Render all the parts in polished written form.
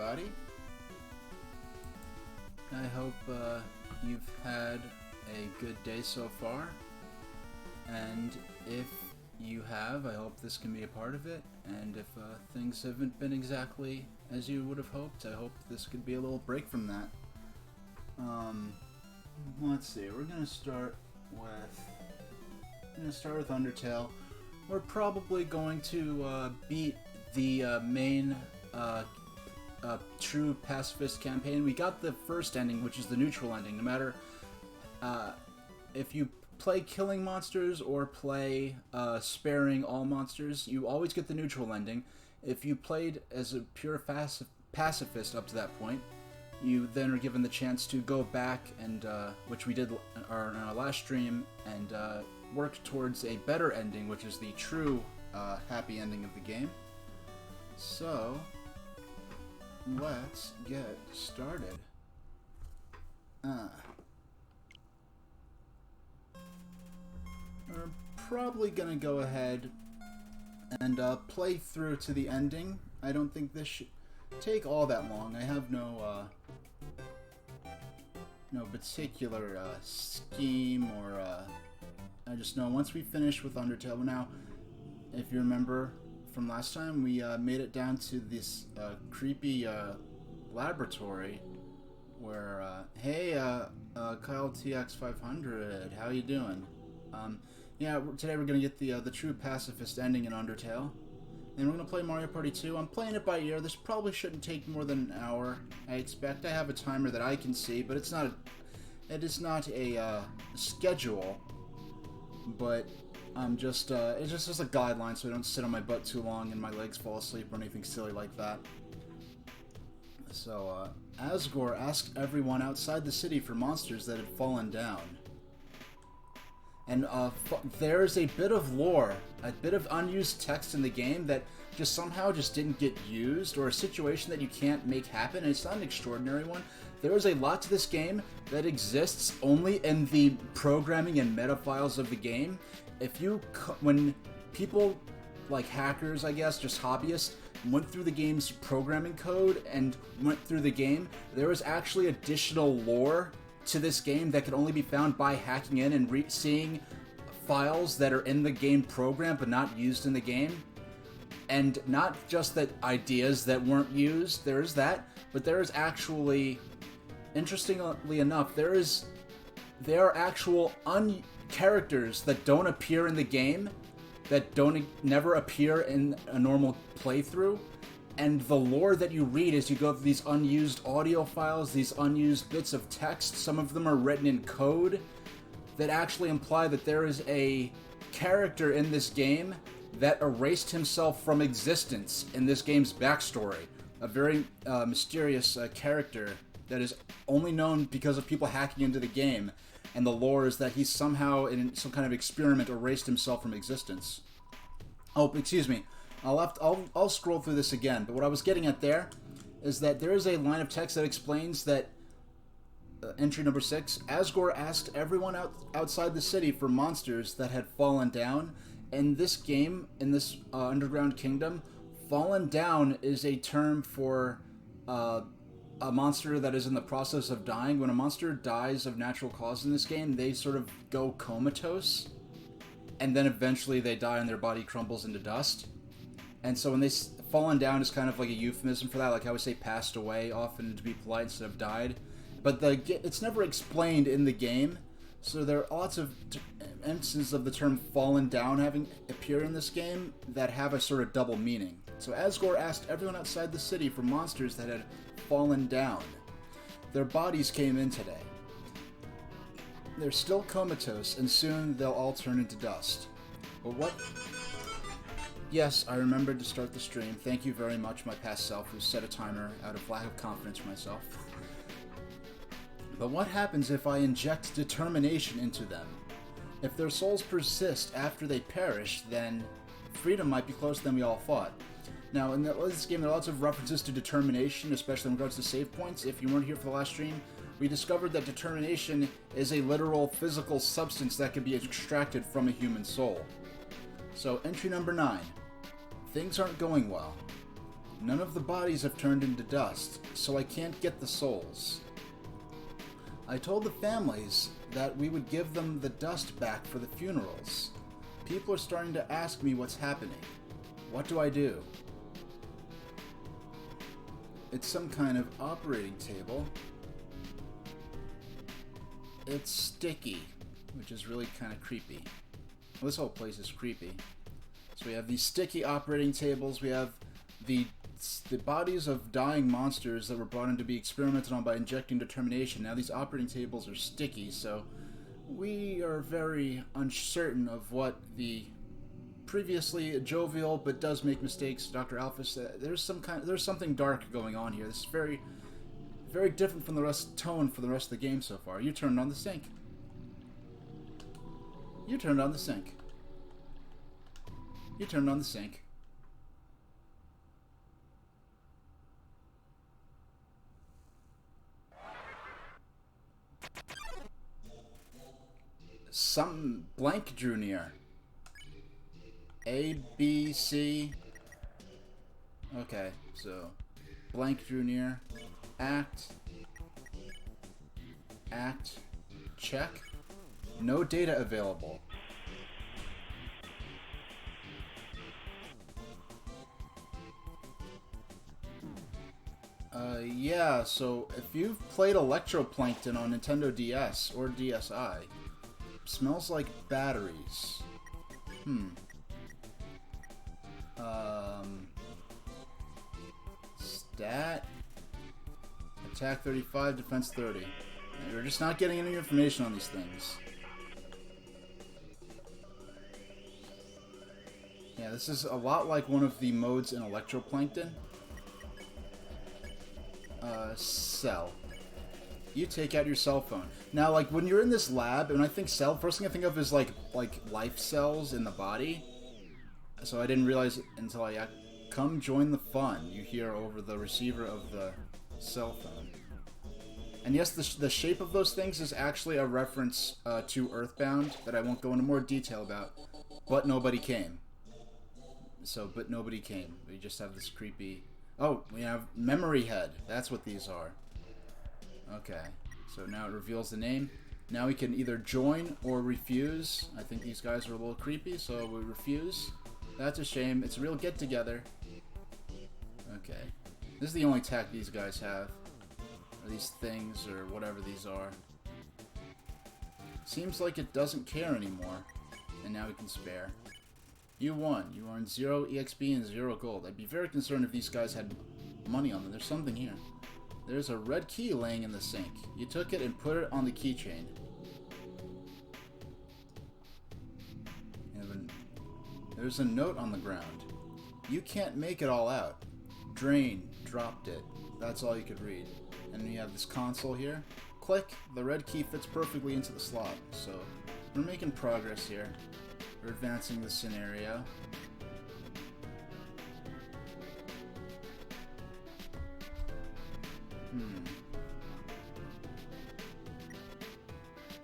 everybody. I hope you've had a good day so far, and if you have, I hope this can be a part of it, and if things haven't been exactly as you would have hoped, I hope this could be a little break from that. Let's see, we're gonna start with Undertale. We're probably going to beat the main true pacifist campaign. We got the first ending, which is the neutral ending. No matter if you play killing monsters or play sparing all monsters, you always get the neutral ending. If you played as a pure pacifist up to that point, you then are given the chance to go back and, which we did in our last stream, and work towards a better ending, which is the true happy ending of the game. So, let's get started. We're probably gonna go ahead and play through to the ending. I don't think this should take all that long. I have no particular scheme, or I just know once we finish with Undertale. Now, if you remember from last time, we made it down to this creepy laboratory where, hey, Kyle TX500, how you doing? Yeah, today we're gonna get the true pacifist ending in Undertale, and we're gonna play Mario Party 2. I'm playing it by ear. This probably shouldn't take more than an hour. I expect. I have a timer that I can see, but it is not a schedule. But I'm just it's just a guideline, so I don't sit on my butt too long and my legs fall asleep or anything silly like that. So Asgore asked everyone outside the city for monsters that had fallen down. And there's a bit of lore, a bit of unused text in the game that somehow didn't get used, or a situation that you can't make happen, and it's not an extraordinary one. There is a lot to this game that exists only in the programming and meta files of the game. When people, like hackers, I guess, just hobbyists, went through the game's programming code and went through the game, there was actually additional lore to this game that could only be found by hacking in and seeing files that are in the game program but not used in the game. And not just that ideas that weren't used, there is that, but there is actually, interestingly enough, there are actual characters that don't appear in the game, that never appear in a normal playthrough. And the lore that you read as you go through these unused audio files, these unused bits of text, some of them are written in code, that actually imply that there is a character in this game that erased himself from existence in this game's backstory. A very mysterious character that is only known because of people hacking into the game. And the lore is that he somehow, in some kind of experiment, erased himself from existence. Oh, excuse me. I'll scroll through this again, but what I was getting at there is that there is a line of text that explains that entry number 6, Asgore asked everyone outside the city for monsters that had fallen down. In this game, in this underground kingdom, fallen down is a term for a monster that is in the process of dying. When a monster dies of natural cause in this game, they sort of go comatose, and then eventually they die and their body crumbles into dust. And so when they fallen down is kind of like a euphemism for that. Like I would say passed away, often to be polite, instead of died. But it's never explained in the game. So there are lots of instances of the term fallen down having appeared in this game that have a sort of double meaning. So Asgore asked everyone outside the city for monsters that had fallen down. Their bodies came in today. They're still comatose, and soon they'll all turn into dust. But what... Yes, I remembered to start the stream. Thank you very much, my past self, who set a timer out of lack of confidence for myself. But what happens if I inject determination into them? If their souls persist after they perish, then freedom might be closer than we all thought. Now, in this game, there are lots of references to determination, especially in regards to save points. If you weren't here for the last stream, we discovered that determination is a literal physical substance that can be extracted from a human soul. So, entry number 9. Things aren't going well. None of the bodies have turned into dust, so I can't get the souls. I told the families that we would give them the dust back for the funerals. People are starting to ask me what's happening. What do I do? It's some kind of operating table. It's sticky, which is really kind of creepy. Well, this whole place is creepy. So we have these sticky operating tables. We have the bodies of dying monsters that were brought in to be experimented on by injecting determination. Now these operating tables are sticky, so we are very uncertain of what the previously jovial but does make mistakes Dr. Alpha said. There's something dark going on here. This is very, very different from the tone for the rest of the game so far. You turned on the sink. You turned on the sink. You turned on the sink. Some blank drew near. A, B, C. Okay, so blank drew near. Act. Check. No data available. Yeah, so if you've played Electroplankton on Nintendo DS or DSi, smells like batteries. Stat. Attack 35, defense 30. You're just not getting any information on these things. Yeah, this is a lot like one of the modes in Electroplankton. Cell. You take out your cell phone. Now, like, when you're in this lab, and I think cell, first thing I think of is, like life cells in the body. So I didn't realize it until I... Come join the fun, you hear over the receiver of the cell phone. And yes, the shape of those things is actually a reference to Earthbound that I won't go into more detail about. But nobody came. So, but nobody came. We just have this creepy... Oh, we have Memory Head. That's what these are. Okay, so now it reveals the name. Now we can either join or refuse. I think these guys are a little creepy, so we refuse. That's a shame. It's a real get-together. Okay. This is the only tech these guys have. Or these things, or whatever these are. Seems like it doesn't care anymore. And now we can spare. You won. You earned 0 EXP and 0 gold. I'd be very concerned if these guys had money on them. There's something here. There's a red key laying in the sink. You took it and put it on the keychain. There's a note on the ground. You can't make it all out. Drain. Dropped it. That's all you could read. And we have this console here. Click. The red key fits perfectly into the slot. So, we're making progress here. We're advancing the scenario.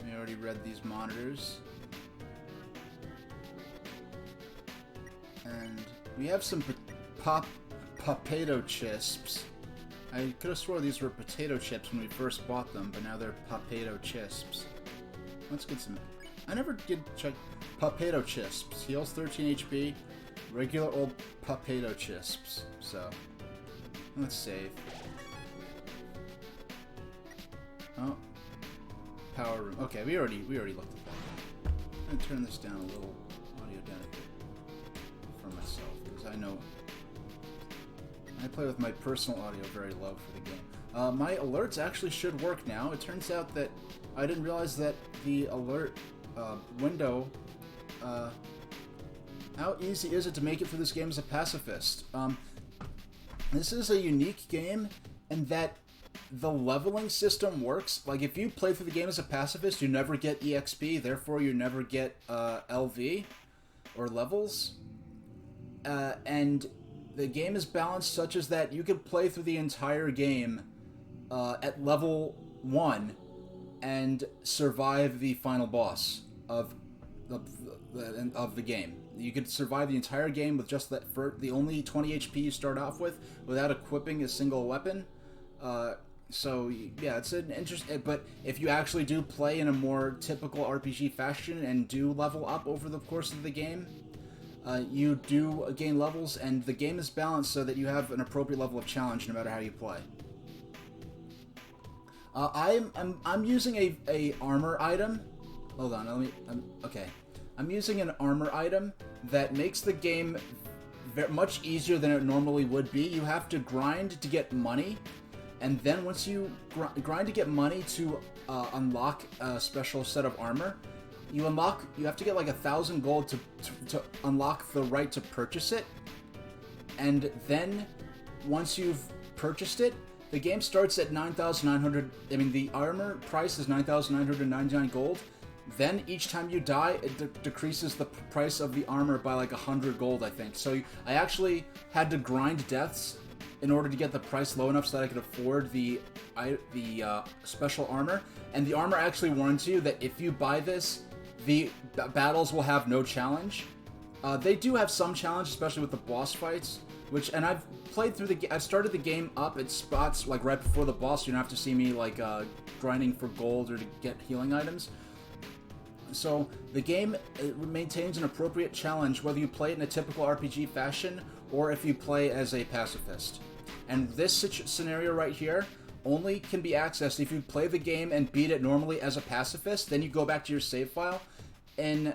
We already read these monitors. And we have some potato chips. I could have swore these were potato chips when we first bought them, but now they're potato chips. Let's get some... I never did check... Potato chips. Heals 13 HP. Regular old potato chips. So, let's save. Oh. Power room. Okay, we already looked at that. I'm gonna turn this down a little, audio down for myself, because I know I play with my personal audio very low for the game. My alerts actually should work now. It turns out that I didn't realize that the alert window, how easy is it to make it through this game as a pacifist? This is a unique game in that the leveling system works. Like, if you play through the game as a pacifist, you never get EXP, therefore you never get LV, or levels. And the game is balanced such as that you can play through the entire game at level 1 and survive the final boss of the game. You could survive the entire game with just that for the only 20 HP you start off with, without equipping a single weapon. So yeah, it's an interesting. But if you actually do play in a more typical RPG fashion and do level up over the course of the game, you do gain levels, and the game is balanced so that you have an appropriate level of challenge no matter how you play. I'm using a armor item. Hold on, okay. I'm using an armor item that makes the game much easier than it normally would be. You have to grind to get money, and then once you grind to get money to unlock a special set of armor, you have to get like 1,000 gold to unlock the right to purchase it, and then once you've purchased it, the game starts at 9,900. I mean, the armor price is 9,999 gold. Then each time you die, it decreases the price of the armor by like 100 gold, I think. So I actually had to grind deaths in order to get the price low enough so that I could afford the special armor. And the armor actually warns you that if you buy this, the battles will have no challenge. They do have some challenge, especially with the boss fights. And I've played through I've started the game up at spots like right before the boss. You don't have to see me like grinding for gold or to get healing items. So the game maintains an appropriate challenge whether you play it in a typical RPG fashion or if you play as a pacifist. And this scenario right here only can be accessed if you play the game and beat it normally as a pacifist. Then you go back to your save file. In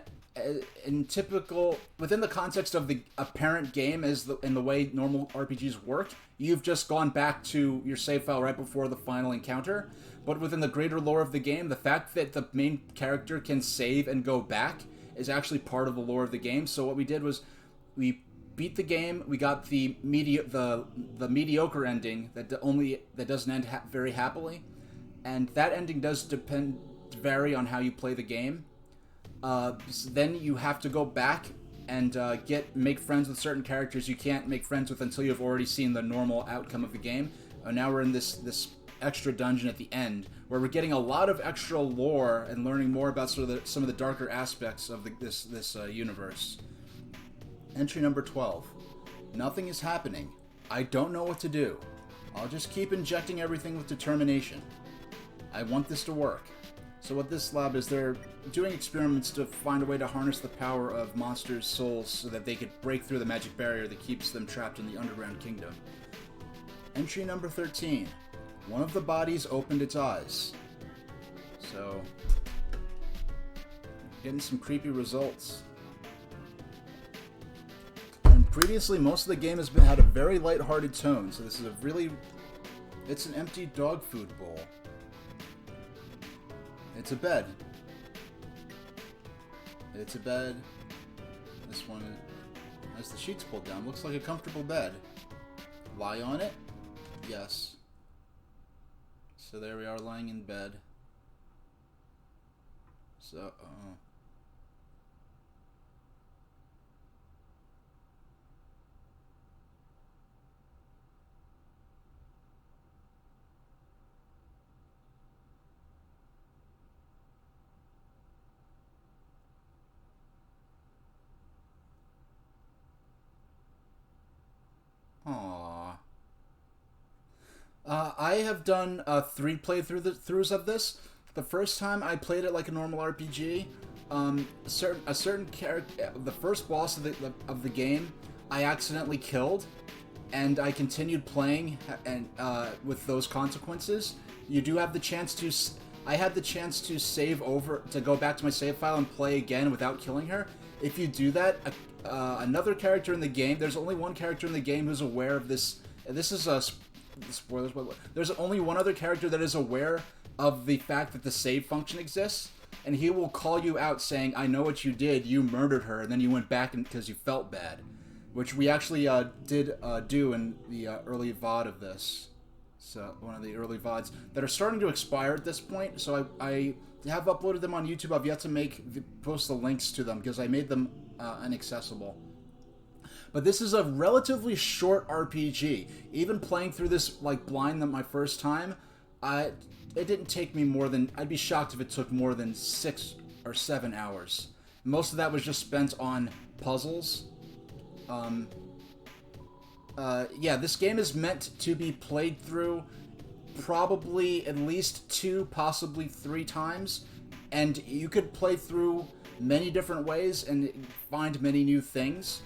typical, within the context of the apparent game in the way normal RPGs work, you've just gone back to your save file right before the final encounter. But within the greater lore of the game, the fact that the main character can save and go back is actually part of the lore of the game. So what we did was we beat the game. We got the mediocre ending that doesn't end very happily, and that ending does vary on how you play the game. Then you have to go back and make friends with certain characters you can't make friends with until you've already seen the normal outcome of the game. Now we're in this extra dungeon at the end where we're getting a lot of extra lore and learning more about some of the darker aspects of this universe. Entry number 12. Nothing is happening. I don't know what to do. I'll just keep injecting everything with determination. I want this to work. So what this lab is, they're doing experiments to find a way to harness the power of monsters' souls so that they could break through the magic barrier that keeps them trapped in the underground kingdom. Entry number 13. One of the bodies opened its eyes. So, getting some creepy results. And previously, most of the game had a very lighthearted tone, so this is it's an empty dog food bowl. It's a bed. It's a bed. This one has the sheets pulled down. Looks like a comfortable bed. Lie on it? Yes. So there we are, lying in bed. So, I have done 3 playthroughs of this. The first time I played it like a normal RPG. A certain character, the first boss of the game, I accidentally killed, and I continued playing and with those consequences. You do have the chance to. I had the chance to save over to go back to my save file and play again without killing her. If you do that, another character in the game. There's only one character in the game who's aware of this. This is a spoilers, but there's only one other character that is aware of the fact that the save function exists, and he will call you out saying, I know what you did, you murdered her, and then you went back because you felt bad. Which we actually did do in the early VOD of this. So, one of the early VODs that are starting to expire at this point, so I have uploaded them on YouTube. I've yet to post the links to them because I made them inaccessible. But this is a relatively short RPG. Even playing through this like blind my first time, it didn't take me more than... I'd be shocked if it took more than 6 or 7 hours. Most of that was just spent on puzzles. Yeah, this game is meant to be played through probably at least 2, possibly 3 times, and you could play through many different ways and find many new things.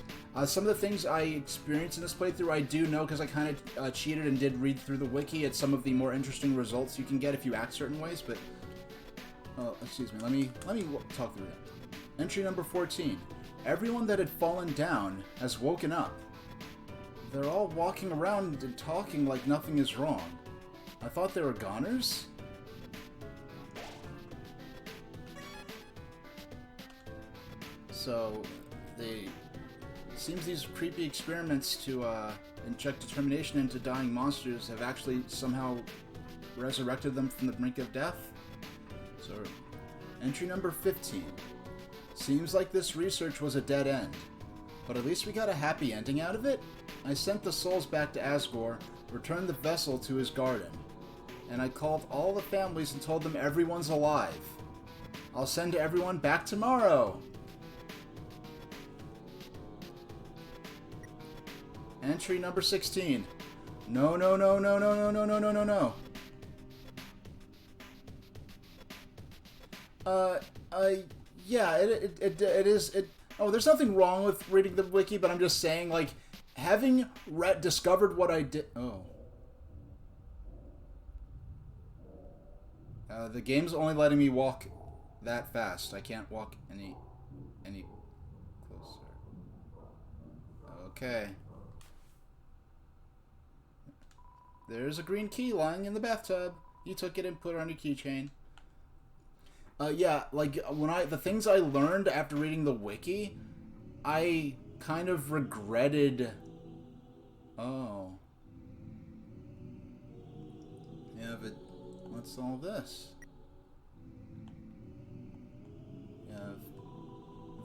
Some of the things I experienced in this playthrough I do know because I kind of cheated and did read through the wiki at some of the more interesting results you can get if you act certain ways, but... excuse me, let me talk through that. Entry number 14. Everyone that had fallen down has woken up. They're all walking around and talking like nothing is wrong. I thought they were goners? So, seems these creepy experiments to inject determination into dying monsters have actually somehow resurrected them from the brink of death. So, entry number 15. Seems like this research was a dead end, but at least we got a happy ending out of it. I sent the souls back to Asgore, returned the vessel to his garden, and I called all the families and told them everyone's alive. I'll send everyone back tomorrow. Entry number 16. No, no, no, no, no, no, no, no, no, no, no. Yeah, it is, oh, there's nothing wrong with reading the wiki, but I'm just saying, like, having discovered what I did, the game's only letting me walk that fast. I can't walk any closer. Okay. There's a green key lying in the bathtub. You took it and put it on your keychain. Yeah, like, the things I learned after reading the wiki, I kind of regretted... Oh. Yeah, but what's all this? Yeah,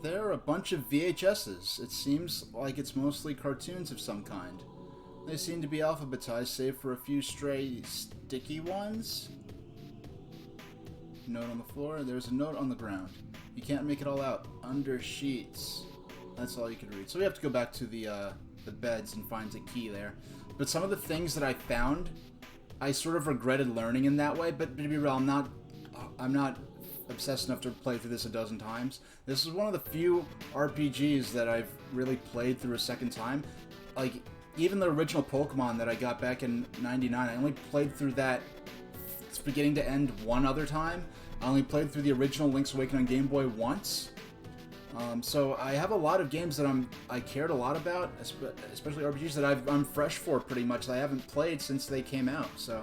there are a bunch of VHSs. It seems like it's mostly cartoons of some kind. They seem to be alphabetized, save for a few stray, sticky ones. Note on the floor. There's a note on the ground. You can't make it all out. Under sheets. That's all you can read. So we have to go back to the beds and find a key there. But some of the things that I found, I sort of regretted learning in that way. But to be real, I'm not obsessed enough to play through this a dozen times. This is one of the few RPGs that I've really played through a second time. Like, even the original Pokemon that I got back in '99, I only played through that beginning to end one other time. I only played through the original Link's Awakening on Game Boy once. So I have a lot of games that I cared a lot about, especially RPGs that I'm fresh for pretty much. I haven't played since they came out, so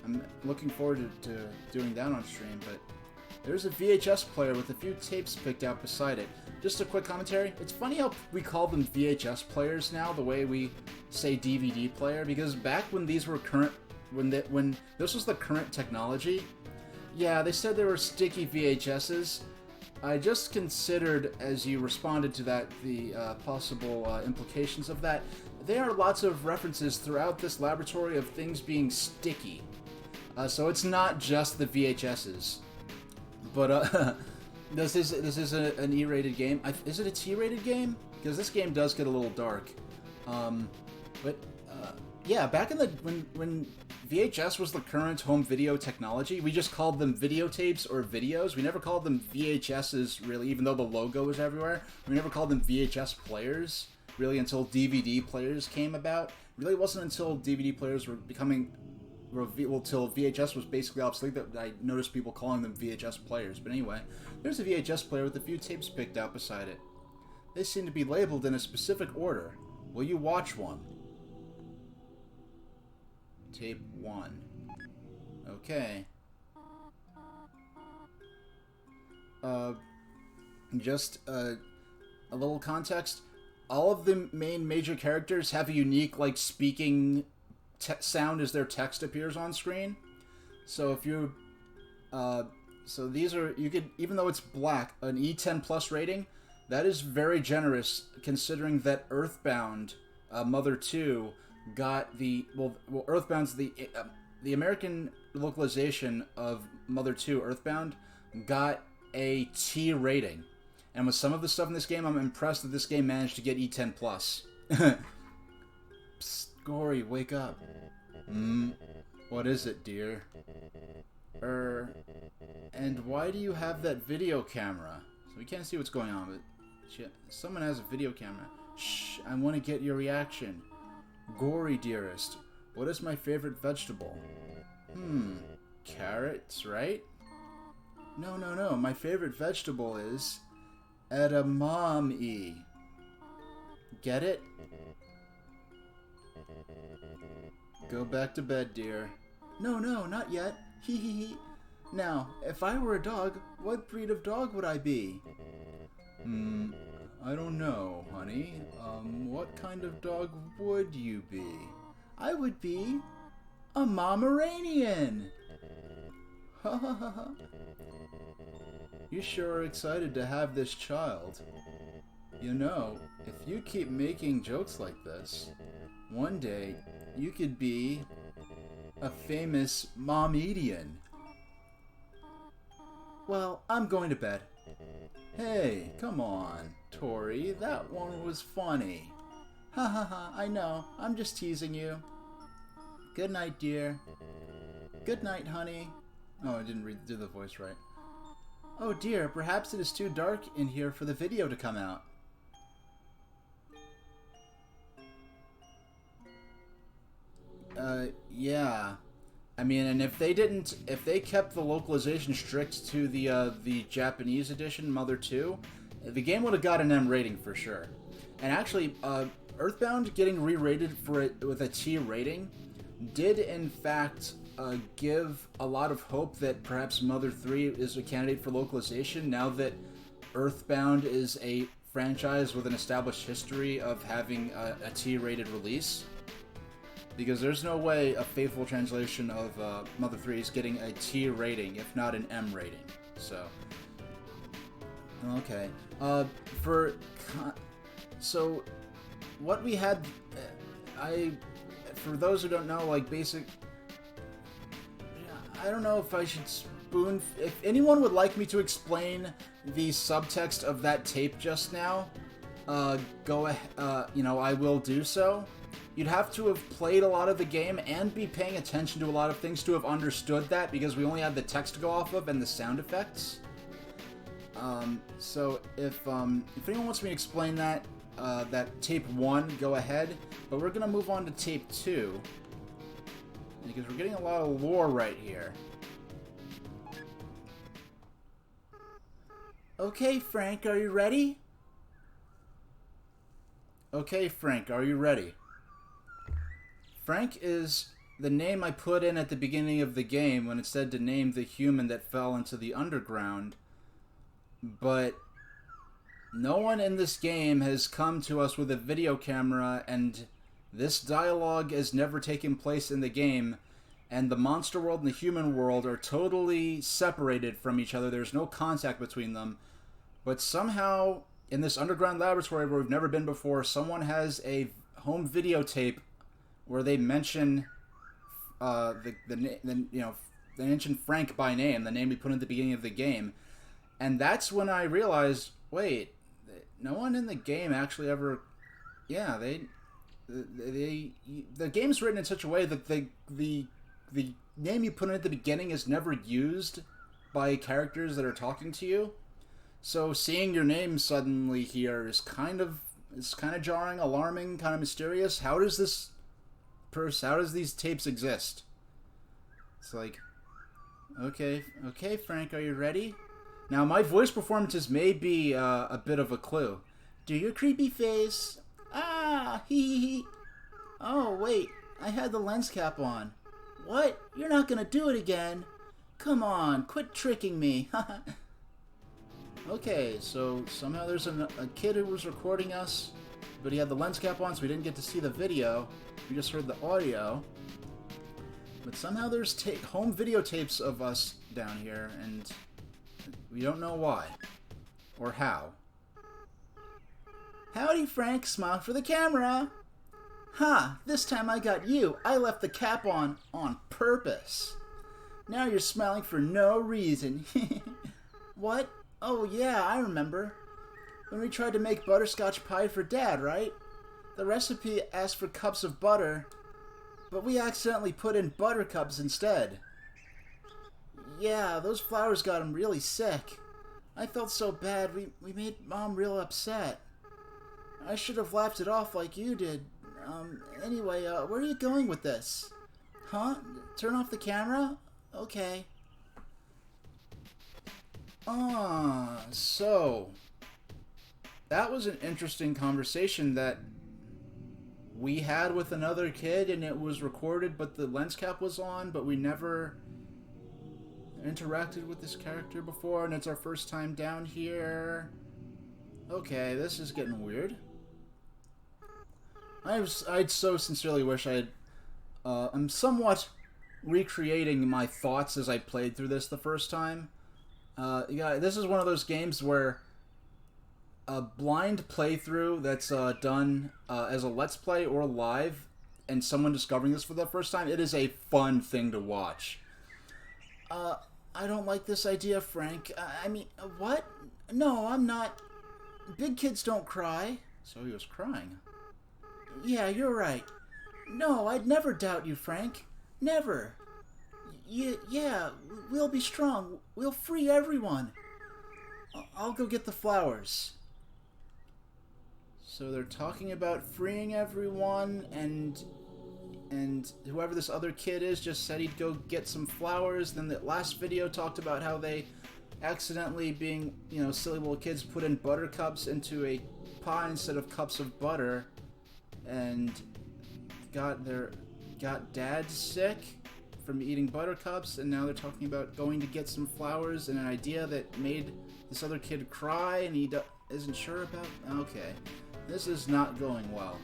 I'm looking forward to doing that on stream. But there's a VHS player with a few tapes picked out beside it. Just a quick commentary. It's funny how we call them VHS players now, the way we say DVD player, because back when these were current, when this was the current technology, yeah, they said they were sticky VHSs. I just considered, as you responded to that, the possible implications of that. There are lots of references throughout this laboratory of things being sticky. So it's not just the VHSs. But this is an E-rated game. Is it a T-rated game? Because this game does get a little dark. Yeah, back in the when VHS was the current home video technology, we just called them videotapes or videos. We never called them VHSs, really, even though the logo was everywhere. We never called them VHS players, really, until DVD players came about. It really wasn't until DVD players were becoming... till VHS was basically obsolete that I noticed people calling them VHS players. But anyway, there's a VHS player with a few tapes picked out beside it. They seem to be labeled in a specific order. Will you watch one? Tape 1. Okay. Just a little context. All of the main major characters have a unique, like, speaking sound as their text appears on screen. So if you, so these are, you could, even though it's black, an E10 plus rating, that is very generous considering that Earthbound, Mother 2, got the, well Earthbound's the American localization of Mother 2, Earthbound, got a T rating. And with some of the stuff in this game, I'm impressed that this game managed to get E10+. Psst, Gory, wake up. What is it, dear? And why do you have that video camera? So we can't see what's going on, but shit, someone has a video camera. Shh, I want to get your reaction. Gory, dearest, what is my favorite vegetable? Carrots, right? No, my favorite vegetable is edamame. Get it? Go back to bed, dear. No, not yet. Hee hee hee. Now, if I were a dog, what breed of dog would I be? I don't know, honey. What kind of dog would you be? I would be a Pomeranian. Ha ha ha ha. You sure are excited to have this child. You know, if you keep making jokes like this, one day you could be a famous Momedian. Well, I'm going to bed. Hey, come on, Tori, that one was funny. Ha ha ha, I know, I'm just teasing you. Good night, dear. Good night, honey. Oh, I didn't do the voice right. Oh dear, perhaps it is too dark in here for the video to come out. Yeah. I mean, and if they kept the localization strict to the Japanese edition, Mother 2, the game would have got an M rating for sure. And actually, Earthbound getting re-rated for it with a T rating did in fact give a lot of hope that perhaps Mother 3 is a candidate for localization now that Earthbound is a franchise with an established history of having a T-rated release. Because there's no way a faithful translation of Mother 3 is getting a T rating, if not an M rating. So, okay. So, what we had, for those who don't know, like basic, I don't know if I should if anyone would like me to explain the subtext of that tape just now, go ahead, you know, I will do so. You'd have to have played a lot of the game and be paying attention to a lot of things to have understood that, because we only had the text to go off of and the sound effects. So if anyone wants me to explain that tape 1, go ahead. But we're gonna move on to tape 2, because we're getting a lot of lore right here. Okay, Frank, are you ready? Okay, Frank, are you ready? Frank is the name I put in at the beginning of the game when it said to name the human that fell into the underground. But no one in this game has come to us with a video camera, and this dialogue has never taken place in the game, and the monster world and the human world are totally separated from each other. There's no contact between them. But somehow, in this underground laboratory where we've never been before, someone has a home videotape where they mention they mention Frank by name, the name we put at the beginning of the game, and that's when I realized, wait, no one in the game actually ever, yeah, the game's written in such a way that the name you put in at the beginning is never used by characters that are talking to you. So seeing your name suddenly here is kind of jarring, alarming, kind of mysterious. How does these tapes exist? It's like, okay, Frank, are you ready? Now, my voice performances may be a bit of a clue. Do your creepy face. Ah, hee hee. Oh, wait, I had the lens cap on. What? You're not gonna do it again? Come on, quit tricking me. Okay, so somehow there's a kid who was recording us, but he had the lens cap on, so we didn't get to see the video. We just heard the audio. But somehow there's home videotapes of us down here, and we don't know why. Or how. Howdy, Frank. Smile for the camera. Ha! This time I got you. I left the cap on purpose. Now you're smiling for no reason. What? Oh yeah, I remember. when we tried to make butterscotch pie for Dad, right? The recipe asked for cups of butter, but we accidentally put in buttercups instead. Yeah, those flowers got him really sick. I felt so bad, we made Mom real upset. I should have laughed it off like you did. Anyway, where are you going with this? Huh? Turn off the camera? Okay. So... that was an interesting conversation that we had with another kid, and it was recorded, but the lens cap was on, but we never interacted with this character before, and it's our first time down here. Okay, this is getting weird. I'd so sincerely wish I had... I'm somewhat recreating my thoughts as I played through this the first time. Yeah, this is one of those games where a blind playthrough that's done as a Let's Play or live, and someone discovering this for the first time, it is a fun thing to watch. I don't like this idea, Frank. I mean, what? No, I'm not. Big kids don't cry. So he was crying. Yeah, you're right. No, I'd never doubt you, Frank. Never. Yeah, we'll be strong. We'll free everyone. I'll go get the flowers. So they're talking about freeing everyone, and whoever this other kid is just said he'd go get some flowers. Then the last video talked about how they accidentally, being, you know, silly little kids, put in buttercups into a pie instead of cups of butter, and got Dad sick from eating buttercups, and now they're talking about going to get some flowers, and an idea that made this other kid cry, and he isn't sure about. Okay, this is not going well.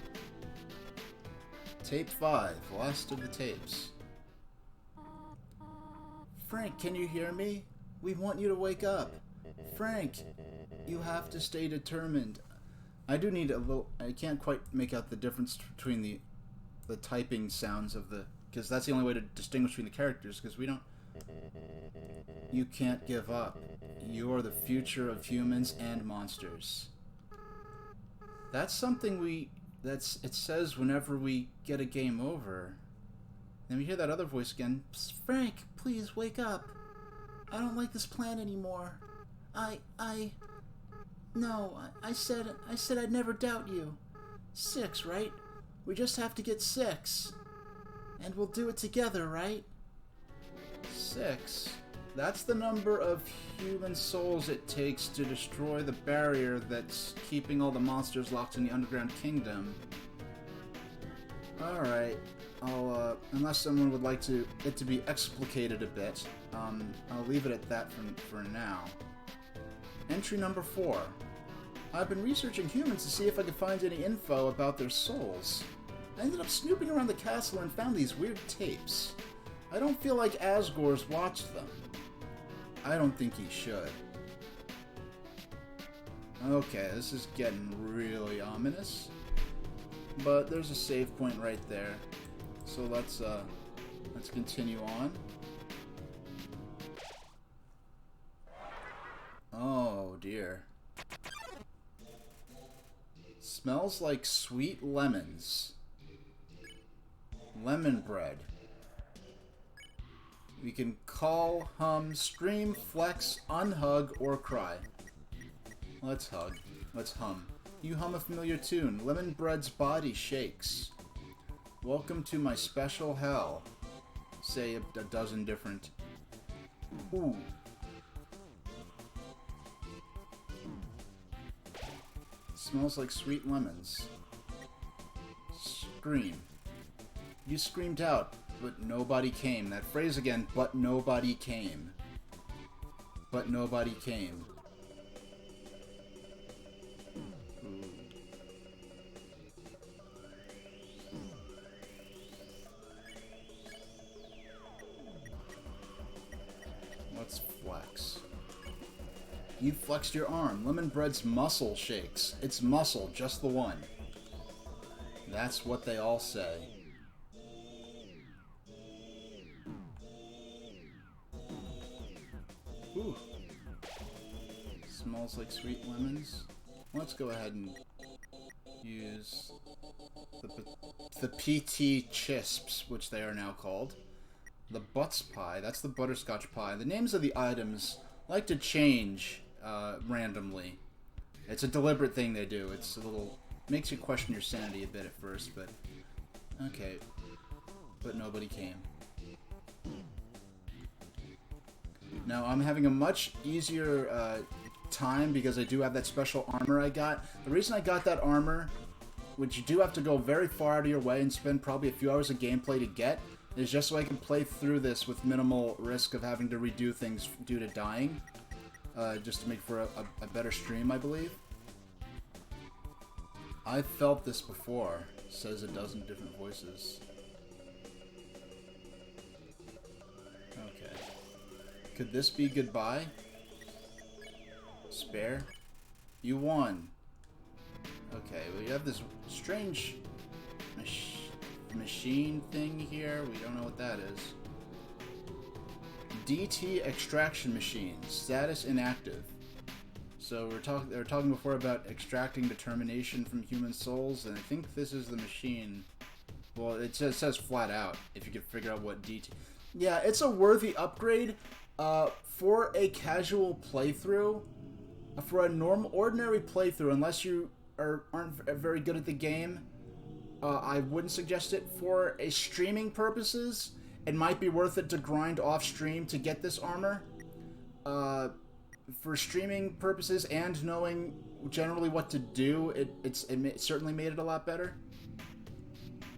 Tape 5, last of the tapes. Frank, can you hear me? We want you to wake up. Frank, you have to stay determined. I do need a little... I can't quite make out the difference between the typing sounds of the... because that's the only way to distinguish between the characters, because we don't... You can't give up. You're the future of humans and monsters. That's something it says whenever we get a game over. Then we hear that other voice again. Psst, Frank, please wake up. I don't like this plan anymore. No, I said I'd never doubt you. 6, right? We just have to get 6. And we'll do it together, right? 6. That's the number of human souls it takes to destroy the barrier that's keeping all the monsters locked in the underground kingdom. Alright, unless someone would like it to be explicated a bit, I'll leave it at that for now. Entry number 4. I've been researching humans to see if I could find any info about their souls. I ended up snooping around the castle and found these weird tapes. I don't feel like Asgore's watched them. I don't think he should. Okay, this is getting really ominous. But there's a save point right there. So let's continue on. Oh dear. Smells like sweet lemons. Lemon bread. We can call, hum, scream, flex, unhug, or cry. Let's hug. Let's hum. You hum a familiar tune. Lemon bread's body shakes. Welcome to my special hell. Say a dozen different... Ooh. Smells like sweet lemons. Scream. You screamed out, but nobody came. That phrase again, but nobody came. But nobody came. Ooh. Let's flex. You flexed your arm. Lemon bread's muscle shakes. It's muscle, just the one. That's what they all say. Ooh. Smells like sweet lemons. let's go ahead and use the PT Chisps, which they are now called. The Butts Pie, that's the butterscotch pie. The names of the items like to change randomly. It's a deliberate thing they do. It's a little... makes you question your sanity a bit at first, but... okay. But nobody came. Now, I'm having a much easier time because I do have that special armor I got. The reason I got that armor, which you do have to go very far out of your way and spend probably a few hours of gameplay to get, is just so I can play through this with minimal risk of having to redo things due to dying. Just to make for a better stream, I believe. I've felt this before, says a dozen different voices. Okay. Could this be goodbye? Spare? You won. Okay, well, you have this strange machine thing here. We don't know what that is. DT extraction machine. Status inactive. So they were talking before about extracting determination from human souls, and I think this is the machine. Well, it says flat out, if you could figure out what DT... Yeah, it's a worthy upgrade for a casual playthrough. For a ordinary playthrough, unless you aren't very good at the game, I wouldn't suggest it. For a streaming purposes, it might be worth it to grind off stream to get this armor. For streaming purposes and knowing generally what to do, it certainly made it a lot better.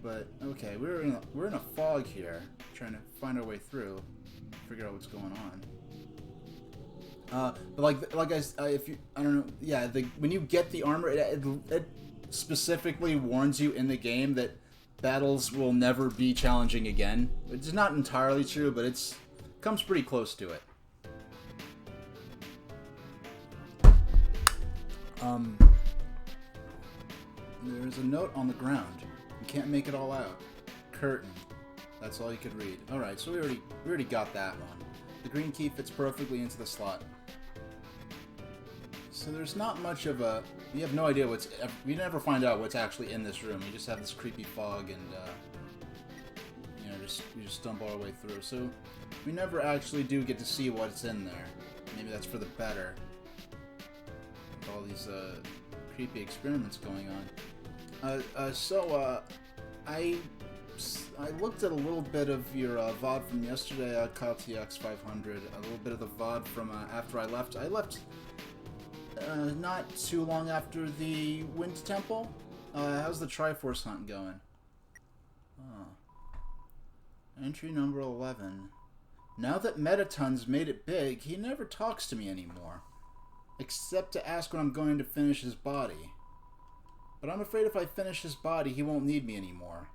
But okay, we're in a fog here, trying to find our way through, figure out what's going on. But like if you, I don't know, yeah, when you get the armor, it specifically warns you in the game that battles will never be challenging again. It's not entirely true, but comes pretty close to it. There's a note on the ground. You can't make it all out. Curtain. That's all you could read. Alright, so we already got that one. The green key fits perfectly into the slot. So there's not much of a... You have no idea what's... We never find out what's actually in this room. You just have this creepy fog and, you know, we just stumble our way through. So we never actually do get to see what's in there. Maybe that's for the better. With all these, creepy experiments going on. I looked at a little bit of your VOD from yesterday, KTX 500. A little bit of the VOD from after I left. I left not too long after the Wind Temple. How's the Triforce hunt going? Oh. Entry number 11. Now that Metaton's made it big, he never talks to me anymore. Except to ask when I'm going to finish his body. But I'm afraid if I finish his body, he won't need me anymore.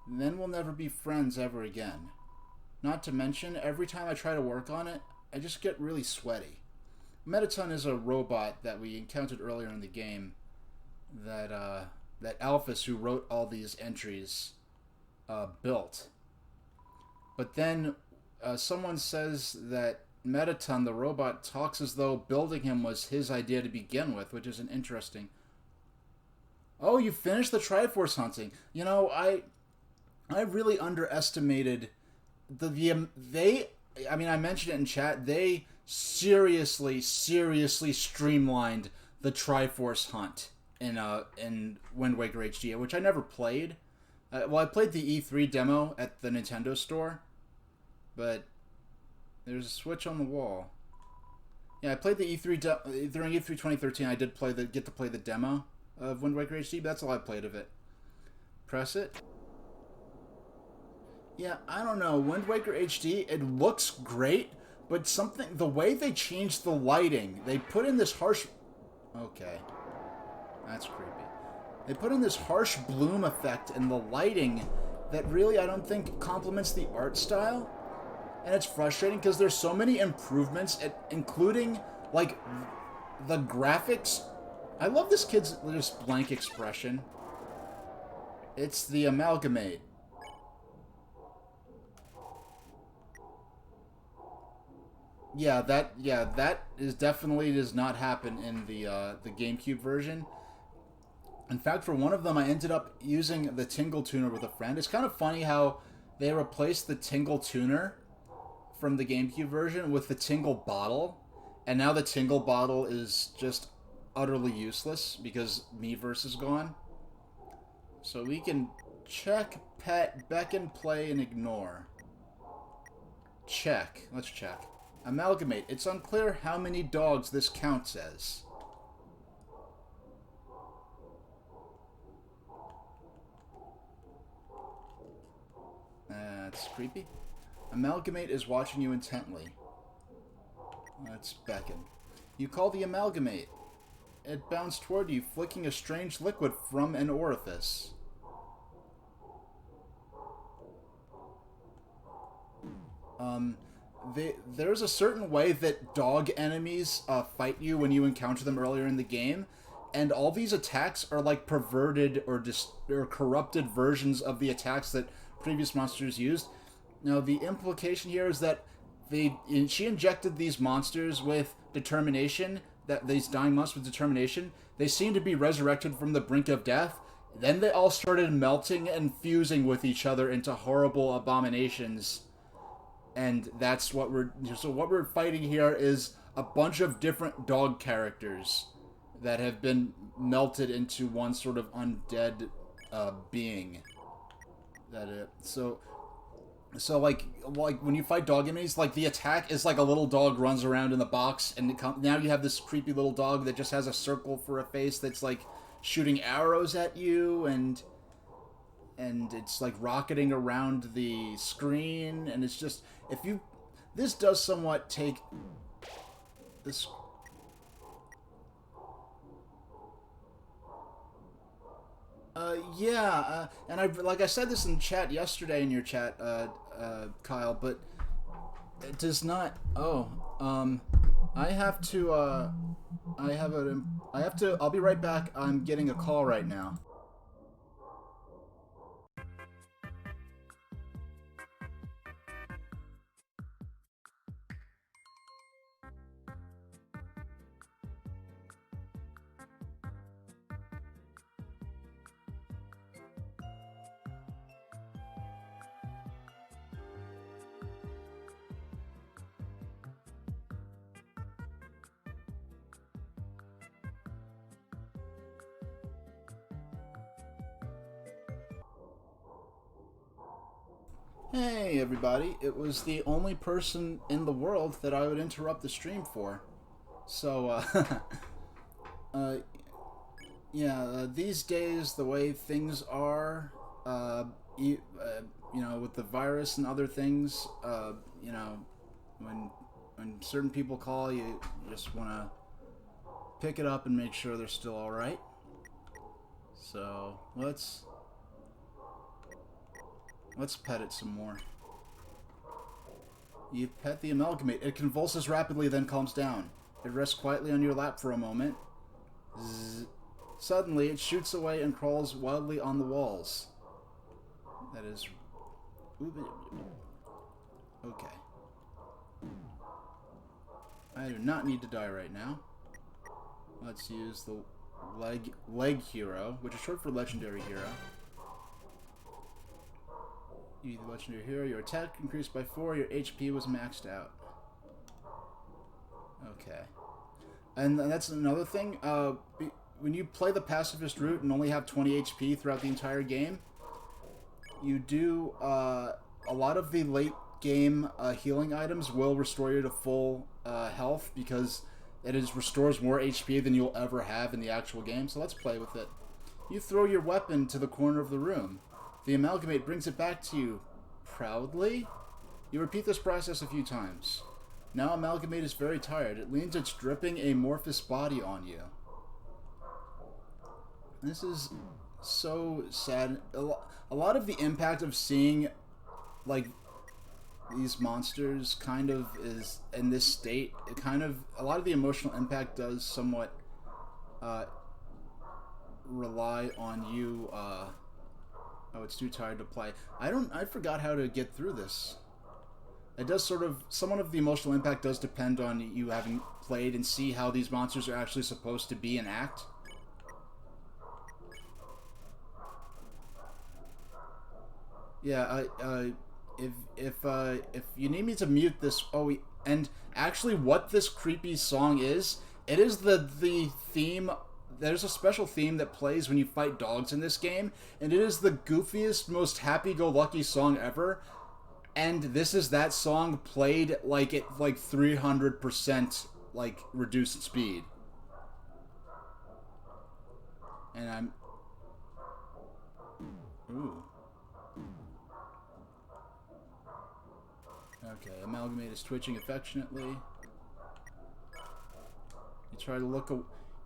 And then we'll never be friends ever again. Not to mention, every time I try to work on it, I just get really sweaty. Metaton is a robot that we encountered earlier in the game that Alphys, who wrote all these entries, built. But then someone says that Metaton, the robot, talks as though building him was his idea to begin with, which is an interesting... Oh, you finished the Triforce hunting. You know, I really underestimated I mean, I mentioned it in chat. They seriously streamlined the Triforce hunt in Wind Waker HD, which I never played. Well, I played the E3 demo at the Nintendo store, but there's a switch on the wall. Yeah, I played the E3 during E3 2013. I did get to play the demo of Wind Waker HD, but that's all I played of it. Press it. Yeah, I don't know. Wind Waker HD, it looks great, but the way they changed the lighting, they put in this harsh... Okay. That's creepy. They put in this harsh bloom effect in the lighting that really I don't think complements the art style. And it's frustrating because there's so many improvements, including, like, the graphics. I love this kid's just blank expression. It's the Amalgamate. that is definitely does not happen in the GameCube version. In fact, for one of them, I ended up using the Tingle Tuner with a friend. It's kind of funny how they replaced the Tingle Tuner from the GameCube version with the Tingle Bottle, and now the Tingle Bottle is just utterly useless because Miiverse is gone. So we can check, pet, beckon, play, and ignore. Check. Let's check. Amalgamate. It's unclear how many dogs this counts as. That's creepy. Amalgamate is watching you intently. Let's beckon. You call the Amalgamate. It bounced toward you, flicking a strange liquid from an orifice. There's a certain way that dog enemies fight you when you encounter them earlier in the game, and all these attacks are like perverted or corrupted versions of the attacks that previous monsters used. Now, the implication here is that she injected these monsters with determination, that these dying monsters with determination. They seem to be resurrected from the brink of death. Then they all started melting and fusing with each other into horrible abominations. And that's what we're fighting here is a bunch of different dog characters that have been melted into one sort of undead being. So like when you fight dog enemies, like the attack is like a little dog runs around in the box, and now you have this creepy little dog that just has a circle for a face that's like shooting arrows at you, and it's like rocketing around the screen, and it's just this does somewhat take this. And I said this in chat yesterday in your chat, Kyle, but it does not. I have to. I'll be right back. I'm getting a call right now. Hey everybody, it was the only person in the world that I would interrupt the stream for. So, these days, the way things are, you know, with the virus and other things, you know, when certain people call, you just want to pick it up and make sure they're still alright. So, let's pet it some more. You pet the Amalgamate. It convulses rapidly, then calms down. It rests quietly on your lap for a moment. Zzz. Suddenly, it shoots away and crawls wildly on the walls. That is... Okay. I do not need to die right now. Let's use the leg hero, which is short for legendary hero. You the legendary hero, your attack increased by 4, your HP was maxed out. Okay. And that's another thing, when you play the pacifist route and only have 20 HP throughout the entire game, you do, a lot of the late game healing items will restore you to full health, because it restores more HP than you'll ever have in the actual game, so let's play with it. You throw your weapon to the corner of the room. The Amalgamate brings it back to you proudly. You repeat this process a few times. Now Amalgamate is very tired. It leans its dripping amorphous body on you. This is so sad. A lot of the impact of seeing, like, these monsters kind of is in this state. It kind of, a lot of the emotional impact does somewhat rely on you. Oh, it's too tired to play. I forgot how to get through this. It does sort of, somewhat of the emotional impact does depend on you having played and see how these monsters are actually supposed to be and act. Yeah, if you need me to mute this, and actually what this creepy song is, it is the theme. There's a special theme that plays when you fight dogs in this game, and it is the goofiest, most happy-go-lucky song ever. And this is that song played like at like 300% like reduced speed. And I'm... Ooh. Okay, Amalgamate is twitching affectionately.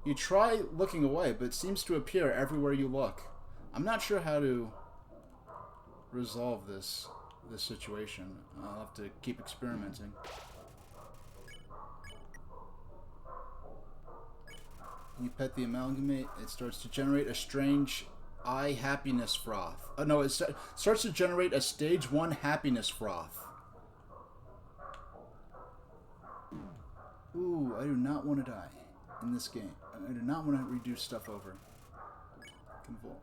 You try looking away, but it seems to appear everywhere you look. I'm not sure how to resolve this situation. I'll have to keep experimenting. You pet the Amalgamate, it starts to generate a strange eye happiness froth. Oh no, it starts to generate a stage 1 happiness froth. Ooh, I do not want to die in this game. I do not want to redo stuff over. Convol.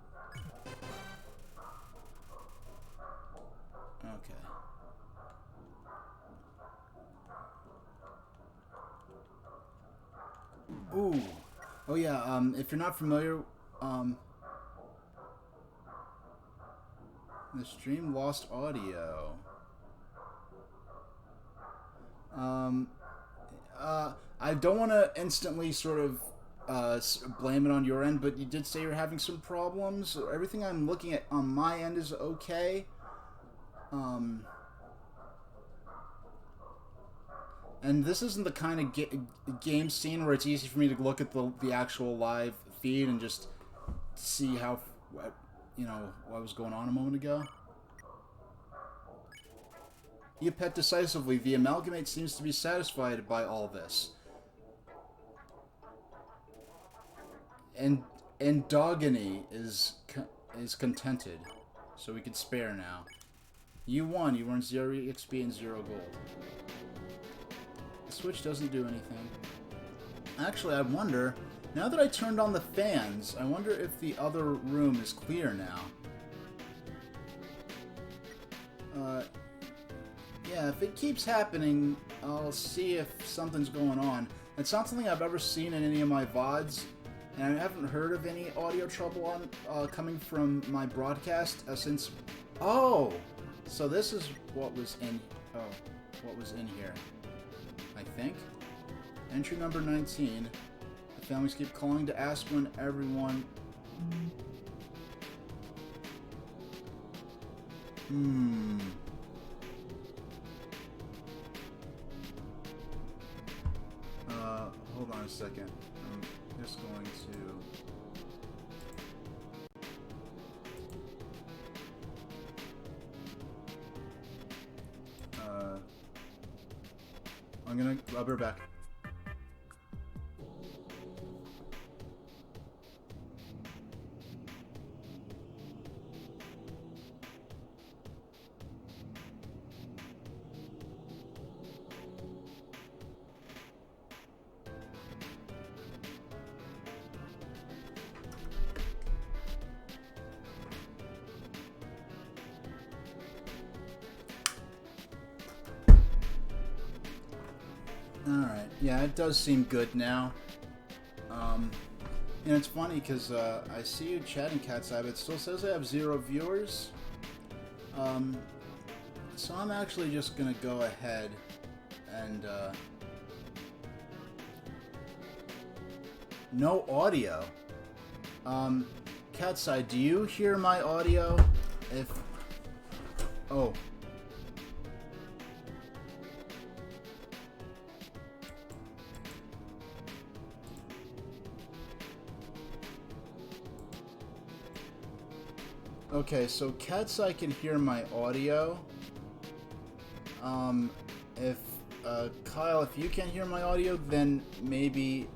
Okay. Ooh. Oh yeah, if you're not familiar, the stream lost audio. I don't want to instantly sort of blame it on your end, but you did say you're having some problems. Everything I'm looking at on my end is okay. And this isn't the kind of game scene where it's easy for me to look at the actual live feed and just see how, what was going on a moment ago. You pet decisively. The Amalgamate seems to be satisfied by all this. And Dogany is contented, so we can spare now. You won. You earned 0 XP and 0 gold. The switch doesn't do anything. Actually, I wonder, now that I turned on the fans, I wonder if the other room is clear now. Yeah, if it keeps happening, I'll see if something's going on. It's not something I've ever seen in any of my VODs, and I haven't heard of any audio trouble on coming from my broadcast since... Oh! So this is what was in... Oh, what was in here. I think. Entry number 19. The families keep calling to ask when everyone... Hold on a second. I'm just going to... I'll be right back. Alright, yeah, it does seem good now. And it's funny because I see you chatting, Cat's Eye, but it still says I have 0 viewers. So I'm actually just gonna go ahead and no audio. Cat's Eye, do you hear my audio? If... Oh. Okay, so Cat's Eye can hear my audio. If Kyle, if you can't hear my audio, then maybe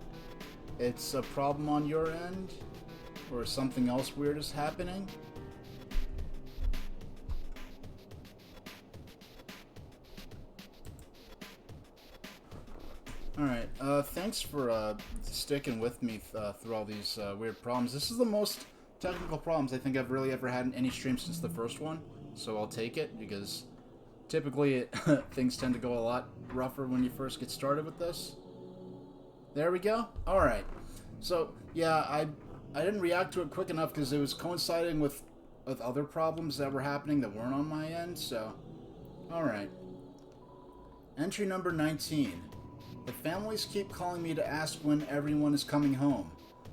it's a problem on your end, or something else weird is happening. Alright, thanks for sticking with me through all these weird problems. This is the most technical problems I think I've really ever had in any stream since the first one, so I'll take it, because typically things tend to go a lot rougher when you first get started with this. There we go. Alright, so yeah, I didn't react to it quick enough because it was coinciding with other problems that were happening that weren't on my end, so... Alright. Entry number 19. The families keep calling me to ask when everyone is coming home.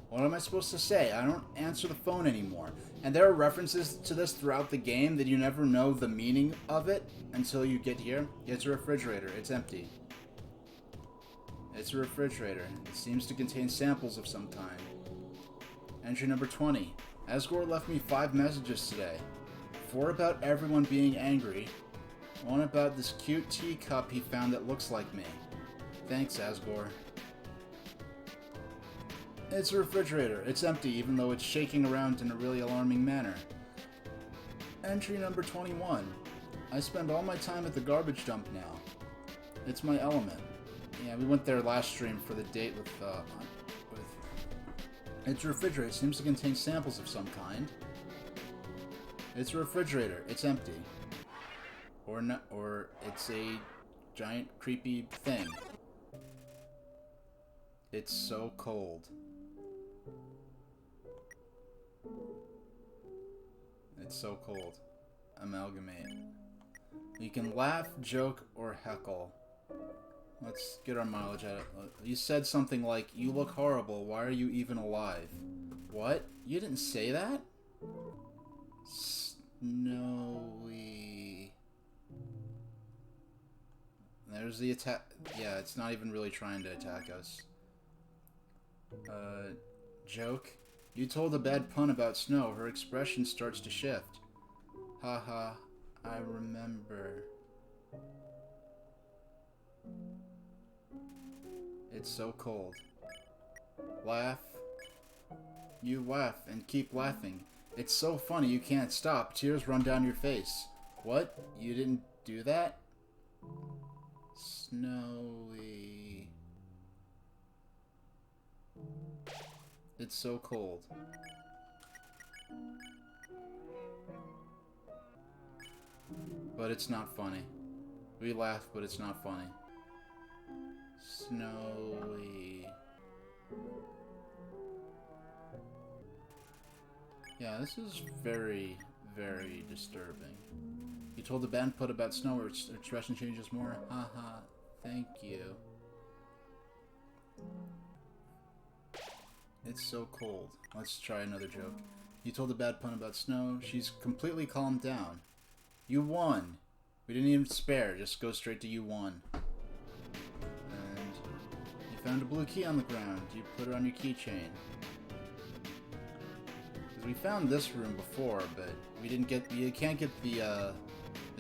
What am I supposed to say? I don't answer the phone anymore. And there are references to this throughout the game that you never know the meaning of it until you get here. It's a refrigerator. It's empty. It's a refrigerator. It seems to contain samples of some kind. Entry number 20. Asgore left me 5 messages today. 4 about everyone being angry. 1 about this cute teacup he found that looks like me. Thanks, Asgore. It's a refrigerator. It's empty, even though it's shaking around in a really alarming manner. Entry number 21. I spend all my time at the garbage dump now. It's my element. Yeah, we went there last stream for the date with It's a refrigerator. It seems to contain samples of some kind. It's a refrigerator. It's empty. Or not, or it's a giant creepy thing. It's so cold. It's so cold. Amalgamate. You can laugh, joke, or heckle. Let's get our mileage at it. You said something like, "You look horrible. Why are you even alive?" What? You didn't say that? Snowy. There's the attack. Yeah, it's not even really trying to attack us. Joke. You told a bad pun about Snow. Her expression starts to shift. Haha, I remember. It's so cold. Laugh. You laugh and keep laughing. It's so funny you can't stop. Tears run down your face. What? You didn't do that? Snowy. It's so cold. But it's not funny. We laugh, but it's not funny. Snowy. Yeah, this is very, very disturbing. You told the band put about Snow, her expression changes more. Haha, thank you. It's so cold. Let's try another joke. You told a bad pun about Snow. She's completely calmed down. You won. We didn't even spare. Just go straight to you won. And you found a blue key on the ground. You put it on your keychain. Because we found this room before, but we didn't get. You can't get the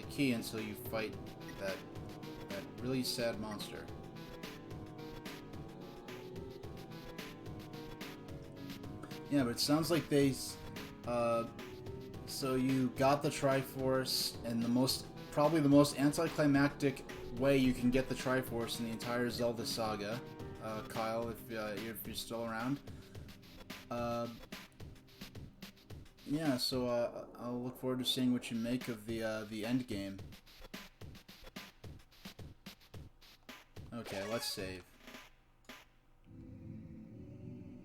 key until you fight that really sad monster. Yeah, but it sounds like they, so you got the Triforce, and probably the most anticlimactic way you can get the Triforce in the entire Zelda saga, Kyle, if you're still around. Yeah, so I'll look forward to seeing what you make of the end game. Okay, let's save.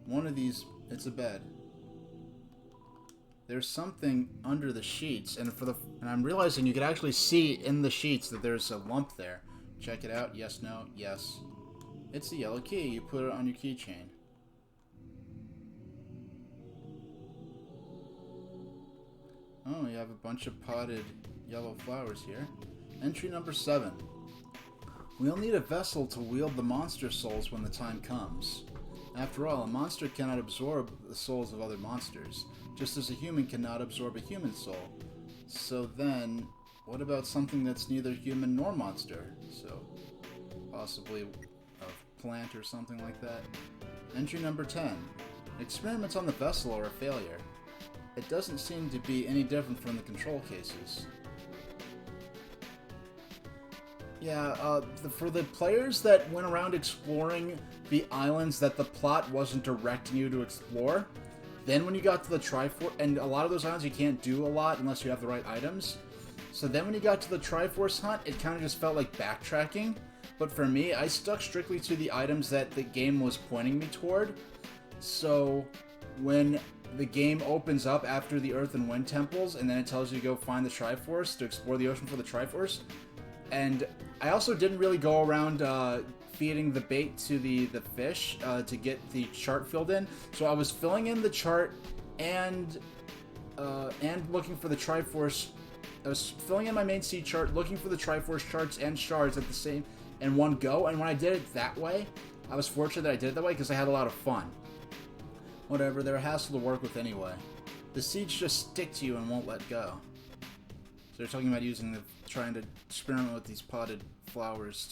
One of these. It's a bed. There's something under the sheets, and I'm realizing you can actually see in the sheets that there's a lump there. Check it out. Yes, no, yes. It's the yellow key. You put it on your keychain. Oh, you have a bunch of potted yellow flowers here. Entry number 7. We'll need a vessel to wield the monster souls when the time comes. After all, a monster cannot absorb the souls of other monsters, just as a human cannot absorb a human soul. So then, what about something that's neither human nor monster? So, possibly a plant or something like that. Entry number 10. Experiments on the vessel are a failure. It doesn't seem to be any different from the control cases. Yeah, for the players that went around exploring the islands that the plot wasn't directing you to explore, then when you got to the Triforce, and a lot of those islands you can't do a lot unless you have the right items, so then when you got to the Triforce hunt, it kind of just felt like backtracking. But for me, I stuck strictly to the items that the game was pointing me toward. So when the game opens up after the Earth and Wind Temples, and then it tells you to go find the Triforce, to explore the ocean for the Triforce. And I also didn't really go around feeding the bait to the fish to get the chart filled in. So I was filling in the chart and looking for the Triforce. I was filling in my main seed chart, looking for the Triforce charts and shards at the same in one go. And when I did it that way, I was fortunate that I did it that way because I had a lot of fun. Whatever, they're a hassle to work with anyway. The seeds just stick to you and won't let go. So they're talking about trying to experiment with these potted flowers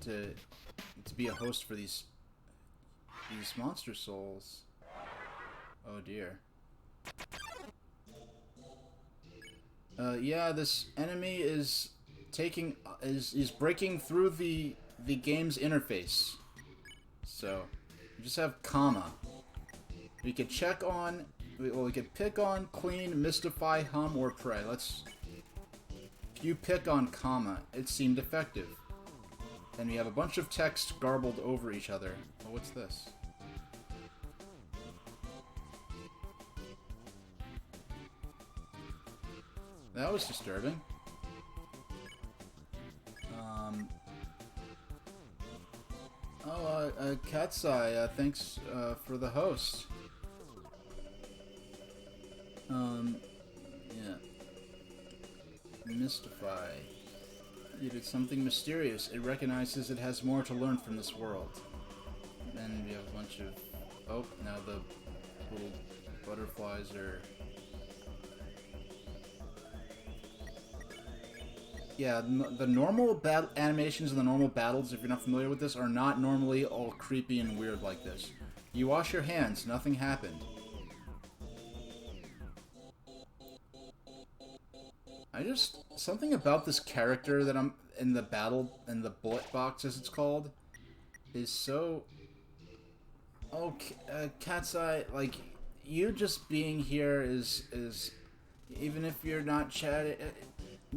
to be a host for these monster souls. Oh dear. Yeah, this enemy is breaking through the game's interface. So we just have comma. We could check on, we could pick on, clean, mystify, hum, or pray. If you pick on comma, it seemed effective. Then we have a bunch of text garbled over each other. Oh, what's this? That was disturbing. Cat's Eye, thanks for the host. Yeah. Mystify. You did something mysterious. It recognizes it has more to learn from this world. And we have a bunch of... Oh, now the little butterflies are... Yeah, the normal battle animations and the normal battles, if you're not familiar with this, are not normally all creepy and weird like this. You wash your hands, nothing happened. Something about this character that I'm in the battle, in the bullet box as it's called, is so... Oh, Cat's Eye, like, you just being here is even if you're not chatting...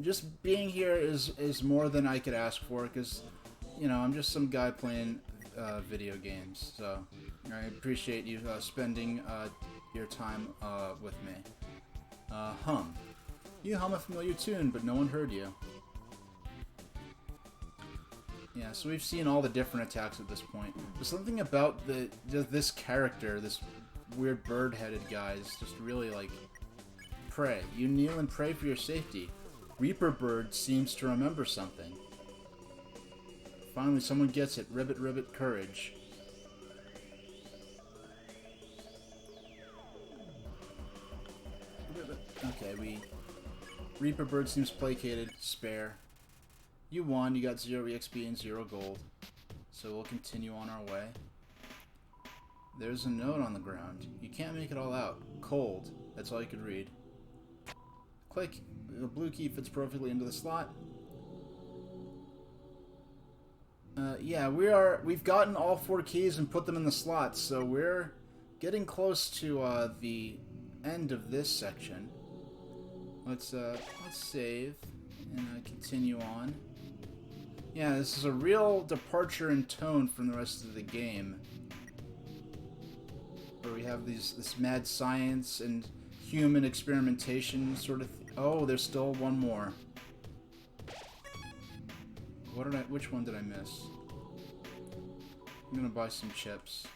Just being here is more than I could ask for, because, you know, I'm just some guy playing video games, so I appreciate you spending your time with me. Hum. You hum a familiar tune, but no one heard you. Yeah, so we've seen all the different attacks at this point. There's something about this character, this weird bird-headed guy, is just really, like, pray. You kneel and pray for your safety. Reaper Bird seems to remember something. Finally, someone gets it. Ribbit, ribbit, courage. Okay, Reaper Bird seems placated. Spare. You won. You got 0 EXP and 0 gold. So we'll continue on our way. There's a note on the ground. You can't make it all out. Cold. That's all you could read. Click. The blue key fits perfectly into the slot. Yeah, we've gotten all 4 keys and put them in the slots, so we're getting close to the end of this section. Let's save and continue on. Yeah, this is a real departure in tone from the rest of the game, where we have this mad science and human experimentation sort of. Oh, there's still one more. Which one did I miss? I'm gonna buy some chips.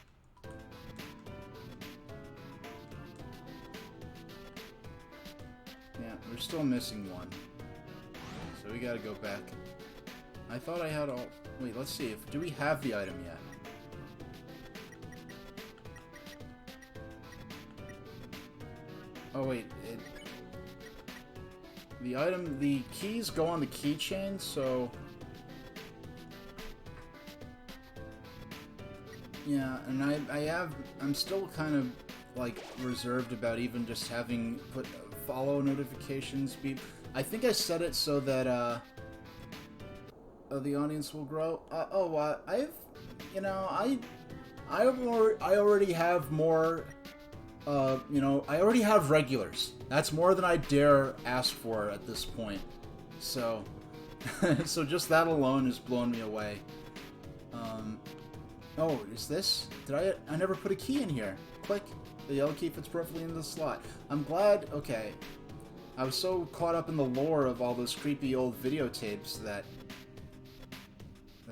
Yeah, we're still missing one. So we gotta go back. I thought I had all... Wait, let's see. Do we have the item yet? Oh wait, the keys go on the keychain, so... Yeah, and I'm still kind of, like, reserved about even just having put follow notifications be... I think I set it so that, the audience will grow. I've, you know, I already have more. You know, I already have regulars. That's more than I dare ask for at this point. So, so just that alone has blown me away. Oh, is this? Did I never put a key in here. Click. The yellow key fits perfectly into the slot. I'm glad. Okay. I was so caught up in the lore of all those creepy old videotapes that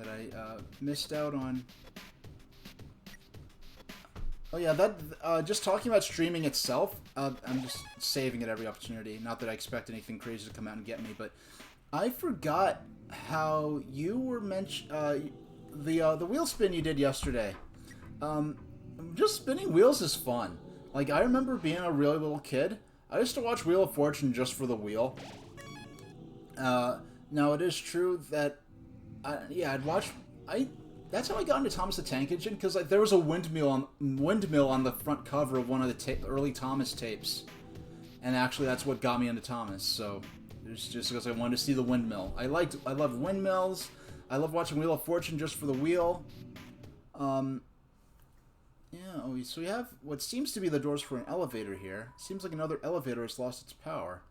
I missed out on. Oh yeah, that just talking about streaming itself. I'm just saving at every opportunity. Not that I expect anything crazy to come out and get me, but I forgot how you were the wheel spin you did yesterday. Just spinning wheels is fun. Like, I remember being a really little kid. I used to watch Wheel of Fortune just for the wheel. Now it is true that, I'd watch. That's how I got into Thomas the Tank Engine, because like, there was a windmill on the front cover of one of the early Thomas tapes, and actually that's what got me into Thomas. So it's just because I wanted to see the windmill. I love windmills. I love watching Wheel of Fortune just for the wheel. Yeah, so we have what seems to be the doors for an elevator here. Seems like another elevator has lost its power.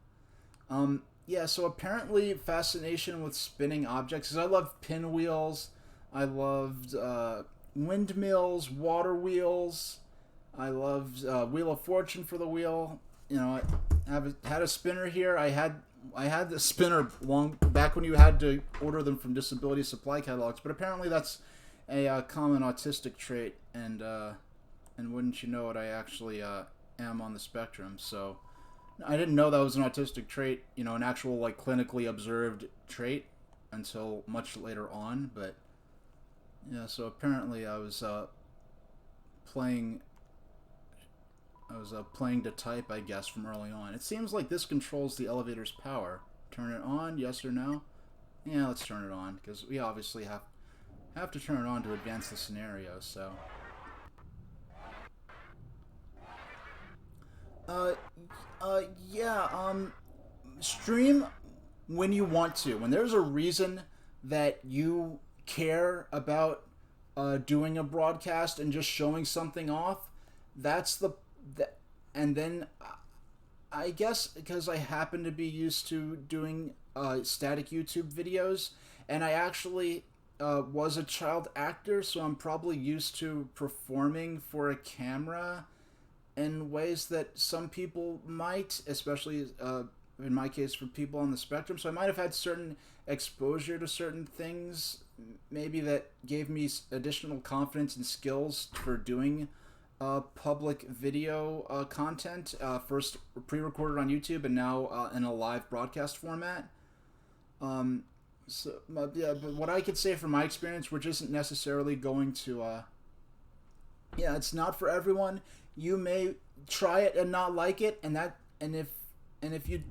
Yeah, so apparently fascination with spinning objects, because I love pinwheels, I loved windmills, water wheels, I loved Wheel of Fortune for the wheel. You know, I had a spinner here. I had the spinner long back when you had to order them from disability supply catalogs, but apparently that's a common autistic trait, and wouldn't you know it, I actually am on the spectrum. So I didn't know that was an autistic trait, you know, an actual like clinically observed trait until much later on. But yeah, so apparently I was playing to type, I guess, from early on. It seems like this controls the elevator's power. Turn it on, yes or no? Yeah, let's turn it on, because we obviously have to turn it on to advance the scenario. So stream when you want to. When there's a reason that you care about doing a broadcast and just showing something off, and then I guess because I happen to be used to doing static YouTube videos, and I actually was a child actor, so I'm probably used to performing for a camera in ways that some people might, especially in my case for people on the spectrum. So I might have had certain exposure to certain things, maybe that gave me additional confidence and skills for doing public video content, first pre-recorded on YouTube and now in a live broadcast format. But what I could say from my experience, which isn't necessarily going to it's not for everyone. You may try it and not like it, and if you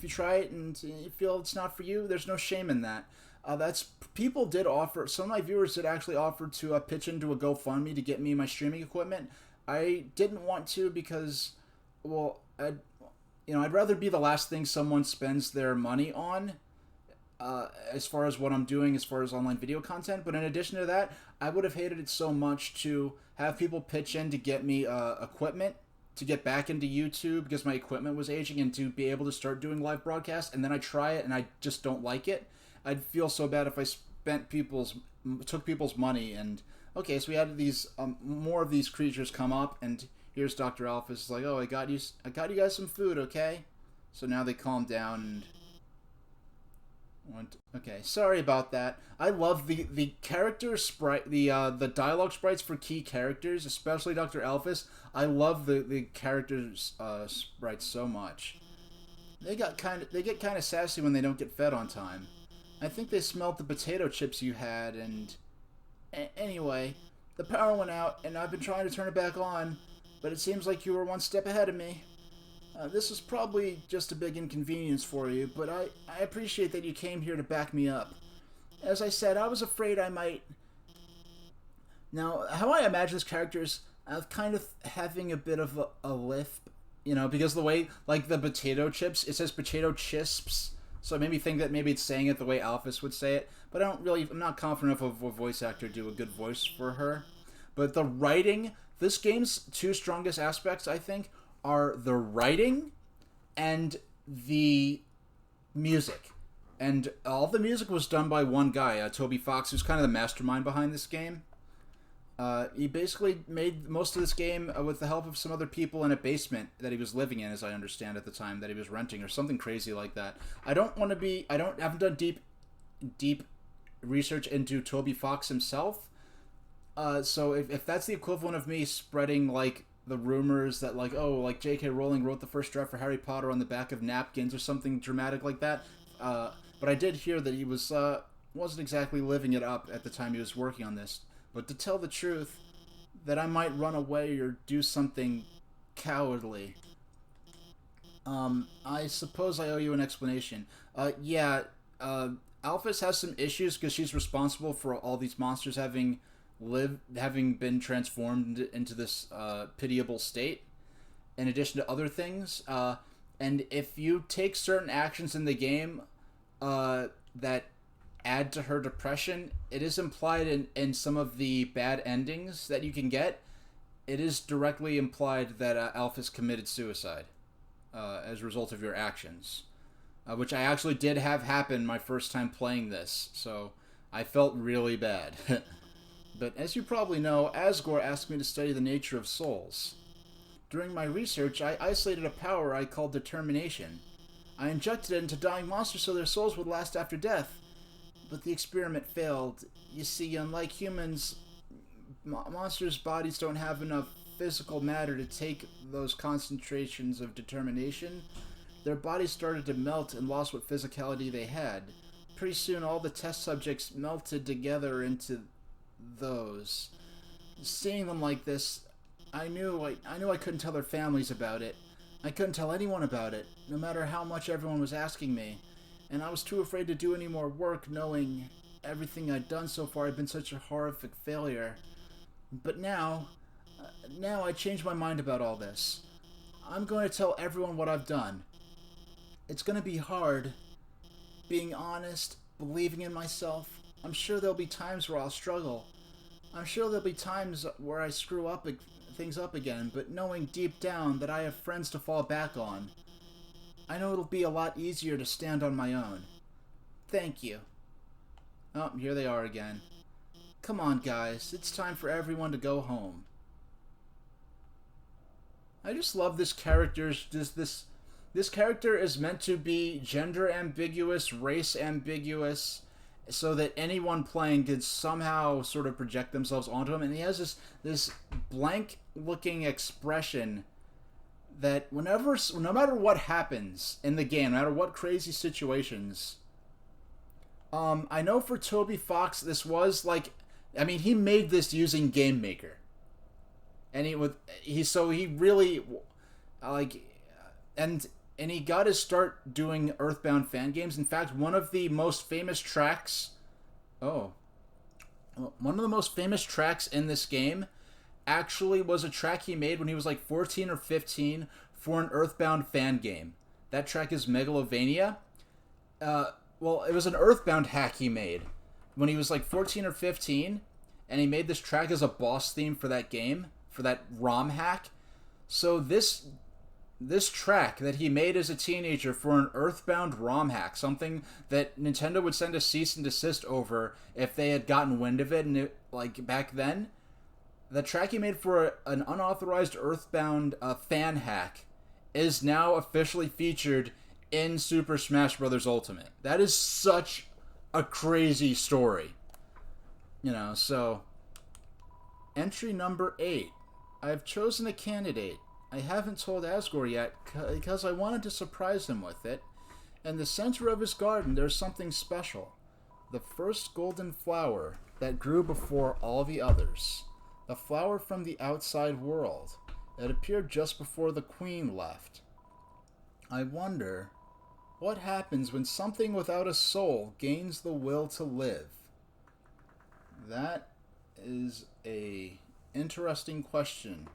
try it and you feel it's not for you, there's no shame in that. People did offer. Some of my viewers did actually offer to pitch into a GoFundMe to get me my streaming equipment. I didn't want to because, well, I'd rather be the last thing someone spends their money on. As far as what I'm doing, as far as online video content. But in addition to that, I would have hated it so much to have people pitch in to get me equipment to get back into YouTube because my equipment was aging, and to be able to start doing live broadcasts, and then I try it and I just don't like it. I'd feel so bad if I took people's money. And okay, so we had these more of these creatures come up, and here's Dr. Alpha is like, oh, I got you guys some food, okay? So now they calm down and okay, sorry about that. I love the character sprite, the dialogue sprites for key characters, especially Dr. Alphys. I love the characters sprites so much. They get kind of sassy when they don't get fed on time. I think they smelled the potato chips you had, and anyway, the power went out, and I've been trying to turn it back on, but it seems like you were one step ahead of me. This is probably just a big inconvenience for you, but I appreciate that you came here to back me up. As I said, I was afraid I might... Now, how I imagine this character is kind of having a bit of a lisp, you know, because the way, like the potato chips, it says potato chisps, So it made me think that maybe it's saying it the way Alphys would say it, but I'm not confident of a voice actor do a good voice for her. But the writing, this game's two strongest aspects, I think, are the writing and the music. And all the music was done by one guy, Toby Fox, who's kind of the mastermind behind this game. He basically made most of this game with the help of some other people in a basement that he was living in, as I understand at the time, that he was renting or something crazy like that. I haven't done deep research into Toby Fox himself. So if that's the equivalent of me spreading like the rumors that like J.K. Rowling wrote the first draft for Harry Potter on the back of napkins or something dramatic like that. But I did hear that he wasn't exactly living it up at the time he was working on this. But to tell the truth, that I might run away or do something cowardly. I suppose I owe you an explanation. Alphys has some issues because she's responsible for all these monsters having been transformed into this pitiable state, in addition to other things. And if you take certain actions in the game that add to her depression, it is implied in some of the bad endings that you can get. It is directly implied that Alphys committed suicide as a result of your actions, which I actually did have happen my first time playing this, so I felt really bad. But as you probably know, Asgore asked me to study the nature of souls. During my research, I isolated a power I called determination. I injected it into dying monsters so their souls would last after death. But the experiment failed. You see, unlike humans, monsters' bodies don't have enough physical matter to take those concentrations of determination. Their bodies started to melt and lost what physicality they had. Pretty soon, all the test subjects melted together into those. Seeing them like this, I knew I couldn't tell their families about it. I couldn't tell anyone about it, no matter how much everyone was asking me. And I was too afraid to do any more work, knowing everything I'd done so far had been such a horrific failure. But now I changed my mind about all this. I'm going to tell everyone what I've done. It's going to be hard, being honest, believing in myself. I'm sure there'll be times where I'll struggle. I'm sure there'll be times where I screw things up again, but knowing deep down that I have friends to fall back on, I know it'll be a lot easier to stand on my own. Thank you. Oh, here they are again. Come on, guys. It's time for everyone to go home. I just love this character's... This character is meant to be gender ambiguous, race ambiguous, so that anyone playing could somehow sort of project themselves onto him. And he has this blank-looking expression that no matter what happens in the game, no matter what crazy situations, I know for Toby Fox, this was like, I mean, he made this using Game Maker, and he really like, and he got to start doing Earthbound fan games. In fact, one of the most famous tracks in this game actually was a track he made when he was like 14 or 15 for an Earthbound fan game. That track is Megalovania. Well, it was an Earthbound hack he made when he was like 14 or 15, and he made this track as a boss theme for that game, for that ROM hack. So this track that he made as a teenager for an Earthbound ROM hack, something that Nintendo would send a cease and desist over if they had gotten wind of it, and like back then, the track he made for an unauthorized Earthbound fan hack is now officially featured in Super Smash Bros. Ultimate. That is such a crazy story. So... Entry number 8. I've chosen a candidate. I haven't told Asgore yet because I wanted to surprise him with it. In the center of his garden, there's something special. The first golden flower that grew before all the others. A flower from the outside world. It appeared just before the queen left. I wonder, what happens when something without a soul gains the will to live? That is a interesting question.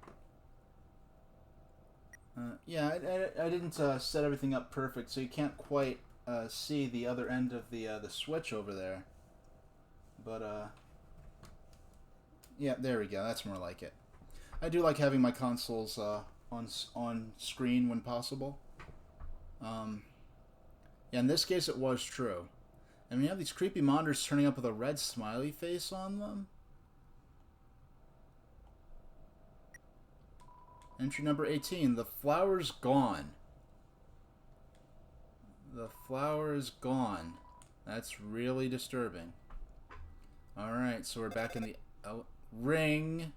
I didn't set everything up perfect, so you can't quite see the other end of the switch over there. But yeah, there we go. That's more like it. I do like having my consoles on screen when possible. Yeah, in this case, it was true. And we have these creepy monitors turning up with a red smiley face on them. Entry number 18. The flower's gone. The flower is gone. That's really disturbing. Alright, so we're back in the ring.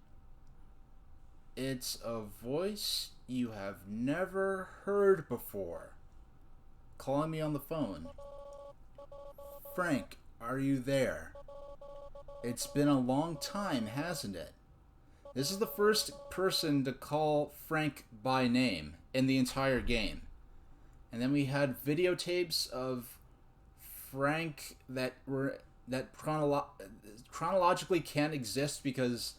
It's a voice you have never heard before, calling me on the phone. Frank, are you there? It's been a long time, hasn't it? This is the first person to call Frank by name in the entire game. And then we had videotapes of Frank that chronologically can't exist because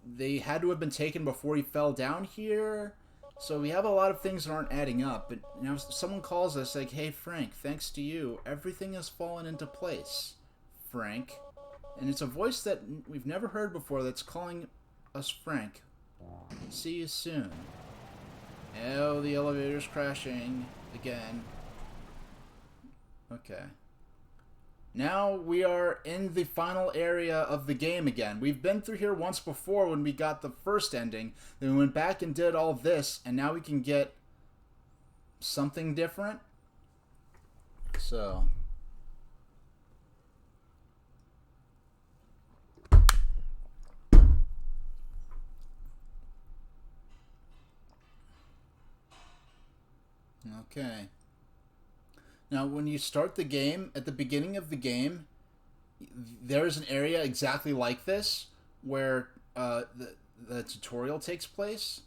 they had to have been taken before he fell down here. So we have a lot of things that aren't adding up. But you know, someone calls us like, "Hey Frank, thanks to you, everything has fallen into place, Frank." And it's a voice that we've never heard before that's calling us Frank. See you soon. Oh, the elevator's crashing again. Okay. Now we are in the final area of the game again. We've been through here once before when we got the first ending. Then we went back and did all this, and now we can get something different. So... Okay. Now, when you start the game, at the beginning of the game, there's an area exactly like this where the tutorial takes place.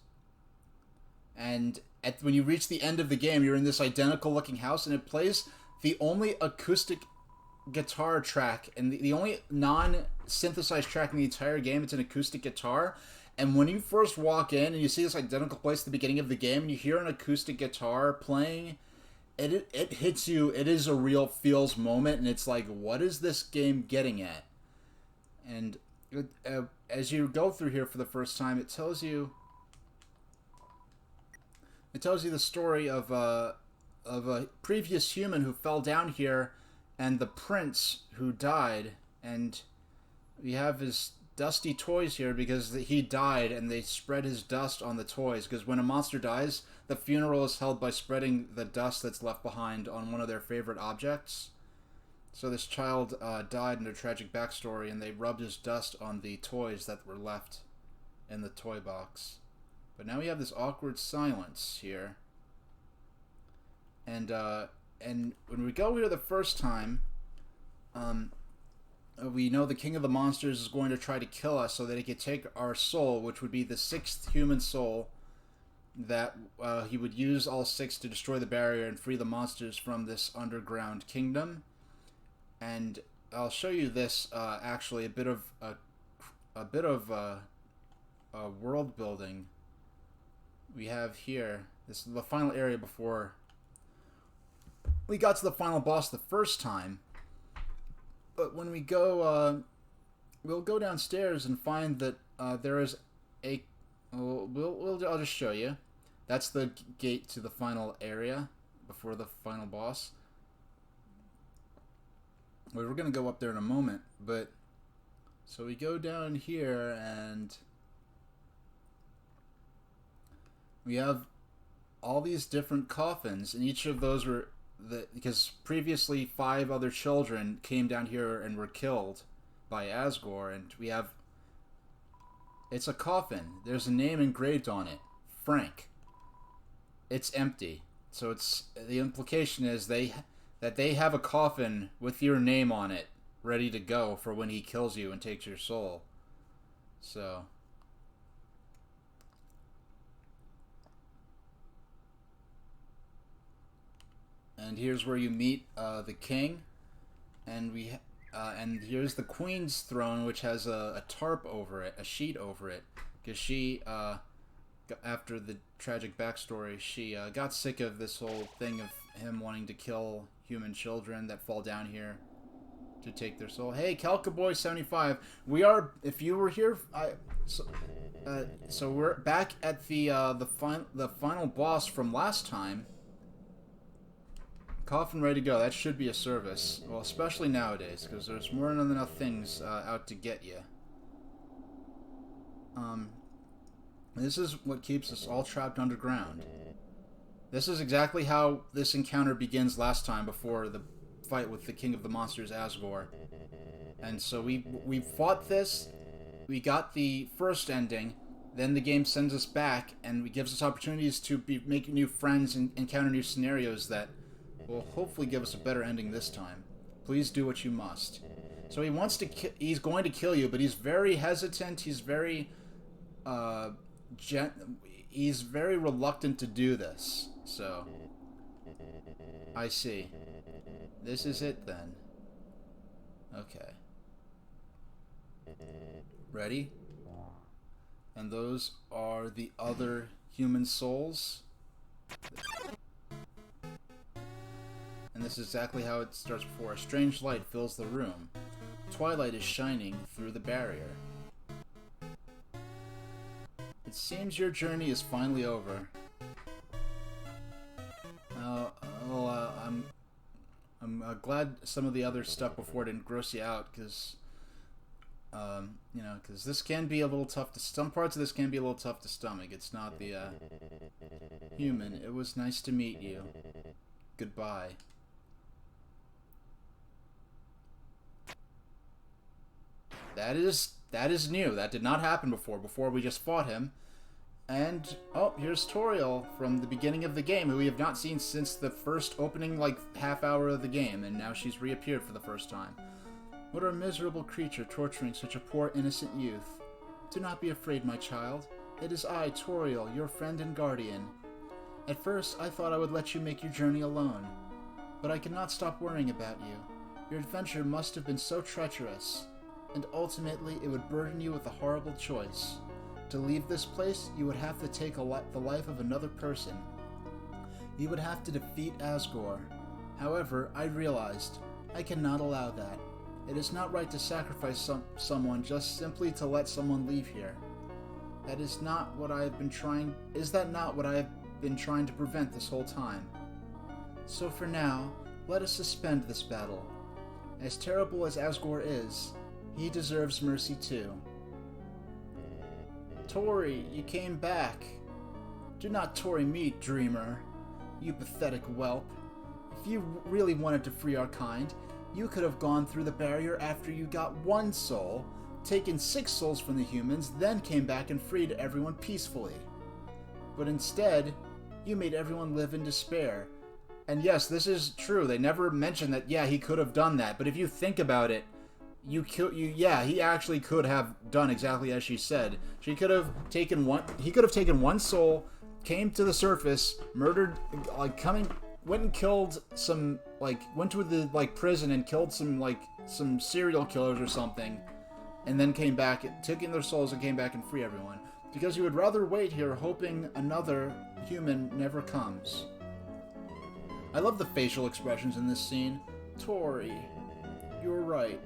And when you reach the end of the game, you're in this identical-looking house, and it plays the only acoustic guitar track, and the only non-synthesized track in the entire game. It's an acoustic guitar. And when you first walk in and you see this identical place at the beginning of the game and you hear an acoustic guitar playing, it hits you. It is a real feels moment, and it's like, what is this game getting at? And as you go through here for the first time, it tells you the story of a previous human who fell down here and the prince who died. And we have his dusty toys here because he died and they spread his dust on the toys, because when a monster dies, the funeral is held by spreading the dust that's left behind on one of their favorite objects. So this child died in a tragic backstory, and they rubbed his dust on the toys that were left in the toy box. But now we have this awkward silence here, and when we go here the first time, we know the king of the monsters is going to try to kill us so that he could take our soul, which would be the 6th human soul, that he would use all 6 to destroy the barrier and free the monsters from this underground kingdom. And I'll show you this actually a bit of world building we have here. This is the final area before we got to the final boss the first time. But when we go, we'll go downstairs and find that there is a... I'll just show you. That's the gate to the final area before the final boss. We're going to go up there in a moment, but... So we go down here, and we have all these different coffins, and each of those were... because previously 5 other children came down here and were killed by Asgore, and we have... It's a coffin. There's a name engraved on it. Frank. It's empty. So it's... The implication is that they have a coffin with your name on it, ready to go for when he kills you and takes your soul. So... And here's where you meet the king, and and here's the queen's throne, which has a tarp over it, a sheet over it, because she, after the tragic backstory, she got sick of this whole thing of him wanting to kill human children that fall down here to take their soul. Hey, Calcaboy75, we are, if you were here, so we're back at the final boss from last time. Coffin ready to go. That should be a service. Well, especially nowadays, because there's more than enough things out to get you. This is what keeps us all trapped underground. This is exactly how this encounter begins last time, before the fight with the King of the Monsters, Asgore. And so we fought this, we got the first ending, then the game sends us back, and it gives us opportunities to make new friends and encounter new scenarios that will hopefully give us a better ending this time. Please do what you must. So he wants to he's going to kill you, but he's very hesitant, he's very he's very reluctant to do this. So I see. This is it then. Okay. Ready? And those are the other human souls. And this is exactly how it starts before. A strange light fills the room. Twilight is shining through the barrier. It seems your journey is finally over. I'm glad some of the other stuff before didn't gross you out, because, you know, because this can be a little tough to... Some parts of this can be a little tough to stomach. It's not the, human. It was nice to meet you. Goodbye. That is new. That did not happen before. Before we just fought him. And, oh, here's Toriel from the beginning of the game, who we have not seen since the first opening, like, half hour of the game, and now she's reappeared for the first time. What a miserable creature torturing such a poor, innocent youth. Do not be afraid, my child. It is I, Toriel, your friend and guardian. At first, I thought I would let you make your journey alone. But I cannot stop worrying about you. Your adventure must have been so treacherous, and ultimately it would burden you with a horrible choice. To leave this place, you would have to take the life of another person. You would have to defeat Asgore. However, I realized I cannot allow that. It is not right to sacrifice someone just simply to let someone leave here. That is not what I have been trying... Is that not what I have been trying to prevent this whole time? So for now, let us suspend this battle. As terrible as Asgore is, he deserves mercy too. Tori, you came back. Do not Tori me, dreamer. You pathetic whelp. If you really wanted to free our kind, you could have gone through the barrier after you got one soul, taken 6 souls from the humans, then came back and freed everyone peacefully. But instead, you made everyone live in despair. And yes, this is true. They never mentioned that, yeah, he could have done that. But if you think about it, yeah, he actually could have done exactly as she said. She could have taken he could have taken one soul, came to the surface, murdered, went and killed some, went to the, prison and killed some serial killers or something, and then came back, took in their souls and came back and free everyone. Because you would rather wait here hoping another human never comes. I love the facial expressions in this scene. Tori, you're right.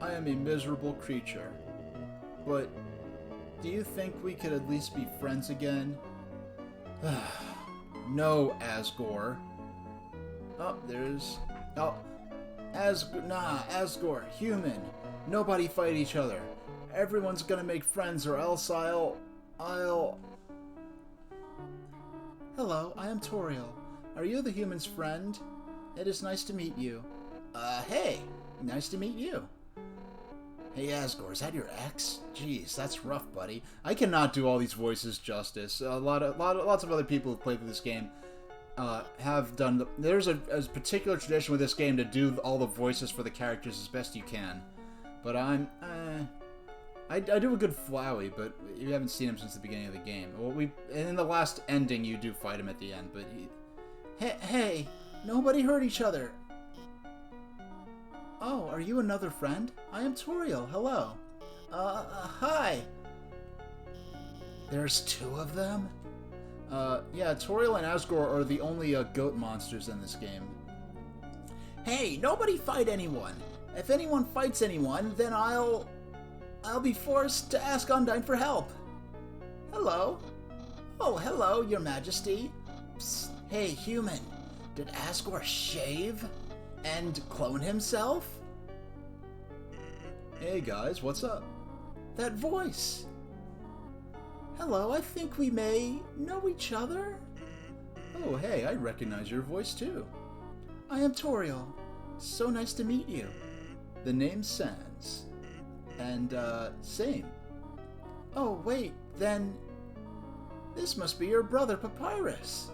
I am a miserable creature. But do you think we could at least be friends again? No, Asgore. Oh, there's... Oh, Asgore, human. Nobody fight each other. Everyone's gonna make friends or else I'll... Hello, I am Toriel. Are you the human's friend? It is nice to meet you. Hey, nice to meet you. Hey Asgore, is that your ex? Jeez, that's rough, buddy. I cannot do all these voices justice. Lots of other people who've played through this game have done. There's a particular tradition with this game to do all the voices for the characters as best you can. But I do a good Flowey, but you haven't seen him since the beginning of the game. Well, in the last ending you do fight him at the end, but hey, nobody hurt each other. Oh, are you another friend? I am Toriel, hello. Hi. There's 2 of them? Yeah, Toriel and Asgore are the only goat monsters in this game. Hey, nobody fight anyone! If anyone fights anyone, then I'll be forced to ask Undyne for help. Hello? Oh, hello, Your Majesty. Psst, hey, human. Did Asgore shave? And clone himself? Hey guys, what's up? That voice. Hello, I think we may know each other. Oh, hey, I recognize your voice too. I am Toriel. So nice to meet you. The name's Sans. And, same. Oh, wait, then... This must be your brother, Papyrus.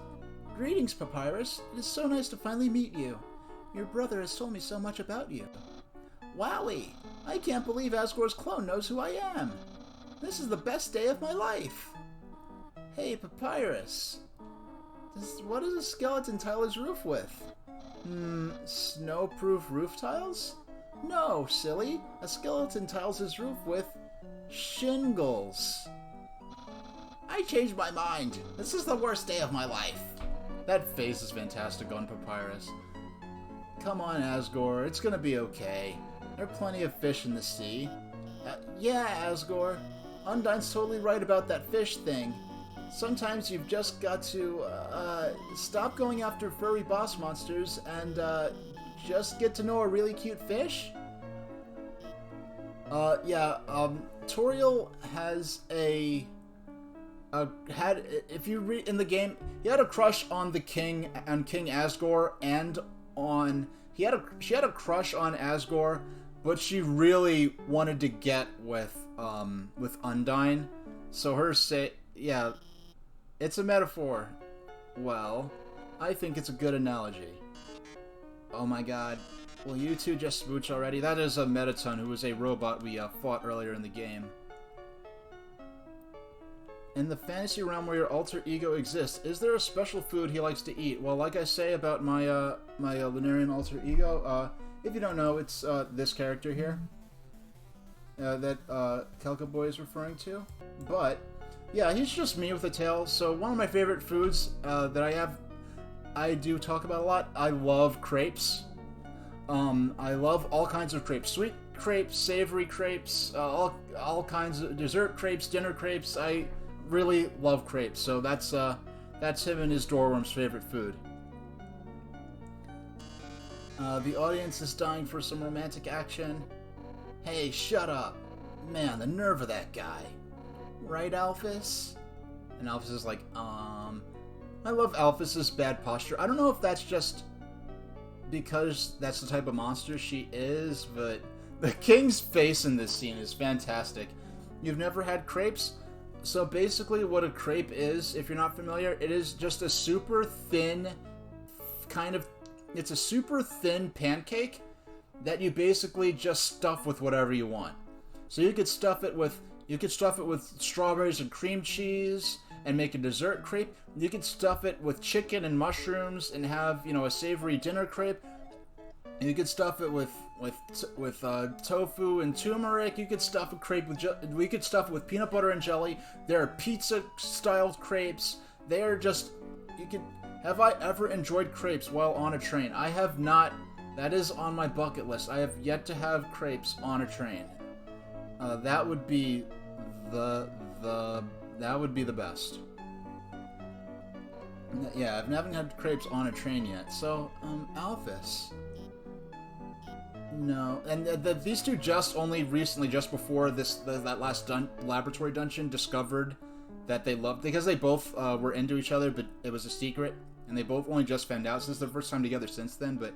Greetings, Papyrus. It is so nice to finally meet you. Your brother has told me so much about you. Wowie! I can't believe Asgore's clone knows who I am. This is the best day of my life. Hey, Papyrus. What is a skeleton tile his roof with? Snow-proof roof tiles? No, silly. A skeleton tiles his roof with shingles. I changed my mind. This is the worst day of my life. That face is fantastic on Papyrus. Come on, Asgore. It's gonna be okay. There are plenty of fish in the sea. Yeah, Asgore. Undyne's totally right about that fish thing. Sometimes you've just got to, stop going after furry boss monsters and, just get to know a really cute fish? Toriel has if you read in the game, he had a crush on King Asgore and on, she had a crush on Asgore, but she really wanted to get with Undyne. So yeah, it's a metaphor. Well, I think it's a good analogy. Oh my god. Will you two just smooch already? That is a Mettaton, who was a robot we fought earlier in the game. In the fantasy realm where your alter ego exists, is there a special food he likes to eat? Well, like I say about my my Lunarian alter ego, if you don't know, it's this character here that Kelka Boy is referring to. But yeah, he's just me with a tail. So one of my favorite foods that I do talk about a lot. I love crepes. I love all kinds of crepes. Sweet crepes, savory crepes, all kinds of dessert crepes, dinner crepes. I really love crepes. So that's him and his Doorworm's favorite food. The audience is dying for some romantic action. Hey, shut up. Man, the nerve of that guy. Right, Alphys? And Alphys is like, I love Alphys's bad posture. I don't know if that's just because that's the type of monster she is, but the king's face in this scene is fantastic. You've never had crepes? So basically what a crepe is, if you're not familiar, it is just a super thin it's a super thin pancake that you basically just stuff with whatever you want. So you could stuff it with strawberries and cream cheese and make a dessert crepe. You could stuff it with chicken and mushrooms and have, a savory dinner crepe. You could stuff it with tofu and turmeric. You could stuff a crepe we could stuff it with peanut butter and jelly. There are pizza style crepes. They are just, have I ever enjoyed crepes while on a train? I have not. That is on my bucket list. I have yet to have crepes on a train. That would be the best. Yeah, I haven't had crepes on a train yet. So, Alphys. No, and these two just only recently, just before that last laboratory dungeon, discovered that they loved, because they both were into each other, but it was a secret, and they both only just found out since their first time together since then. But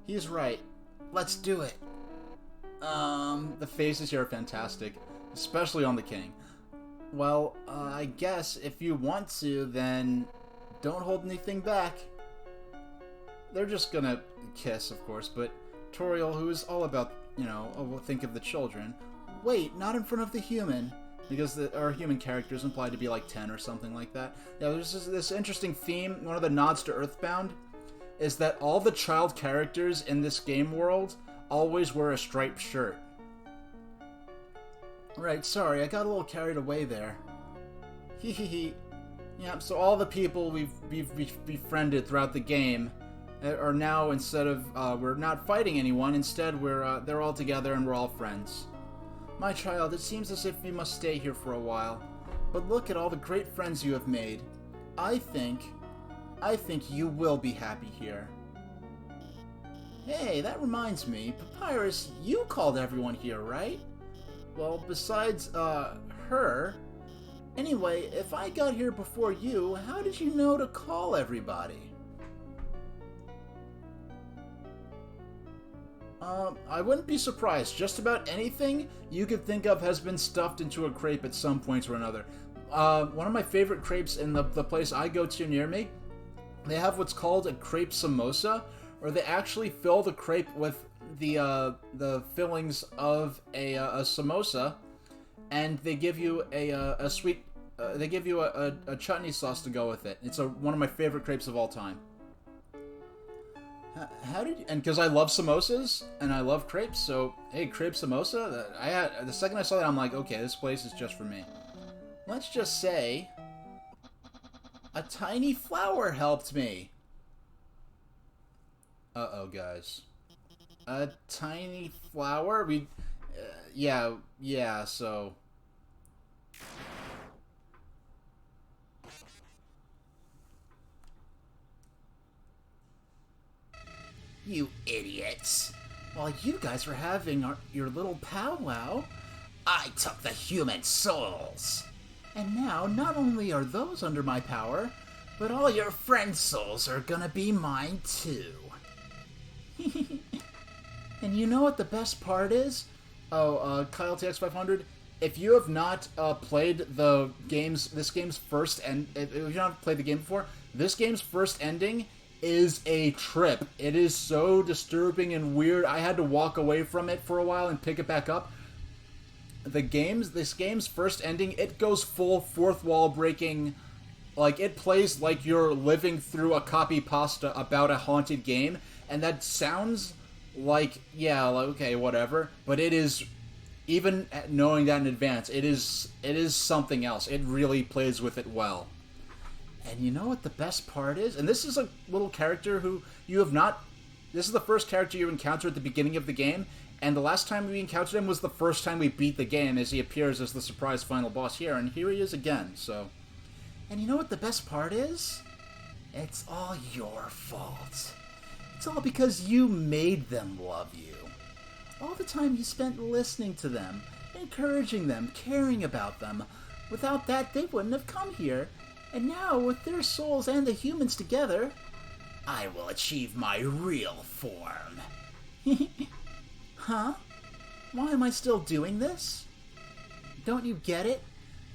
he's right. Let's do it. The faces here are fantastic, especially on the king. Well, I guess if you want to, then don't hold anything back. They're just gonna kiss, of course, but Toriel, who is all about, think of the children. Wait, not in front of the human, because our human character is implied to be like 10 or something like that. Yeah, there's this interesting theme. One of the nods to Earthbound is that all the child characters in this game world always wear a striped shirt. Right, sorry, I got a little carried away there. Hee hee hee. Yeah, so all the people we've befriended throughout the game are now, instead of, we're not fighting anyone, instead they're all together and we're all friends. My child, it seems as if you must stay here for a while. But look at all the great friends you have made. I think you will be happy here. Hey, that reminds me, Papyrus, you called everyone here, right? Well, besides, her... Anyway, if I got here before you, how did you know to call everybody? I wouldn't be surprised. Just about anything you could think of has been stuffed into a crepe at some point or another. One of my favorite crepes in the place I go to near me, they have what's called a crepe samosa, where they actually fill the crepe with the fillings of a samosa, and they give you a sweet, they give you a chutney sauce to go with it. It's one of my favorite crepes of all time. How did you, and because I love samosas and I love crepes, so hey, crepe samosa. The second I saw that, I'm like, okay, this place is just for me. Let's just say a tiny flower helped me. Uh-oh, guys. A tiny flower? Yeah, so... You idiots. While you guys were having your little powwow, I took the human souls. And now, not only are those under my power, but all your friends' souls are gonna be mine too. And you know what the best part is? Oh, Kyle TX500, if you have not played this game's first, and if you've not played the game before, this game's first ending is a trip. It is so disturbing and weird. I had to walk away from it for a while and pick it back up. This game's first ending, it goes full fourth wall breaking. Like, it plays like you're living through a copy pasta about a haunted game, and that sounds like, yeah, like, okay, whatever, but it is, even knowing that in advance, it is something else. It really plays with it well. And you know what the best part is? And this is a little character who you have not... This is the first character you encounter at the beginning of the game, and the last time we encountered him was the first time we beat the game, as he appears as the surprise final boss here, and here he is again, so... And you know what the best part is? It's all your fault. It's all because you made them love you. All the time you spent listening to them, encouraging them, caring about them. Without that, they wouldn't have come here. And now, with their souls and the humans together, I will achieve my real form. Huh? Why am I still doing this? Don't you get it?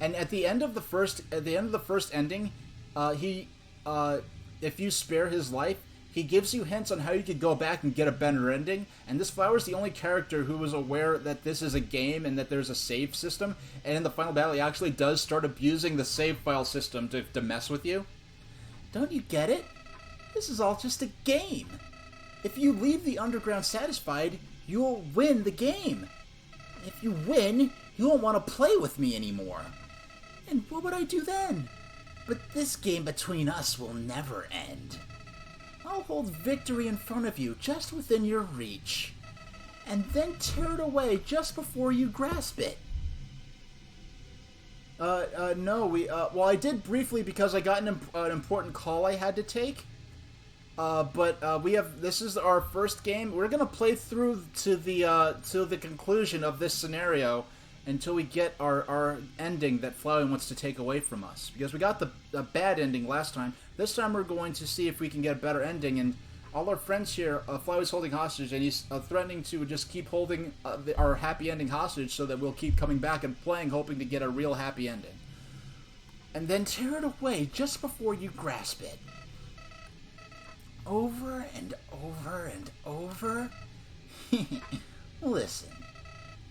And at the end of the first ending, if you spare his life, he gives you hints on how you could go back and get a better ending, and this flower's the only character who was aware that this is a game and that there's a save system, and in the final battle he actually does start abusing the save file system to mess with you. Don't you get it? This is all just a game. If you leave the underground satisfied, you'll win the game. If you win, you won't want to play with me anymore. And what would I do then? But this game between us will never end. I'll hold victory in front of you, just within your reach, and then tear it away just before you grasp it. No, well, I did briefly because I got an important call I had to take. But this is our first game. We're gonna play through to the conclusion of this scenario until we get our ending that Flowey wants to take away from us. Because we got the bad ending last time. This time we're going to see if we can get a better ending, and all our friends here, Flowey's holding hostage, and he's threatening to just keep holding our happy ending hostage so that we'll keep coming back and playing, hoping to get a real happy ending. And then tear it away just before you grasp it. Over and over and over. Listen.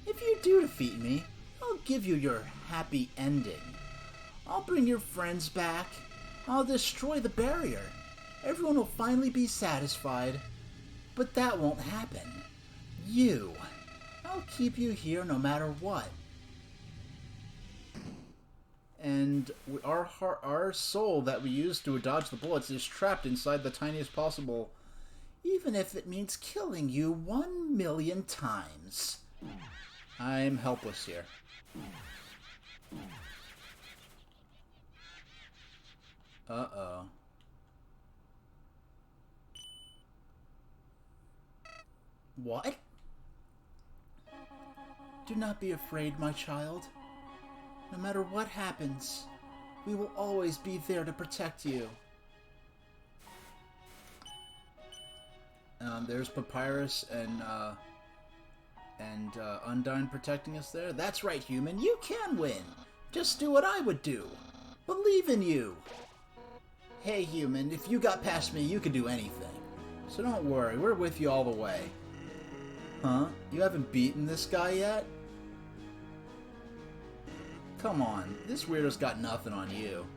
If you do defeat me, I'll give you your happy ending. I'll bring your friends back. I'll destroy the barrier. Everyone will finally be satisfied. But that won't happen. I'll keep you here no matter what. and our soul that we use to dodge the bullets is trapped inside the tiniest possible, even if it means killing you 1,000,000 times. I'm helpless here. Uh-oh. What? Do not be afraid, my child. No matter what happens, we will always be there to protect you. There's Papyrus and Undyne protecting us there. That's right, human. You can win. Just do what I would do. Believe in you. Hey, human, if you got past me, you can do anything. So don't worry, we're with you all the way. Huh? You haven't beaten this guy yet? Come on, this weirdo's got nothing on you.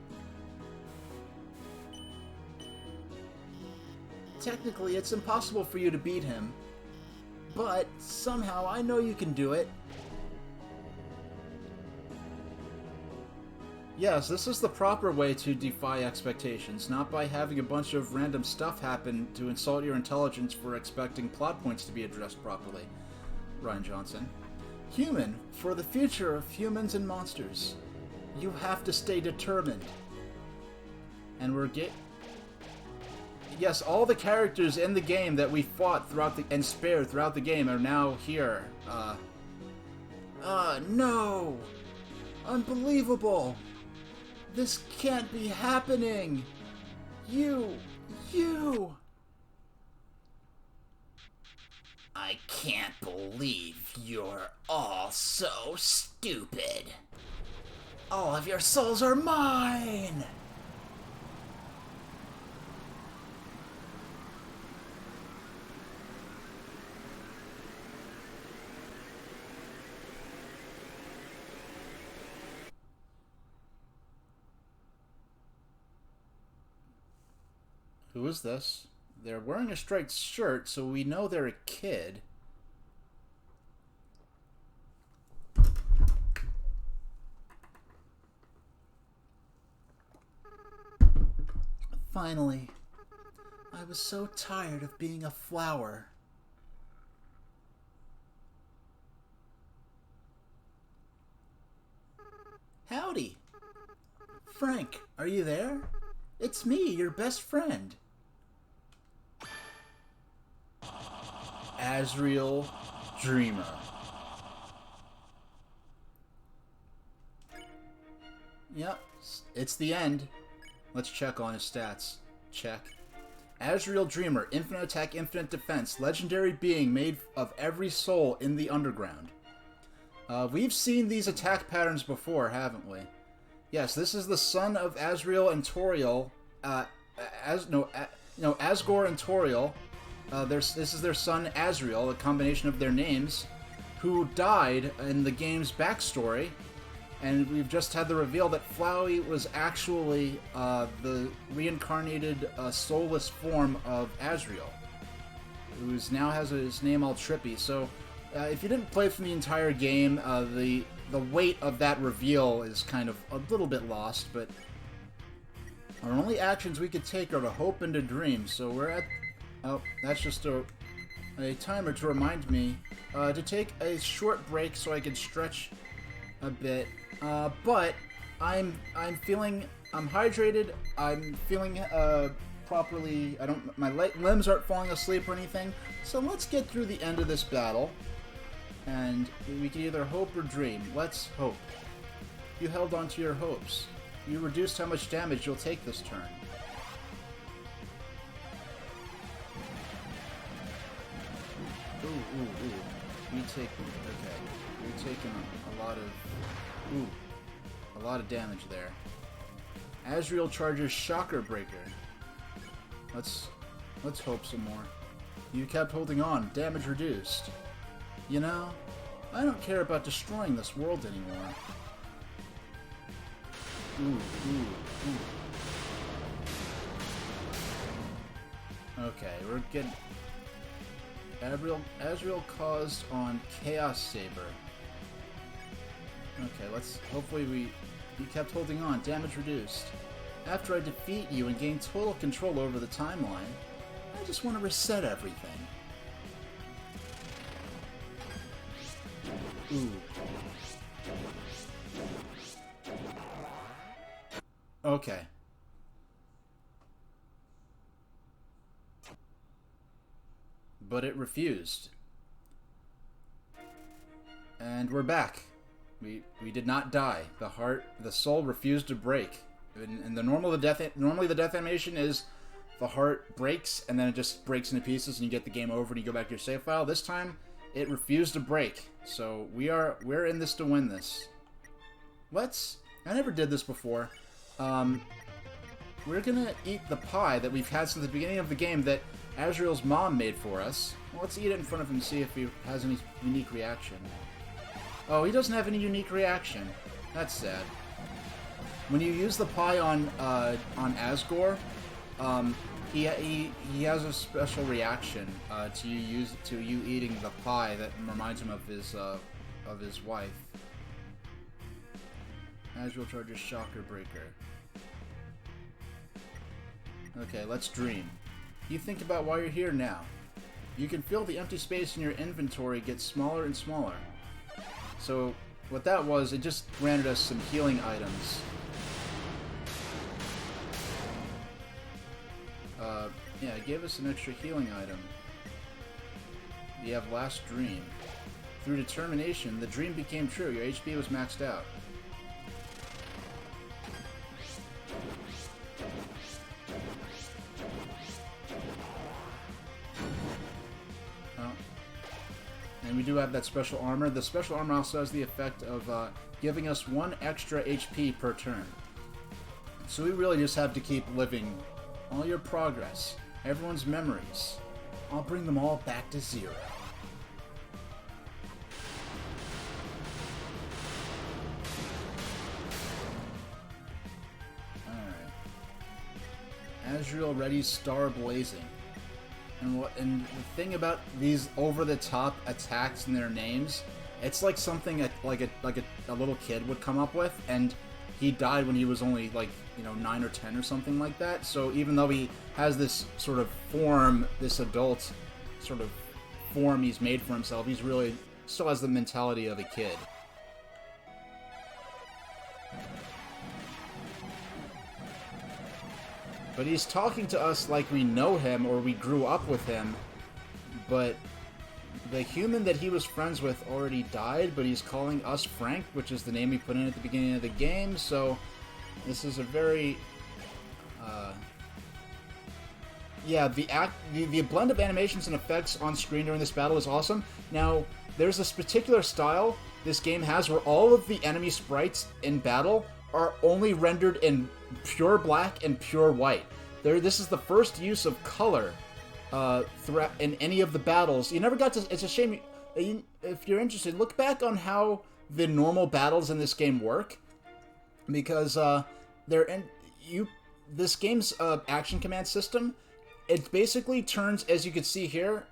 Technically, it's impossible for you to beat him. But, somehow, I know you can do it. Yes, this is the proper way to defy expectations, not by having a bunch of random stuff happen to insult your intelligence for expecting plot points to be addressed properly. Ryan Johnson. Human, for the future of humans and monsters, you have to stay determined. And we're yes, all the characters in the game that we fought and spared throughout the game are now here. No! Unbelievable! This can't be happening! You! I can't believe you're all so stupid. All of your souls are mine! Who is this? They're wearing a striped shirt, so we know they're a kid. Finally. I was so tired of being a flower. Howdy. Frank, are you there? It's me, your best friend. Asriel Dreamer. Yep, it's the end. Let's check on his stats. Check. Asriel Dreamer, infinite attack, infinite defense, legendary being made of every soul in the underground. We've seen these attack patterns before, haven't we? Yes, this is the son of Asriel and Toriel. Asgore and Toriel. This is their son Asriel, a combination of their names, who died in the game's backstory, and we've just had the reveal that Flowey was actually the reincarnated soulless form of Asriel, who now has his name all trippy. So, if you didn't play from the entire game, the weight of that reveal is kind of a little bit lost, but our only actions we could take are to hope and to dream, so we're at... Oh, that's just a timer to remind me to take a short break so I can stretch a bit. But I'm hydrated. I'm feeling properly. My limbs aren't falling asleep or anything. So let's get through the end of this battle, and we can either hope or dream. Let's hope. You held on to your hopes. You reduced how much damage you'll take this turn. Ooh. We're taking a lot of damage there. Asriel charges Shocker Breaker. Let's hope some more. You kept holding on. Damage reduced. You know, I don't care about destroying this world anymore. Ooh. Okay, we're getting... Asriel caused on Chaos Saber. Okay, hopefully we You kept holding on, damage reduced. After I defeat you and gain total control over the timeline, I just want to reset everything. Ooh. Okay. But it refused. And we're back. We did not die. The soul refused to break. And normally the death animation is the heart breaks and then it just breaks into pieces and you get the game over and you go back to your save file. This time it refused to break. So we're in this to win this. I never did this before. We're gonna eat the pie that we've had since the beginning of the game that Azrael's mom made for us. Well, let's eat it in front of him and see if he has any unique reaction. Oh, he doesn't have any unique reaction. That's sad. When you use the pie on Asgore, he has a special reaction to you eating the pie that reminds him of his wife. Azrael charges Shocker Breaker. Okay, let's dream. You think about why you're here now. You can feel the empty space in your inventory get smaller and smaller. So, what that was, it just granted us some healing items. Yeah, it gave us an extra healing item. You have Last Dream. Through determination, the dream became true. Your HP was maxed out. And we do have that special armor. The special armor also has the effect of giving us 1 extra HP per turn. So we really just have to keep living all your progress, everyone's memories. I'll bring them all back to 0. Alright. Azrael ready, star blazing. And the thing about these over-the-top attacks and their names, it's like something like a little kid would come up with, and he died when he was only 9 or 10 or something like that. So even though he has this sort of form, this adult sort of form he's made for himself, he's really still has the mentality of a kid. But he's talking to us like we know him or we grew up with him, but the human that he was friends with already died, but he's calling us Frank, which is the name he put in at the beginning of the game, so this is a very... yeah, the blend of animations and effects on screen during this battle is awesome. Now, there's this particular style this game has where all of the enemy sprites in battle are only rendered in pure black and pure white. This is the first use of color in any of the battles. You never got to... It's a shame. If you're interested, look back on how the normal battles in this game work, because this game's action command system, it basically turns, as you can see here,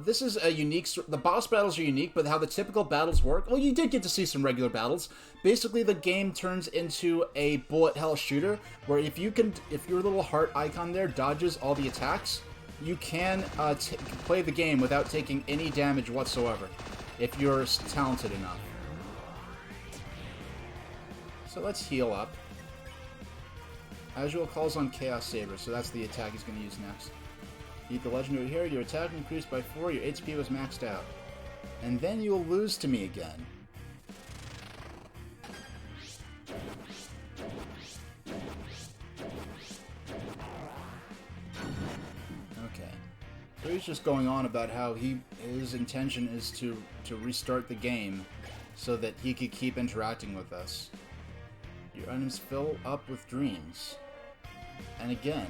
this is a unique... The boss battles are unique, but how the typical battles work... Well, you did get to see some regular battles. Basically, the game turns into a bullet hell shooter, where if your little heart icon there dodges all the attacks, you can play the game without taking any damage whatsoever, if you're talented enough. So let's heal up. Azrael calls on Chaos Saber, so that's the attack he's going to use next. Beat the legendary hero, your attack increased by 4, your HP was maxed out. And then you'll lose to me again. Okay. So he's just going on about how his intention is to restart the game so that he could keep interacting with us. Your items fill up with dreams. And again...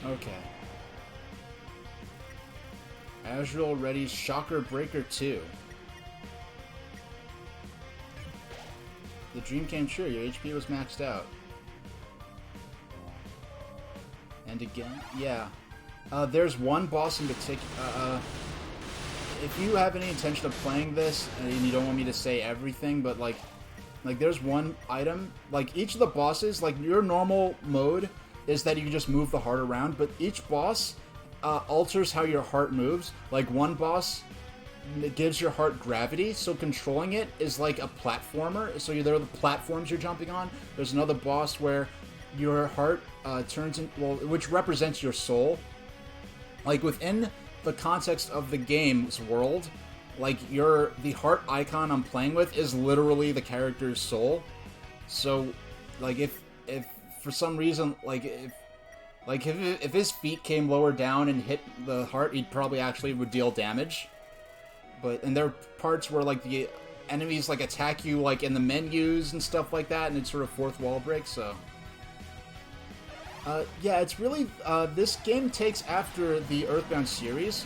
Okay. Azrael readies Shocker Breaker 2. The dream came true. Your HP was maxed out. And again, yeah. There's one boss in particular. If you have any intention of playing this, and you don't want me to say everything, but like there's one item, like each of the bosses, like your normal mode is that you can just move the heart around, but each boss alters how your heart moves. Like one boss, it gives your heart gravity, so controlling it is like a platformer, so there are the platforms you're jumping on. There's another boss where your heart turns in, well, which represents your soul. Like within the context of the game's world, like the heart icon I'm playing with is literally the character's soul. So like if for some reason if his feet came lower down and hit the heart, he'd probably actually would deal damage. And there are parts where like the enemies like attack you like in the menus and stuff like that, and it's sort of fourth wall break. So yeah, it's really this game takes after the Earthbound series,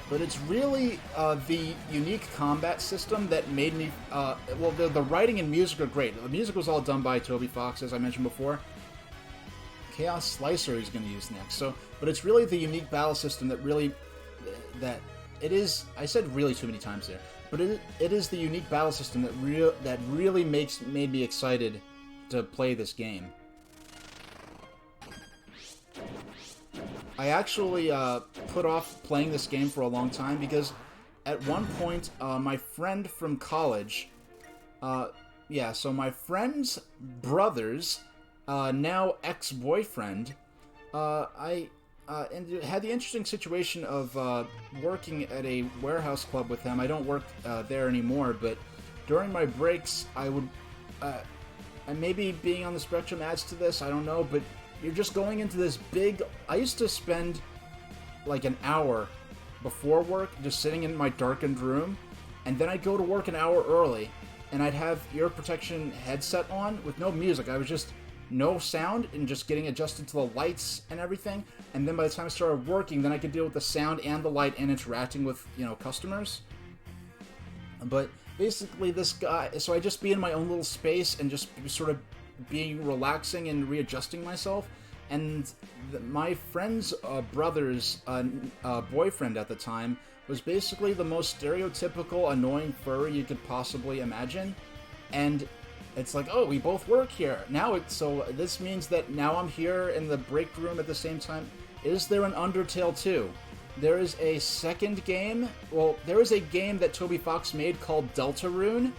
but it's really the unique combat system that made me well, the writing and music are great. The music was all done by Toby Fox, as I mentioned before. Chaos Slicer he's going to use next. So, but it's really the unique battle system that really it is. I said really too many times there, but it is the unique battle system that really made me excited to play this game. I actually put off playing this game for a long time because at one point my friend from college, so my friend's brother's now ex-boyfriend, I had the interesting situation of working at a warehouse club with him. I don't work there anymore, but during my breaks, I would, and maybe being on the spectrum adds to this, I don't know, but you're just going into this big... I used to spend like an hour before work just sitting in my darkened room, and then I'd go to work an hour early, and I'd have ear protection headset on with no music. I was just no sound and just getting adjusted to the lights and everything, and then by the time I started working, then I could deal with the sound and the light and interacting with, customers. But basically this guy... So I'd just be in my own little space and just sort of being relaxing and readjusting myself, and my friend's brother's boyfriend at the time was basically the most stereotypical annoying furry you could possibly imagine. And it's like, oh, we both work here now. So this means that now I'm here in the break room at the same time. Is there an Undertale 2? There is a second game. Well, there is a game that Toby Fox made called Deltarune.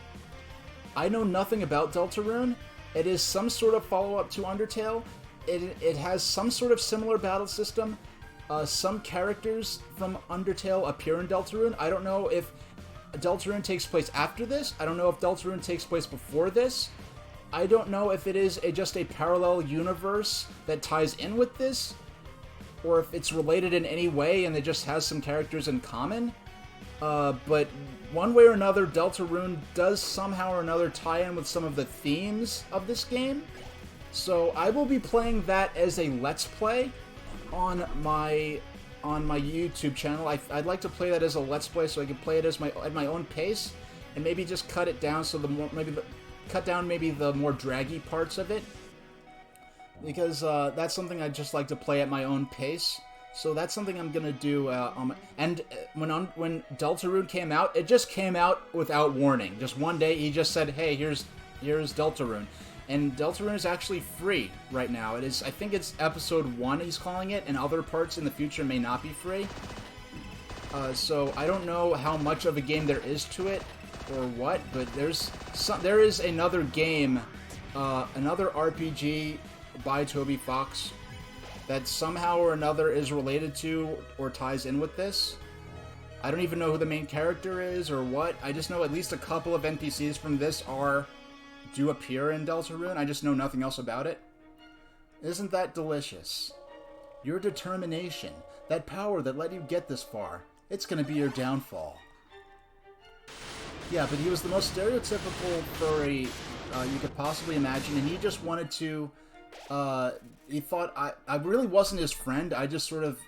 I know nothing about Deltarune. It is some sort of follow-up to Undertale. It has some sort of similar battle system. Some characters from Undertale appear in Deltarune. I don't know if Deltarune takes place after this. I don't know if Deltarune takes place before this. I don't know if it is just a parallel universe that ties in with this, or if it's related in any way and it just has some characters in common. But one way or another, Deltarune does somehow or another tie in with some of the themes of this game. So I will be playing that as a Let's Play on my YouTube channel. I'd like to play that as a Let's Play so I can play it at my own pace, and maybe just cut it down so cut down the more draggy parts of it, because that's something I'd just like to play at my own pace. So that's something I'm gonna do. When Deltarune came out, it just came out without warning. Just one day, he just said, "Hey, here's Deltarune," and Deltarune is actually free right now. It is. I think it's episode 1. He's calling it, and other parts in the future may not be free. So I don't know how much of a game there is to it or what, but there is another game, another RPG by Toby Fox that somehow or another is related to or ties in with this. I don't even know who the main character is or what. I just know at least a couple of NPCs from this do appear in Deltarune. I just know nothing else about it. Isn't that delicious? Your determination, that power that let you get this far, it's gonna be your downfall. Yeah, but he was the most stereotypical furry you could possibly imagine, and he just wanted to... he thought I really wasn't his friend. I just sort of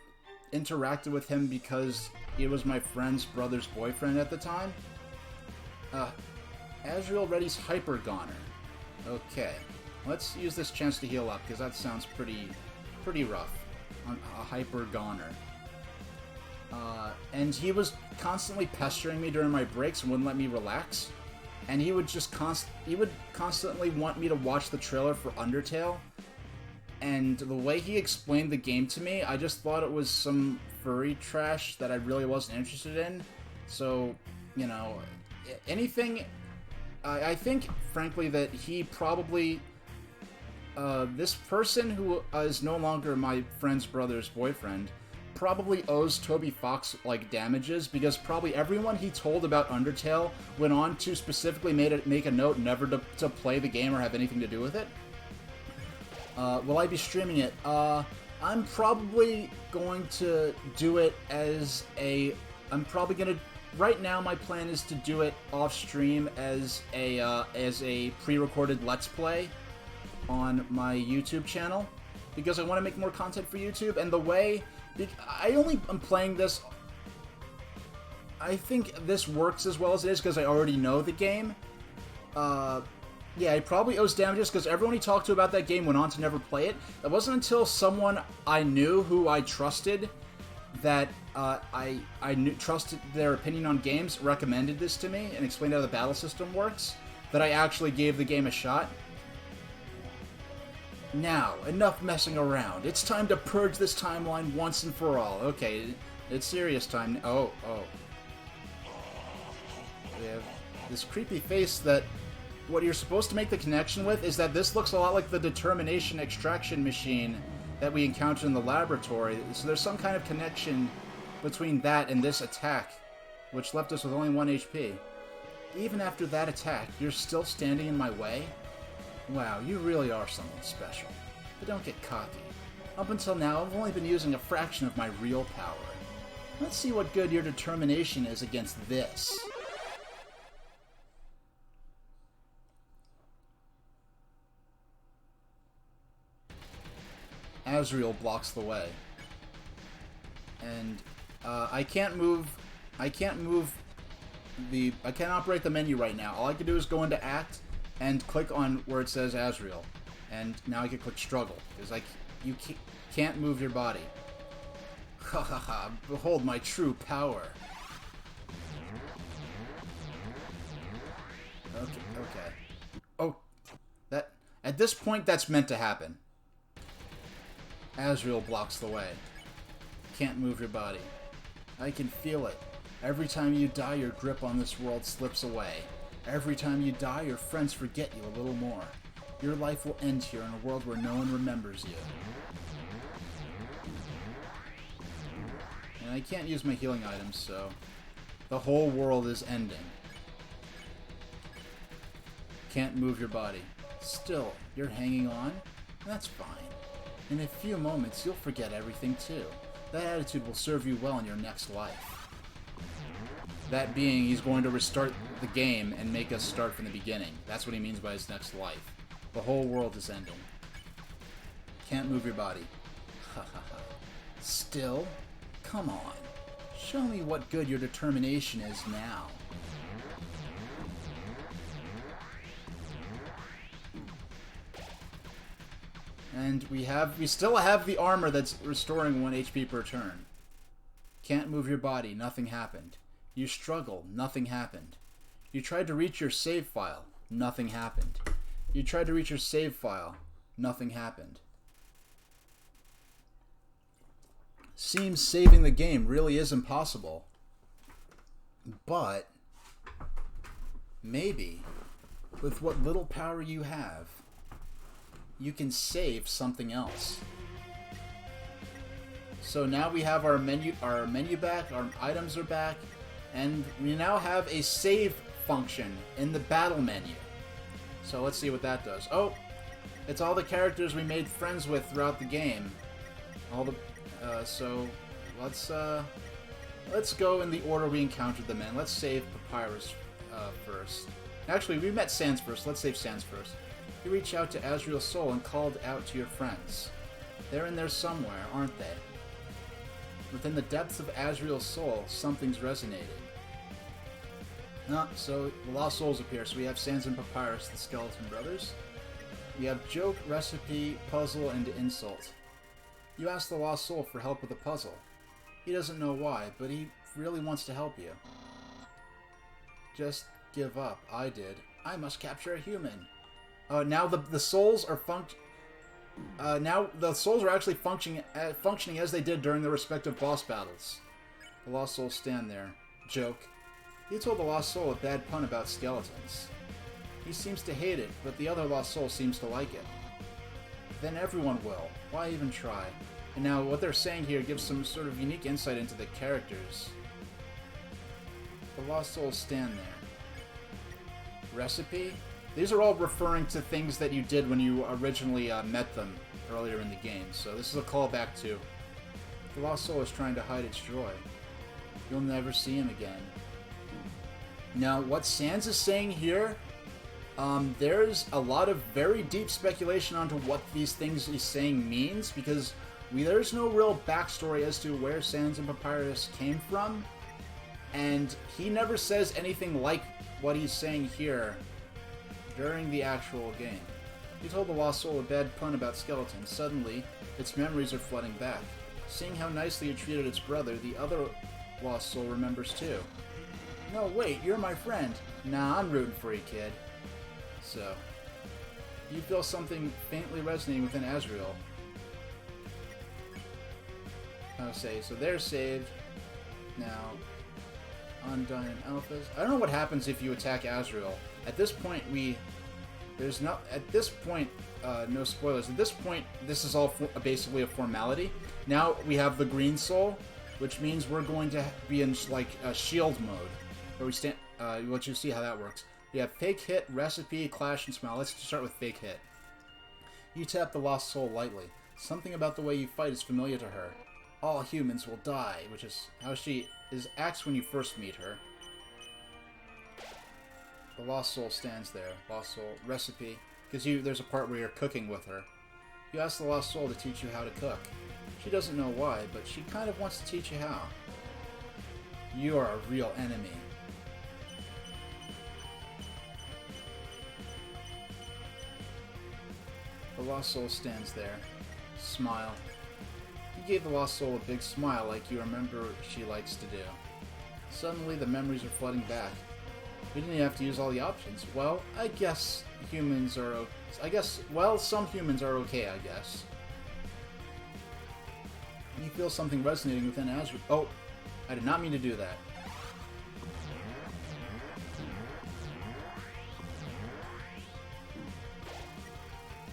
interacted with him because he was my friend's brother's boyfriend at the time. Azrael Reddy's Hyper Goner. Okay, let's use this chance to heal up, because that sounds pretty rough. A Hyper Goner. And he was constantly pestering me during my breaks and wouldn't let me relax. And he would just constantly want me to watch the trailer for Undertale. And the way he explained the game to me, I just thought it was some furry trash that I really wasn't interested in. So, you know, anything... I think, frankly, that he probably... this person who is no longer my friend's brother's boyfriend probably owes Toby Fox, like, damages, because probably everyone he told about Undertale went on to specifically make a note never to play the game or have anything to do with it. Will I be streaming it? I'm probably going to do it as a... I'm probably going to... Right now, my plan is to do it off-stream as a pre-recorded Let's Play on my YouTube channel, because I want to make more content for YouTube, and the way... I only am playing this... I think this works as well as it is because I already know the game. Yeah, he probably owes damages because everyone he talked to about that game went on to never play it. It wasn't until someone I knew who I trusted that I trusted their opinion on games, recommended this to me, and explained how the battle system works, that I actually gave the game a shot. Now, enough messing around. It's time to purge this timeline once and for all. Okay, it's serious time. Oh. We have this creepy face that what you're supposed to make the connection with is that this looks a lot like the determination extraction machine that we encountered in the laboratory. So there's some kind of connection between that and this attack, which left us with only 1 HP. Even after that attack, you're still standing in my way? Wow, you really are someone special. But don't get cocky. Up until now, I've only been using a fraction of my real power. Let's see what good your determination is against this. Azrael blocks the way. And, I can't operate the menu right now. All I can do is go into Act and click on where it says Azrael. And now I can click Struggle, because you can't move your body. Ha ha ha, behold my true power. Okay. Oh, at this point that's meant to happen. Azrael blocks the way. Can't move your body. I can feel it. Every time you die, your grip on this world slips away. Every time you die, your friends forget you a little more. Your life will end here in a world where no one remembers you. And I can't use my healing items, so... The whole world is ending. Can't move your body. Still, you're hanging on? That's fine. In a few moments, you'll forget everything too. That attitude will serve you well in your next life. That being, he's going to restart the game and make us start from the beginning. That's what he means by his next life. The whole world is ending. Can't move your body. Ha ha ha. Still? Come on. Show me what good your determination is now. And we still have the armor that's restoring 1 HP per turn. Can't move your body, nothing happened. You struggle, nothing happened. You tried to reach your save file, nothing happened. You tried to reach your save file, nothing happened. Seems saving the game really is impossible. But maybe, with what little power you have, you can save something else. So now we have our menu back, our items are back, and we now have a save function in the battle menu. So let's see what that does. Oh, it's all the characters we made friends with throughout the game. All the so let's go in the order we encountered them in. Let's save Papyrus first. Actually, we met Sans first. Let's save Sans first. You reach out to Azrael's soul and called out to your friends. They're in there somewhere, aren't they? Within the depths of Azrael's soul, something's resonated. So the Lost Souls appear. So we have Sans and Papyrus, the Skeleton Brothers. We have Joke, Recipe, Puzzle, and Insult. You ask the Lost Soul for help with a puzzle. He doesn't know why, but he really wants to help you. Just give up. I did. I must capture a human. Now the souls are now the souls are actually functioning as they did during their respective boss battles. The lost souls stand there. Joke. He told the lost soul a bad pun about skeletons. He seems to hate it, but the other lost soul seems to like it. Then everyone will. Why even try? And now what they're saying here gives some sort of unique insight into the characters. The lost souls stand there. Recipe? These are all referring to things that you did when you originally met them earlier in the game, so this is a callback to the lost soul is trying to hide its joy. You'll never see him again. Now, what Sans is saying here, there's a lot of very deep speculation onto what these things he's saying means, because there's no real backstory as to where Sans and Papyrus came from, and he never says anything like what he's saying here during the actual game. He told the lost soul a bad pun about skeletons. Suddenly, its memories are flooding back. Seeing how nicely it treated its brother, the other lost soul remembers too. No, wait, you're my friend. Nah, I'm rooting for you, kid. So, you feel something faintly resonating within Azrael. So they're saved. Now, Undyne and Alphas. I don't know what happens if you attack Azrael. At this point, no spoilers. At this point, this is all basically a formality. Now we have the green soul, which means we're going to be in like a shield mode, where we stand. Let you see how that works. We have fake hit, recipe, clash, and smile. Let's start with fake hit. You tap the lost soul lightly. Something about the way you fight is familiar to her. All humans will die, which is how she acts when you first meet her. The lost soul stands there. Lost soul recipe, because there's a part where you're cooking with her. You ask the lost soul to teach you how to cook. She doesn't know why, but she kind of wants to teach you how. You are a real enemy. The lost soul stands there. Smile. You gave the lost soul a big smile like you remember she likes to do. Suddenly the memories are flooding back. You didn't even have to use all the options. Well, I guess humans are some humans are okay, I guess. You feel something resonating within Azrael. Oh, I did not mean to do that.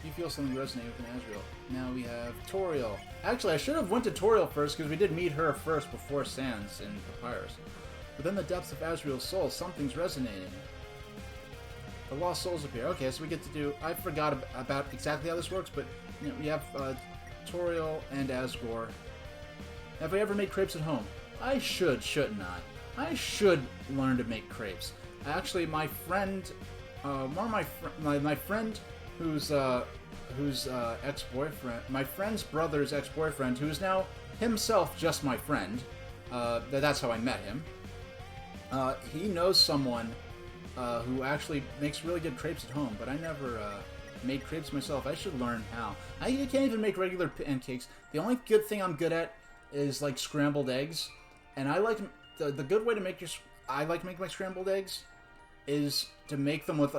You feel something resonating within Azrael. Now we have Toriel. Actually, I should have went to Toriel first, because we did meet her first before Sans and Papyrus. Within the depths of Azrael's soul, something's resonating. The lost souls appear. Okay, so we get to do... I forgot about exactly how this works, but we have Toriel and Asgore. Have I ever made crepes at home? I shouldn't I? I should learn to make crepes. Actually, my friend... my friend whose ex-boyfriend... My friend's brother's ex-boyfriend, who is now himself just my friend. That's how I met him. He knows someone who actually makes really good crepes at home, but I never made crepes myself. I should learn how. I can't even make regular pancakes. The only good thing I'm good at is like scrambled eggs, and I like the good way to make I like to make my scrambled eggs is to make them with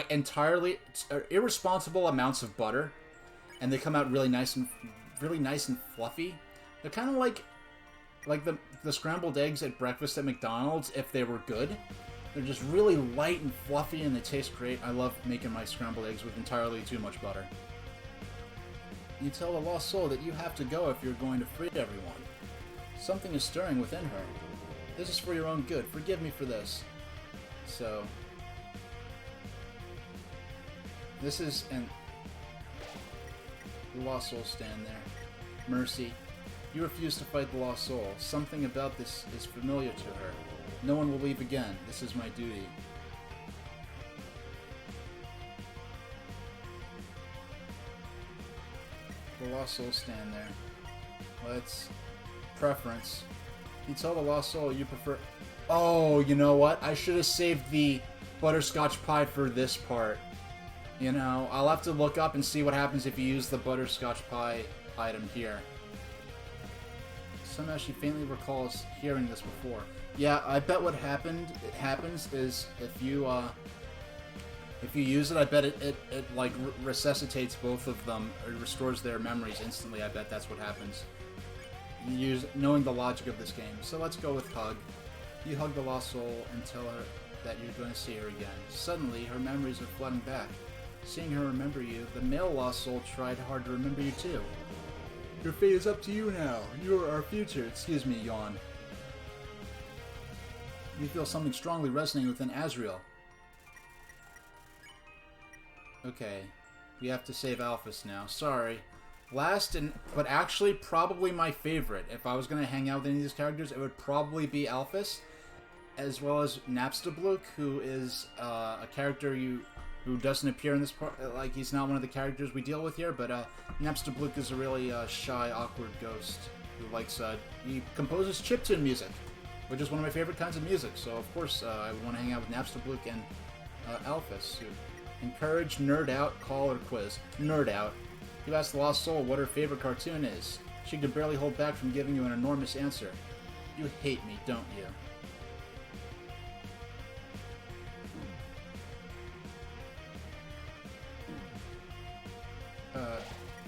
entirely irresponsible amounts of butter, and they come out really nice and fluffy. They're kind of like the scrambled eggs at breakfast at McDonald's if they were good. They're just really light and fluffy and they taste great. I love making my scrambled eggs with entirely too much butter. You tell the lost soul that you have to go if you're going to free everyone. Something is stirring within her. This is for your own good. Forgive me for this. So... this is... and... the lost souls stand there. Mercy. You refuse to fight the lost soul. Something about this is familiar to her. No one will leave again. This is my duty. The lost souls stand there. Let's... preference. You tell the lost soul you prefer... oh, you know what? I should have saved the butterscotch pie for this part. You know, I'll have to look up and see what happens if you use the butterscotch pie item here. Somehow she faintly recalls hearing this before. Yeah, I bet what happens is if you use it, I bet it like resuscitates both of them, or restores their memories instantly. I bet that's what happens. Knowing the logic of this game. So let's go with hug. You hug the lost soul and tell her that you're going to see her again. Suddenly, her memories are flooding back. Seeing her remember you, the male lost soul tried hard to remember you too. Your fate is up to you now. You are our future. Excuse me, yawn. You feel something strongly resonating within Azrael. Okay. We have to save Alphys now. Sorry. Last, but actually probably my favorite. If I was going to hang out with any of these characters, it would probably be Alphys, as well as Napstablook, who is a character who doesn't appear in this part. Like, he's not one of the characters we deal with here, but Napstablook is a really shy, awkward ghost who likes, he composes chiptune music, which is one of my favorite kinds of music, so of course I would want to hang out with Napstablook and Alphys. Encourage, nerd out, call, or quiz. Nerd out. You ask the lost soul what her favorite cartoon is. She could barely hold back from giving you an enormous answer. You hate me, don't you?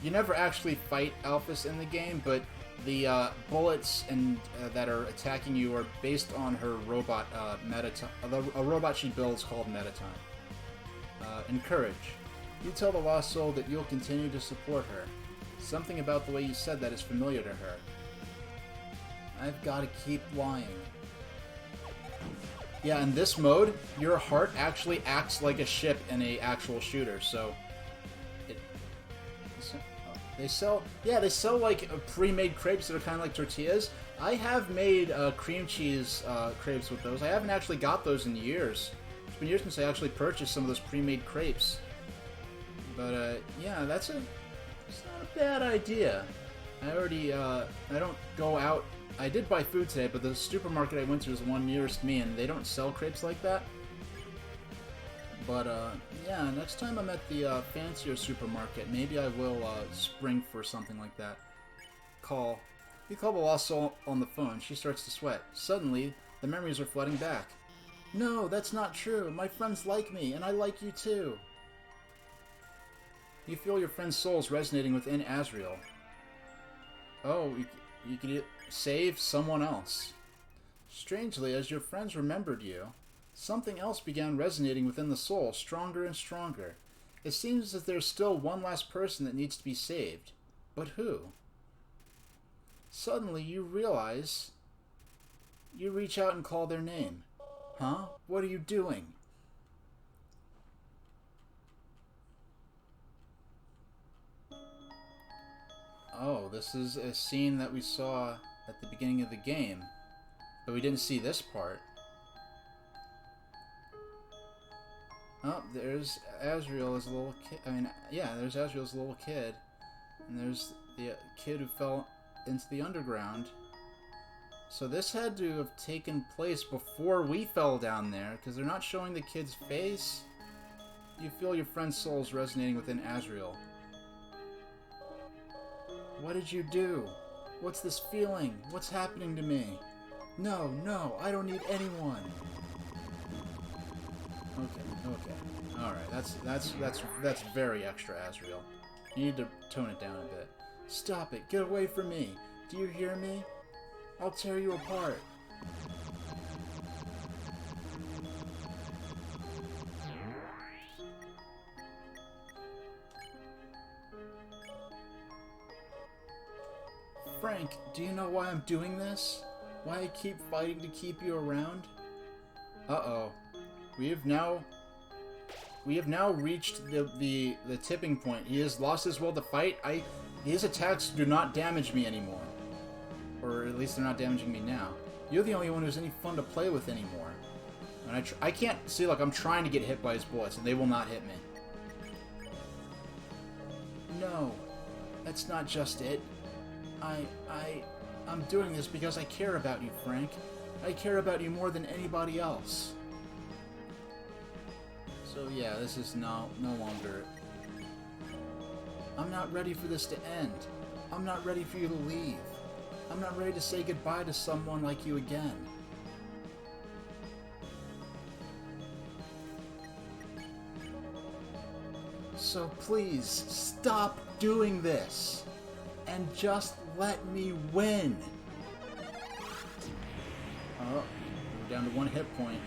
You never actually fight Alphys in the game, but the bullets that are attacking you are based on her robot Metatime. A robot she builds called Metatime. Encourage. You tell the lost soul that you'll continue to support her. Something about the way you said that is familiar to her. I've got to keep lying. Yeah, in this mode, your heart actually acts like a ship in a actual shooter, so... They sell like pre-made crepes that are kind of like tortillas. I have made cream cheese crepes with those. I haven't actually got those in years. It's been years since I actually purchased some of those pre-made crepes. But yeah, it's not a bad idea. I already I don't go out. I did buy food today, but the supermarket I went to is the one nearest me, and they don't sell crepes like that. But, yeah, next time I'm at the fancier supermarket, maybe I will spring for something like that. Call. You call the lost soul on the phone. She starts to sweat. Suddenly, the memories are flooding back. No, that's not true. My friends like me, and I like you too. You feel your friend's souls resonating within Azrael. Oh, you could save someone else. Strangely, as your friends remembered you, something else began resonating within the soul, stronger and stronger. It seems that there's still one last person that needs to be saved. But who? Suddenly, you realize... You reach out and call their name. Huh? What are you doing? Oh, this is a scene that we saw at the beginning of the game. But we didn't see this part. Oh, there's Azrael as a little kid. I mean, yeah, there's Azrael as a little kid. And there's the kid who fell into the underground. So this had to have taken place before we fell down there, because they're not showing the kid's face. You feel your friend's souls resonating within Azrael. What did you do? What's this feeling? What's happening to me? No, no, I don't need anyone. Okay. Alright, that's very extra, Azrael. You need to tone it down a bit. Stop it. Get away from me. Do you hear me? I'll tear you apart. Frank, do you know why I'm doing this? Why I keep fighting to keep you around? Uh-oh. We have now reached the tipping point. He has lost his will to fight. His attacks do not damage me anymore. Or at least they're not damaging me now. You're the only one who's any fun to play with anymore. And I can't see, like, I'm trying to get hit by his bullets, and they will not hit me. No, that's not just it. I'm doing this because I care about you, Frank. I care about you more than anybody else. So yeah, this is no longer... I'm not ready for this to end. I'm not ready for you to leave. I'm not ready to say goodbye to someone like you again. So please, stop doing this. And just let me win. Oh, we're down to 1 hit point.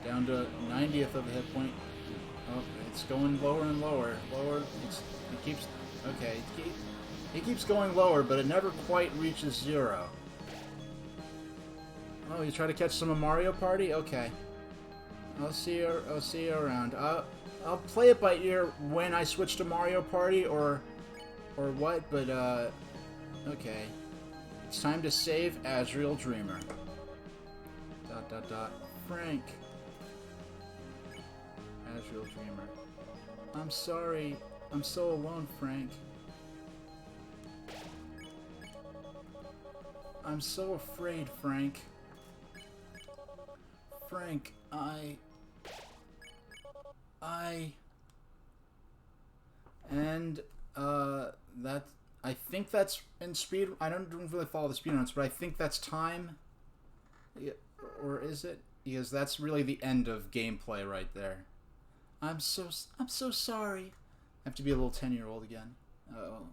Down to 90th of a hit point. Oh, it's going lower and lower. Lower. It keeps... Okay. It keeps going lower, but it never quite reaches 0. Oh, you try to catch some of Mario Party? Okay. I'll see you around. I'll play it by ear when I switch to Mario Party or what, but okay. It's time to save Azrael Dreamer. ... Frank. Azrael Dreamer. I'm sorry. I'm so alone, Frank. I'm so afraid, Frank. Frank, and I think that's in speed. I don't really follow the speed notes, but I think that's time. Or is it? Because that's really the end of gameplay right there. I'm so sorry. I have to be a little 10-year-old again. Oh.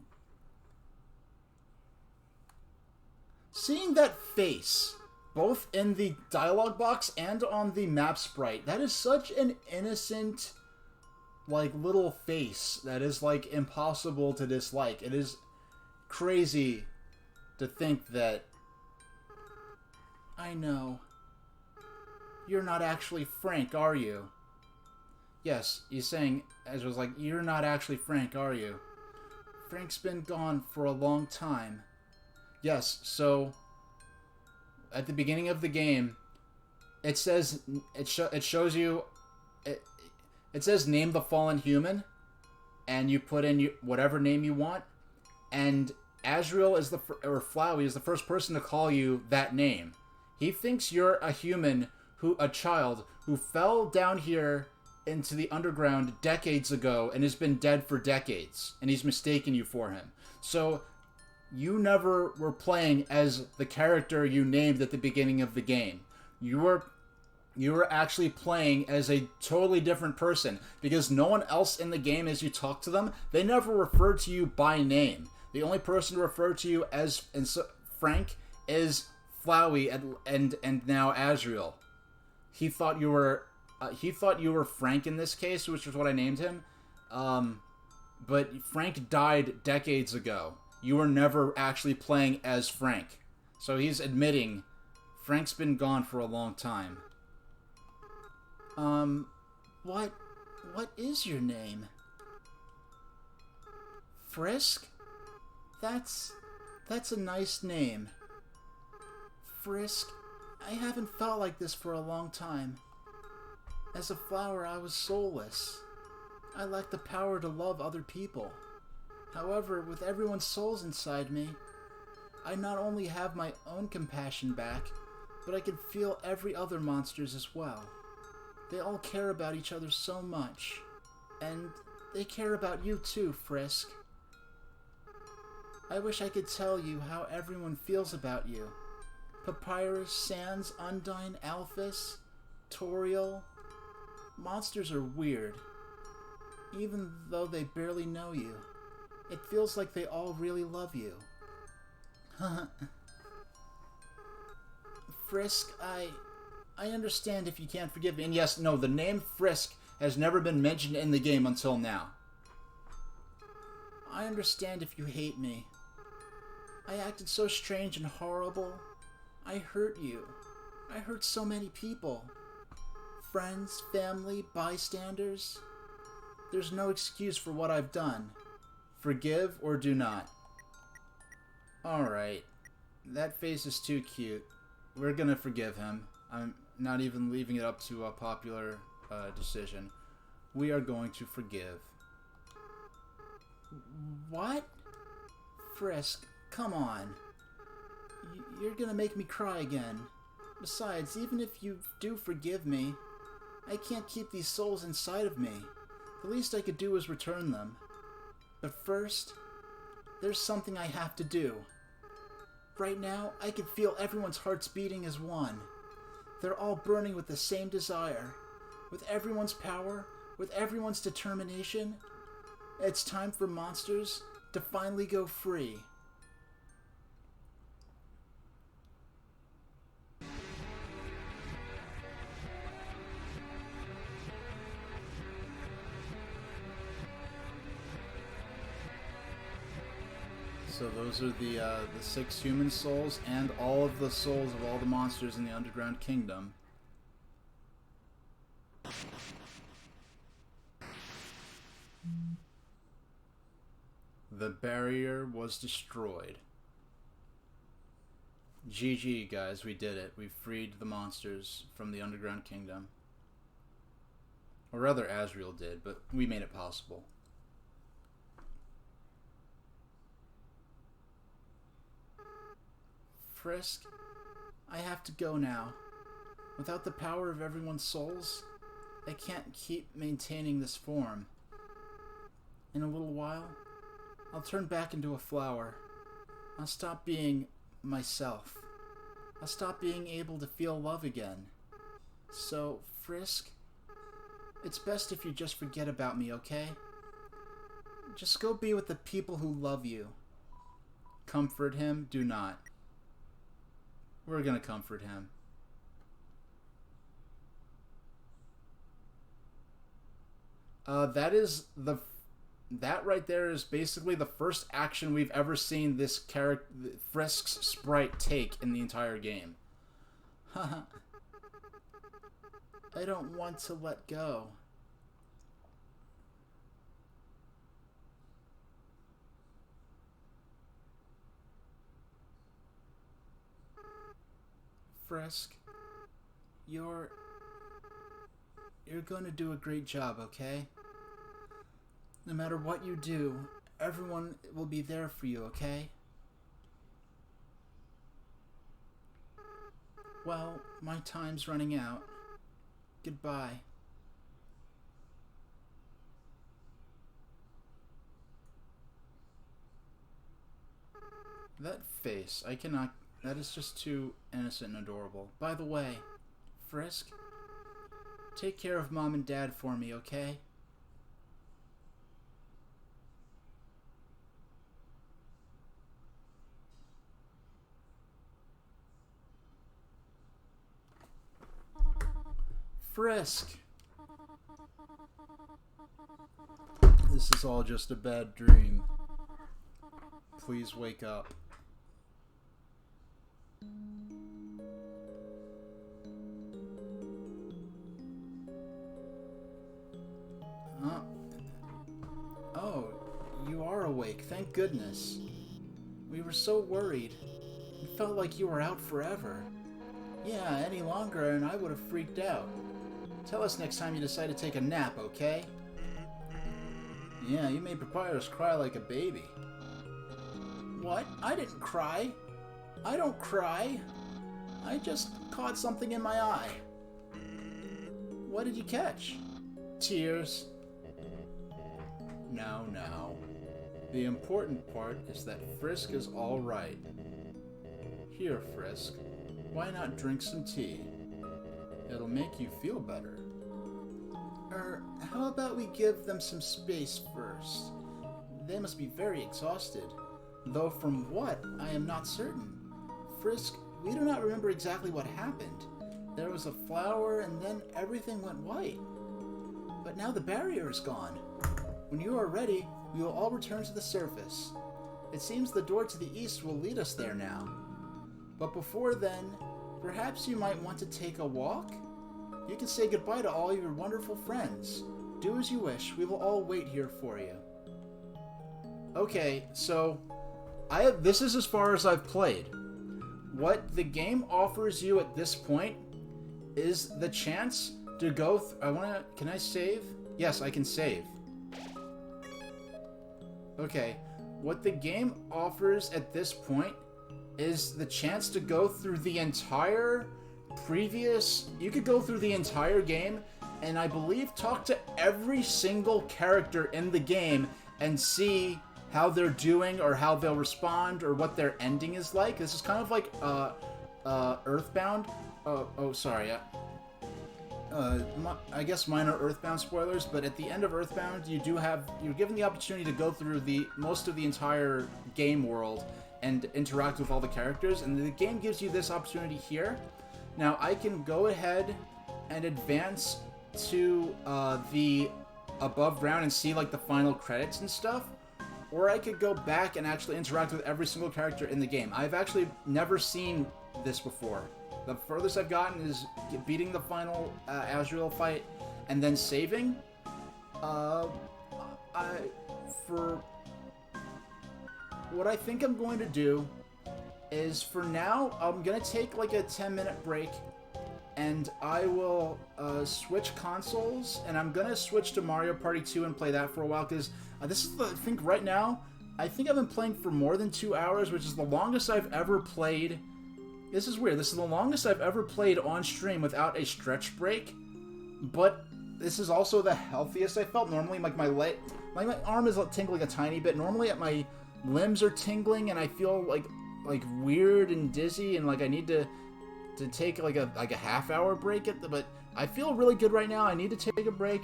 Seeing that face, both in the dialogue box and on the map sprite, that is such an innocent, like, little face that is, like, impossible to dislike. It is crazy to think that... I know. You're not actually Frank, are you? Yes, he's saying, as I was like, you're not actually Frank, are you? Frank's been gone for a long time. Yes, so at the beginning of the game, it says it shows you it says name the fallen human, and you put in whatever name you want, and Azrael is or Flowey is the first person to call you that name. He thinks you're a human a child who fell down here into the underground decades ago and has been dead for decades, and he's mistaken you for him. So you never were playing as the character you named at the beginning of the game. You were actually playing as a totally different person, because no one else in the game, as you talk to them, they never refer to you by name. The only person to refer to you as Frank is Flowey and now Azrael. He thought you were Frank in this case, which is what I named him. But Frank died decades ago. You were never actually playing as Frank. So he's admitting Frank's been gone for a long time. What is your name? Frisk? That's a nice name. Frisk, I haven't felt like this for a long time. As a flower, I was soulless. I lacked the power to love other people. However, with everyone's souls inside me, I not only have my own compassion back, but I can feel every other monster's as well. They all care about each other so much. And they care about you too, Frisk. I wish I could tell you how everyone feels about you. Papyrus, Sans, Undyne, Alphys, Toriel. Monsters are weird. Even though they barely know you. It feels like they all really love you. Frisk, I understand if you can't forgive me. And yes, no, the name Frisk has never been mentioned in the game until now. I understand if you hate me. I acted so strange and horrible. I hurt you. I hurt so many people. Friends, family, bystanders. There's no excuse for what I've done. Forgive or do not. Alright. That face is too cute. We're gonna forgive him. I'm not even leaving it up to a popular decision. We are going to forgive. What? Frisk, come on. You're gonna make me cry again. Besides, even if you do forgive me, I can't keep these souls inside of me. The least I could do is return them. But first, there's something I have to do. Right now, I can feel everyone's hearts beating as one. They're all burning with the same desire. With everyone's power, with everyone's determination, it's time for monsters to finally go free. So those are the 6 human souls and all of the souls of all the monsters in the Underground Kingdom. The barrier was destroyed. GG, guys, we did it. We freed the monsters from the Underground Kingdom. Or rather, Asriel did, but we made it possible. Frisk, I have to go now. Without the power of everyone's souls, I can't keep maintaining this form. In a little while, I'll turn back into a flower. I'll stop being myself. I'll stop being able to feel love again. So, Frisk, it's best if you just forget about me, okay? Just go be with the people who love you. Comfort him, do not. We're gonna comfort him. That right there is basically the first action we've ever seen this character, Frisk's sprite, take in the entire game. Haha. I don't want to let go. Frisk, you're gonna do a great job, okay? No matter what you do, everyone will be there for you, okay? Well, my time's running out. Goodbye. That face, I cannot... That is just too innocent and adorable. By the way, Frisk, take care of Mom and Dad for me, okay? Frisk! This is all just a bad dream. Please wake up. Oh, you are awake. Thank goodness. We were so worried. It felt like you were out forever. Yeah, any longer and I would have freaked out. Tell us next time you decide to take a nap, okay? Yeah, you made Papyrus cry like a baby. What? I didn't cry. I don't cry. I just caught something in my eye. What did you catch? Tears. No, no. The important part is that Frisk is all right. Here, Frisk. Why not drink some tea? It'll make you feel better. How about we give them some space first? They must be very exhausted. Though from what, I am not certain. Frisk, we do not remember exactly what happened. There was a flower and then everything went white. But now the barrier is gone. When you are ready, we will all return to the surface. It seems the door to the east will lead us there now. But before then, perhaps you might want to take a walk? You can say goodbye to all your wonderful friends. Do as you wish. We will all wait here for you. Okay, so this is as far as I've played. What the game offers you at this point is the chance to go can I save? Yes, I can save. Okay, what the game offers at this point is the chance to go through the entire you could go through the entire game and I believe talk to every single character in the game and see how they're doing or how they'll respond or what their ending is like. This is kind of like Earthbound. Oh, sorry. I guess minor Earthbound spoilers, but at the end of Earthbound, you're given the opportunity to go through most of the entire game world and interact with all the characters, and the game gives you this opportunity here. Now, I can go ahead and advance to the above ground and see like the final credits and stuff, or I could go back and actually interact with every single character in the game. I've actually never seen this before. The furthest I've gotten is beating the final Azrael fight and then saving. For what I think I'm going to do is, for now, I'm going to take like a 10-minute break, and I will switch consoles, and I'm going to switch to Mario Party 2 and play that for a while, because this is I think right now, I think I've been playing for more than 2 hours, which is the longest I've ever played. This is weird. This is the longest I've ever played on stream without a stretch break, but this is also the healthiest I felt. Normally, like my arm is tingling a tiny bit. Normally, my limbs are tingling, and I feel like weird and dizzy, and like I need to take like a half-hour break but I feel really good right now. I need to take a break.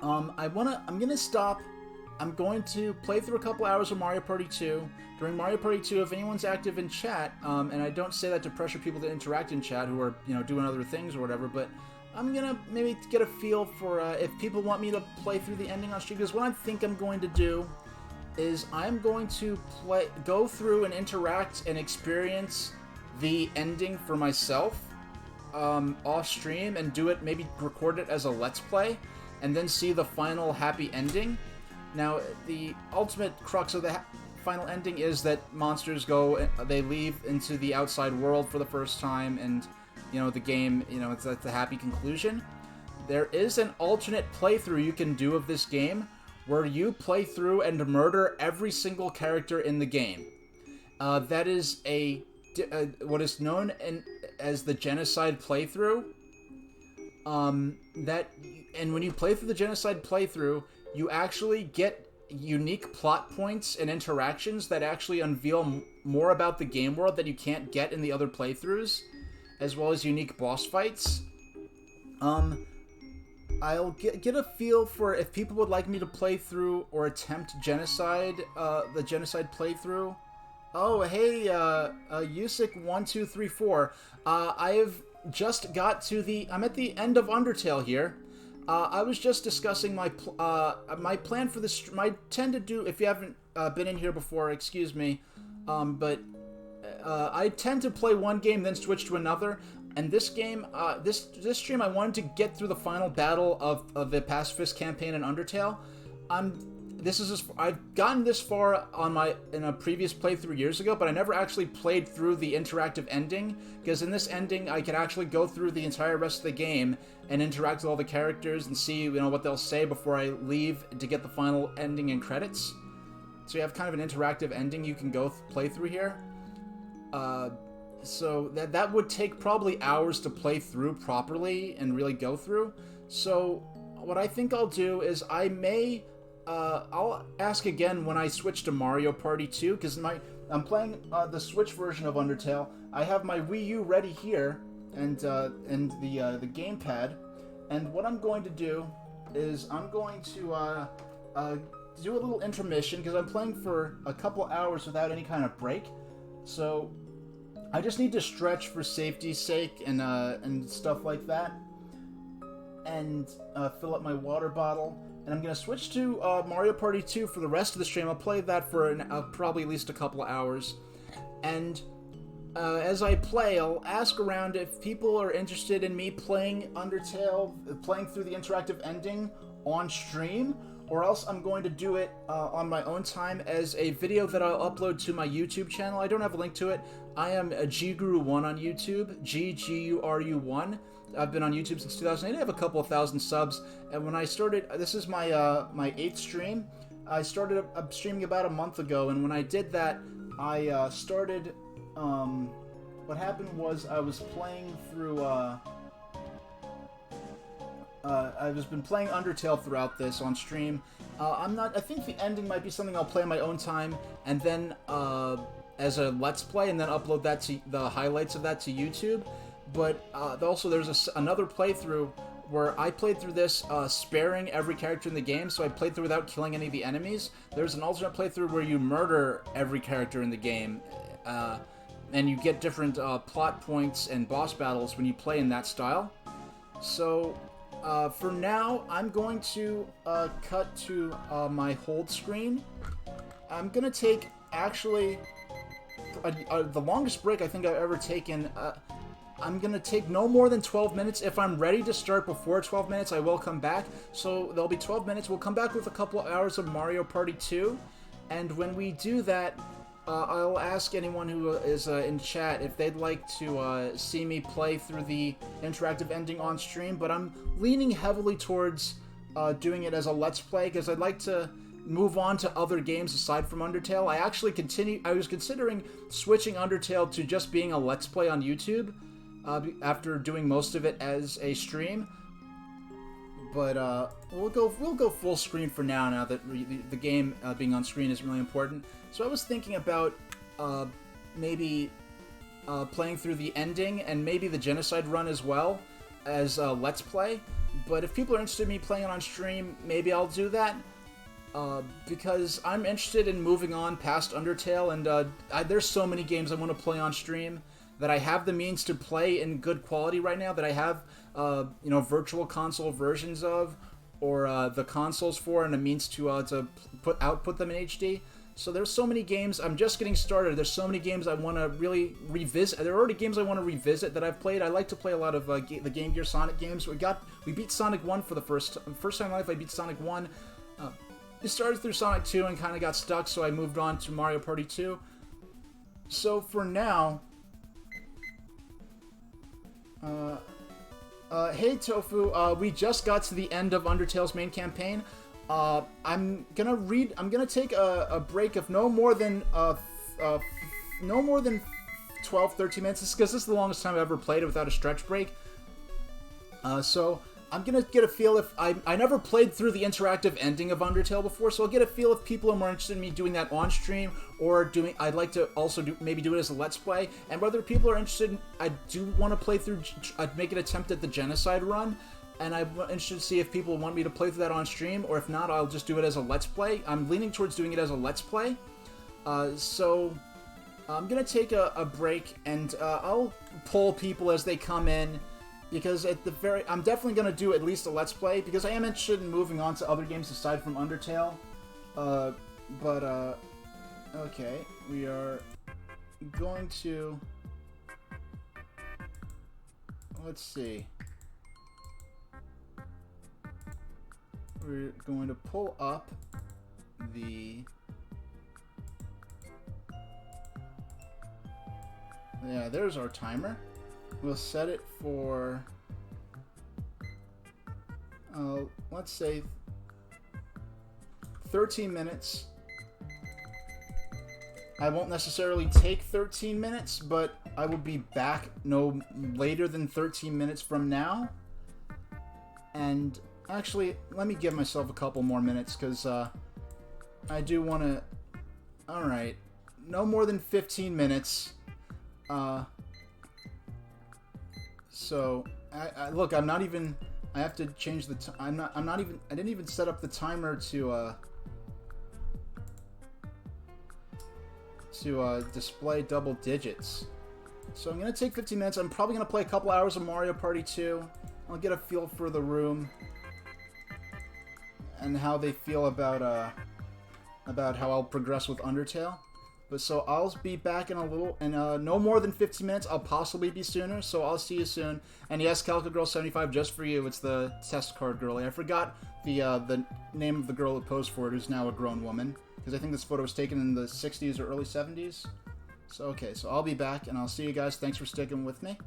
I'm gonna stop. I'm going to play through a couple hours of Mario Party 2. During Mario Party 2, if anyone's active in chat, and I don't say that to pressure people to interact in chat who are, doing other things or whatever, but I'm gonna maybe get a feel for if people want me to play through the ending on stream, because what I think I'm going to do is I'm going to go through and interact and experience the ending for myself off stream, and do it, maybe record it as a Let's Play, and then see the final happy ending. Now, the ultimate crux of the final ending is that monsters they leave into the outside world for the first time, and, the game, it's at the happy conclusion. There is an alternate playthrough you can do of this game, where you play through and murder every single character in the game. That is what is known as the genocide playthrough. And when you play through the genocide playthrough, you actually get unique plot points and interactions that actually unveil more about the game world that you can't get in the other playthroughs, as well as unique boss fights. I'll get a feel for if people would like me to play through or attempt genocide, the genocide playthrough. Oh, hey, Yusik1234. I have just got to I'm at the end of Undertale here. I was just discussing my plan for this. I tend to do, if you haven't been in here before, excuse me, but I tend to play one game, then switch to another. And this game, this stream, I wanted to get through the final battle of the pacifist campaign in Undertale. I've gotten this far in a previous playthrough years ago, but I never actually played through the interactive ending, because in this ending I could actually go through the entire rest of the game and interact with all the characters and see what they'll say before I leave to get the final ending and credits. So you have kind of an interactive ending you can go play through here. So that would take probably hours to play through properly and really go through. So what I think I'll do is I'll ask again when I switch to Mario Party 2, because I'm playing the Switch version of Undertale. I have my Wii U ready here, and the gamepad. And what I'm going to do is I'm going to do a little intermission, because I'm playing for a couple hours without any kind of break. So I just need to stretch for safety's sake and stuff like that, and fill up my water bottle. And I'm going to switch to Mario Party 2 for the rest of the stream. I'll play that for probably at least a couple of hours. And as I play, I'll ask around if people are interested in me playing Undertale, playing through the interactive ending on stream, or else I'm going to do it on my own time as a video that I'll upload to my YouTube channel. I don't have a link to it. I am a Guru1 on YouTube, Gguru1. I've been on YouTube since 2008. I have a couple of thousand subs, and when I started, this is my my 8th stream. I started streaming about a month ago, and when I did that, I started. What happened was I was playing through. I've just been playing Undertale throughout this on stream, I'm not. I think the ending might be something I'll play on my own time, and then as a let's play, and then upload that to the highlights of that to YouTube. But also, there's another playthrough where I played through this sparing every character in the game, so I played through without killing any of the enemies. There's an alternate playthrough where you murder every character in the game, and you get different plot points and boss battles when you play in that style. So, for now, I'm going to cut to my hold screen. I'm going to take, actually, the longest break I think I've ever taken. I'm going to take no more than 12 minutes. If I'm ready to start before 12 minutes, I will come back. So there'll be 12 minutes. We'll come back with a couple of hours of Mario Party 2. And when we do that, I'll ask anyone who is in chat if they'd like to see me play through the interactive ending on stream. But I'm leaning heavily towards doing it as a Let's Play, because I'd like to move on to other games aside from Undertale. I was considering switching Undertale to just being a Let's Play on YouTube. After doing most of it as a stream, but we'll go full screen for now. Now that the game being on screen is really important, so I was thinking about maybe playing through the ending and maybe the genocide run as well as Let's Play. But if people are interested in me playing it on stream, maybe I'll do that. Because I'm interested in moving on past Undertale, and there's so many games I want to play on stream that I have the means to play in good quality right now, that I have, virtual console versions of, or the consoles for, and a means to output them in HD. So there's so many games. I'm just getting started. There's so many games I want to really revisit. There are already games I want to revisit that I've played. I like to play a lot of the Game Gear Sonic games. We beat Sonic 1 for the first time in my life. I beat Sonic 1. I started through Sonic 2 and kind of got stuck, so I moved on to Mario Party 2. So for now, hey Tofu, we just got to the end of Undertale's main campaign. I'm gonna take a break of no more than 12-13 minutes, because this is the longest time I've ever played it without a stretch break. So I'm gonna get a feel if I never played through the interactive ending of Undertale before, so I'll get a feel if people are more interested in me doing that on stream, or I'd like to also maybe do it as a Let's Play. And whether people are interested, I do want to play through. I'd make an attempt at the genocide run, and I'm interested to see if people want me to play through that on stream, or if not, I'll just do it as a Let's Play. I'm leaning towards doing it as a Let's Play. So I'm gonna take a break, and I'll poll people as they come in. Because I'm definitely going to do at least a Let's Play, because I am interested in moving on to other games aside from Undertale. Okay, we are going to, let's see. We're going to pull up yeah, there's our timer. We'll set it for, let's say 13 minutes. I won't necessarily take 13 minutes, but I will be back no later than 13 minutes from now. And actually, let me give myself a couple more minutes, because I do want to... Alright, no more than 15 minutes. So, look, I'm not even... I have to change the... I'm not even... I didn't even set up the timer to display double digits. So I'm going to take 15 minutes. I'm probably going to play a couple hours of Mario Party 2. I'll get a feel for the room and how they feel about how I'll progress with Undertale. But so I'll be back in a little, in no more than 15 minutes. I'll possibly be sooner, so I'll see you soon. And yes, Calico Girl 75, just for you. It's the test card girlie. I forgot the name of the girl who posed for it, who's now a grown woman, because I think this photo was taken in the 60s or early 70s. So okay, so I'll be back, and I'll see you guys. Thanks for sticking with me.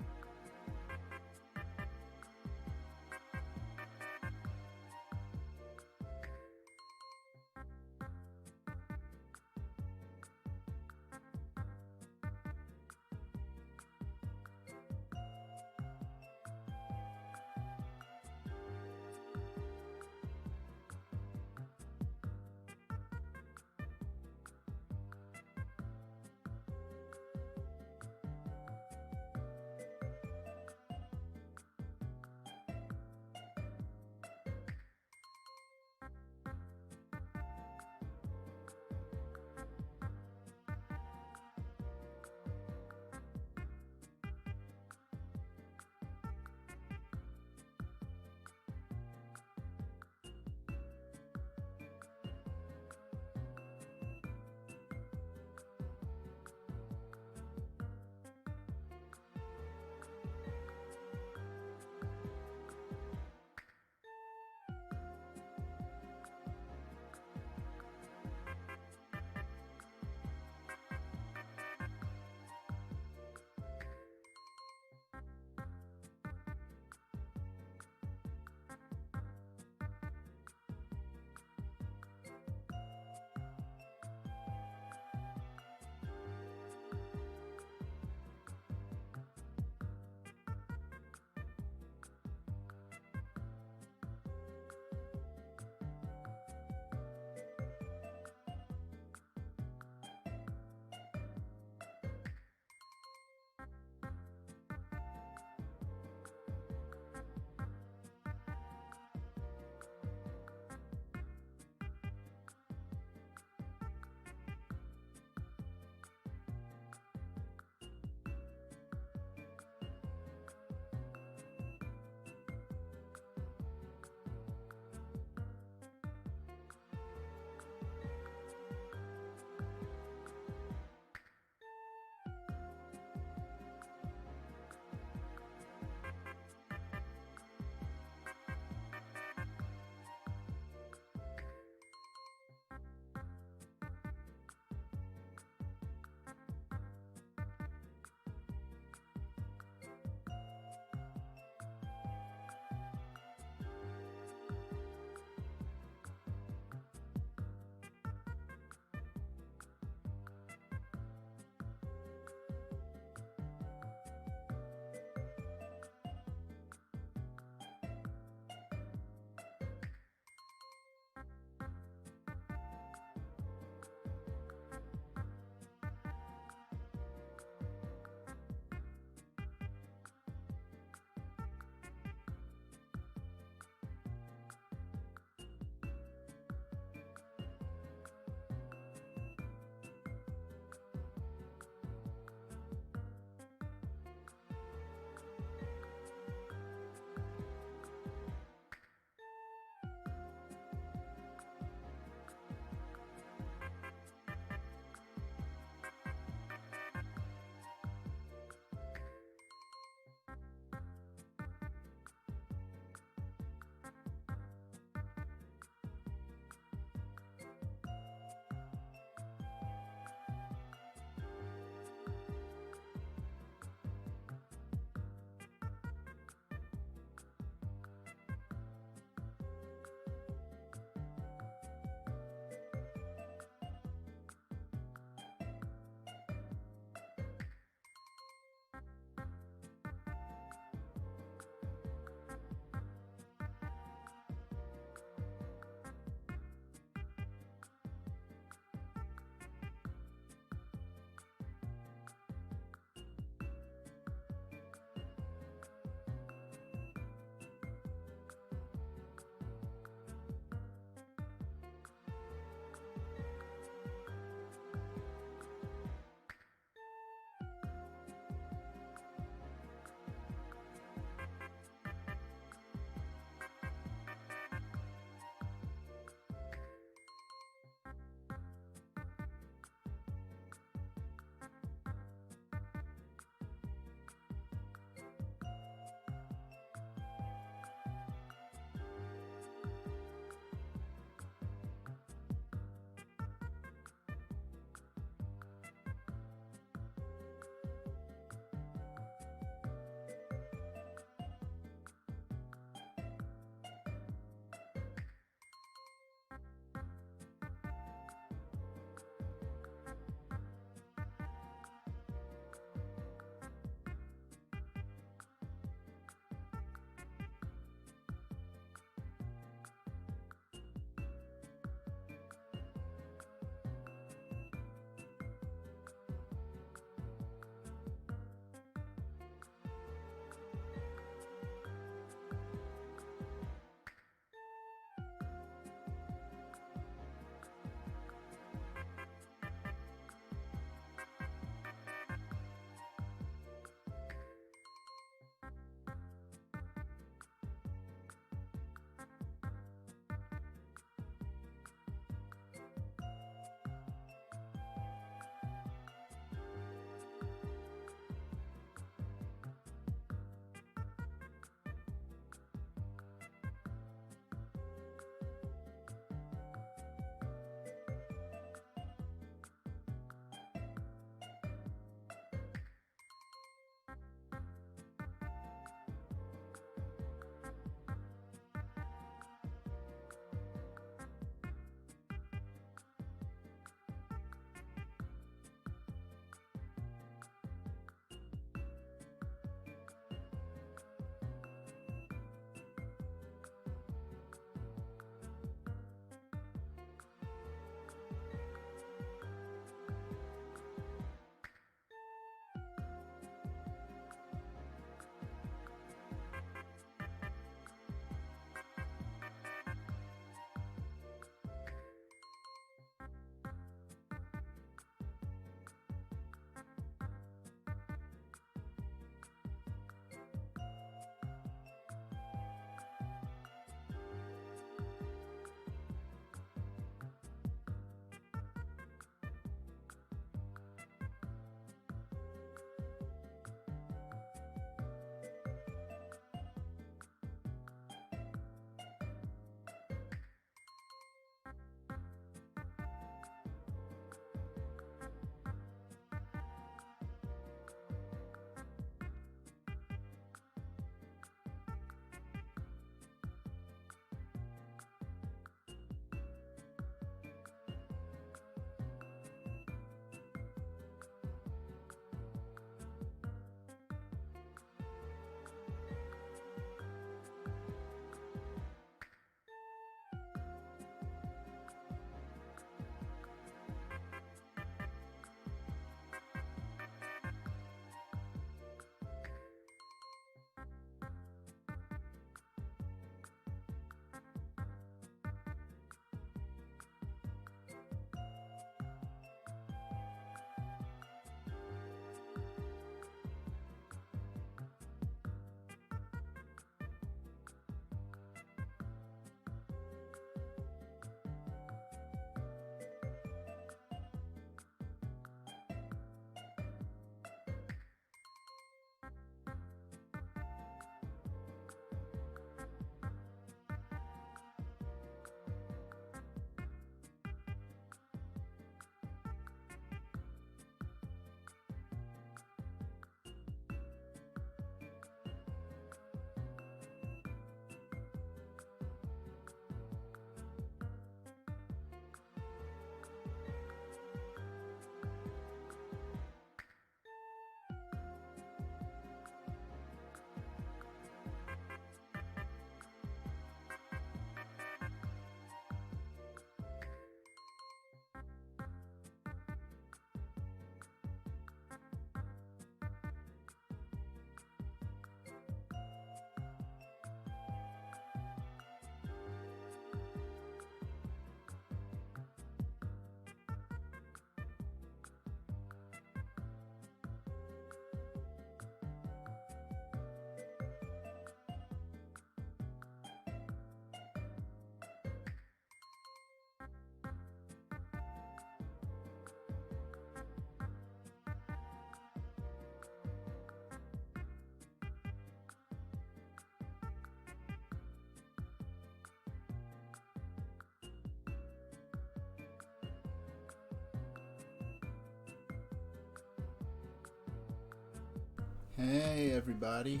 Hey everybody,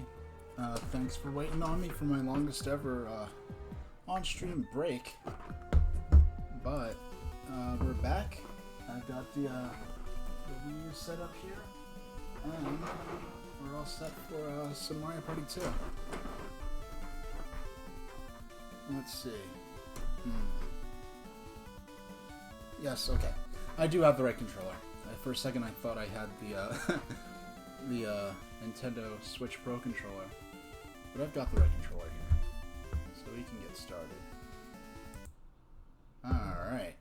thanks for waiting on me for my longest ever on-stream break, but we're back. I've got the Wii U set up here, and we're all set for some Mario Party 2. Let's see. Yes, okay. I do have the right controller. For a second I thought I had the the Nintendo Switch Pro controller, but I've got the right controller here, so we can get started. Alright.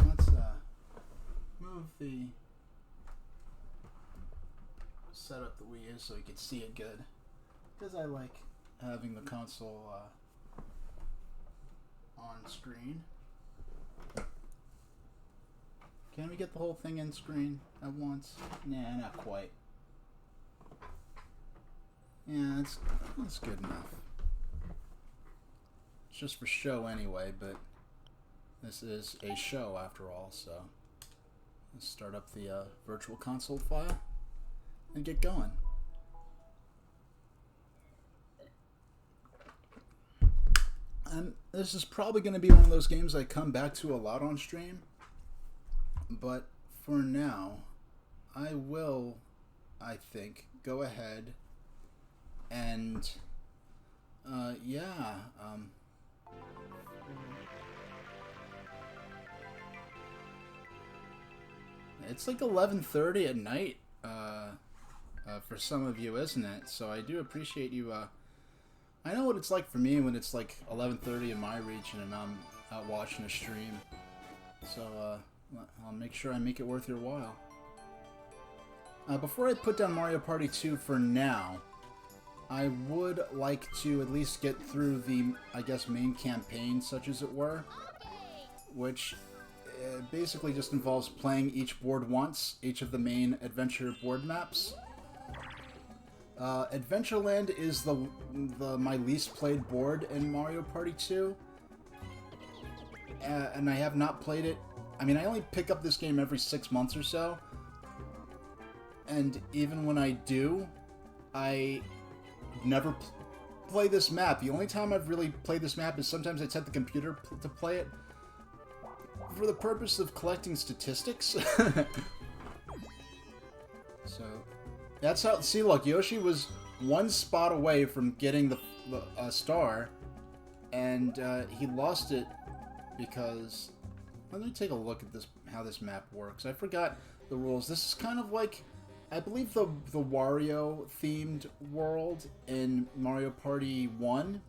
Let's move the set up the Wii U so we can see it good, because I like having the console on screen. Can we get the whole thing in screen at once? Nah, not quite. Yeah, that's good enough. It's just for show anyway, but this is a show after all, so let's start up the virtual console file and get going. And this is probably going to be one of those games I come back to a lot on stream. But for now, I will, I think, go ahead and, it's like 11:30 at night, for some of you, isn't it? So I do appreciate you, I know what it's like for me when it's like 11:30 in my region and I'm out watching a stream. So, I'll make sure I make it worth your while. Before I put down Mario Party 2 for now, I would like to at least get through the, I guess, main campaign, such as it were, which basically just involves playing each board once, each of the main adventure board maps. Adventureland is my least played board in Mario Party 2, and I have not played it. I mean, I only pick up this game every 6 months or so, and even when I do, I never play this map. The only time I've really played this map is sometimes I set the computer to play it for the purpose of collecting statistics. So, that's how... See, look, Yoshi was one spot away from getting the star, and he lost it because... Let me take a look at this, how this map works. I forgot the rules. This is kind of like, I believe the Wario-themed world in Mario Party 1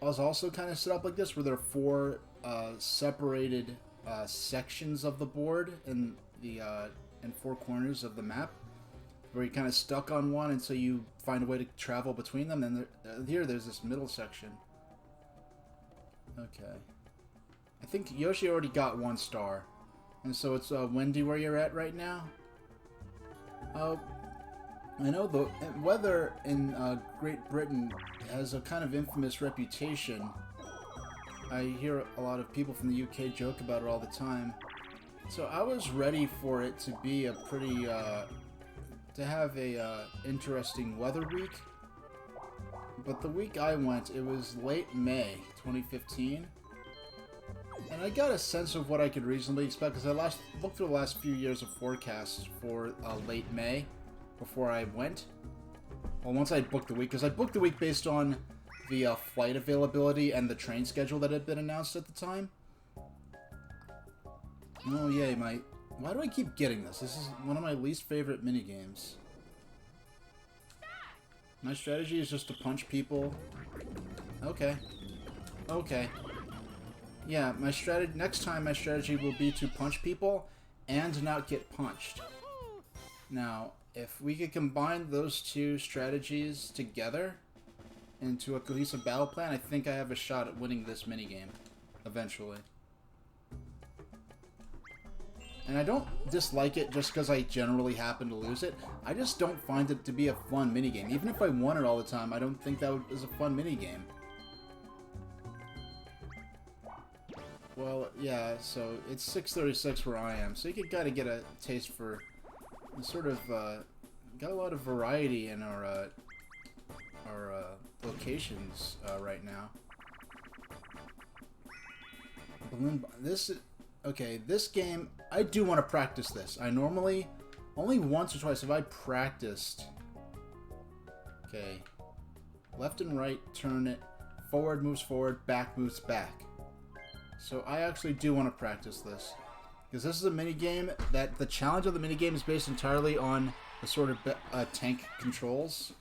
was also kind of set up like this, where there are 4 separated sections of the board in the in 4 corners of the map, where you're kind of stuck on one, and so you find a way to travel between them. And there's this middle section. Okay. I think Yoshi already got 1 star. And so it's Wendy where you're at right now? I know the weather in Great Britain has a kind of infamous reputation. I hear a lot of people from the UK joke about it all the time. So I was ready for it to be a pretty, to have a interesting weather week. But the week I went, it was late May 2015. And I got a sense of what I could reasonably expect, because I looked through the last few years of forecasts for late May before I went. Well, once I booked the week, because I booked the week based on the flight availability and the train schedule that had been announced at the time. Oh, yay, why do I keep getting this? This is one of my least favorite minigames. My strategy is just to punch people. Okay. Okay. Yeah, next time my strategy will be to punch people and not get punched. Now, if we could combine those 2 strategies together into a cohesive battle plan, I think I have a shot at winning this minigame eventually. And I don't dislike it just because I generally happen to lose it. I just don't find it to be a fun minigame. Even if I won it all the time, I don't think that is a fun minigame. Well, yeah, so it's 6:36 where I am, so you can kind of get a taste for the sort of got a lot of variety in our locations right now. Okay, this game, I do want to practice this. I normally, only once or twice have I practiced. Okay, left and right, turn it, forward moves forward, back moves back. So I actually do want to practice this. Because this is a minigame that the challenge of the minigame is based entirely on the sort of tank controls.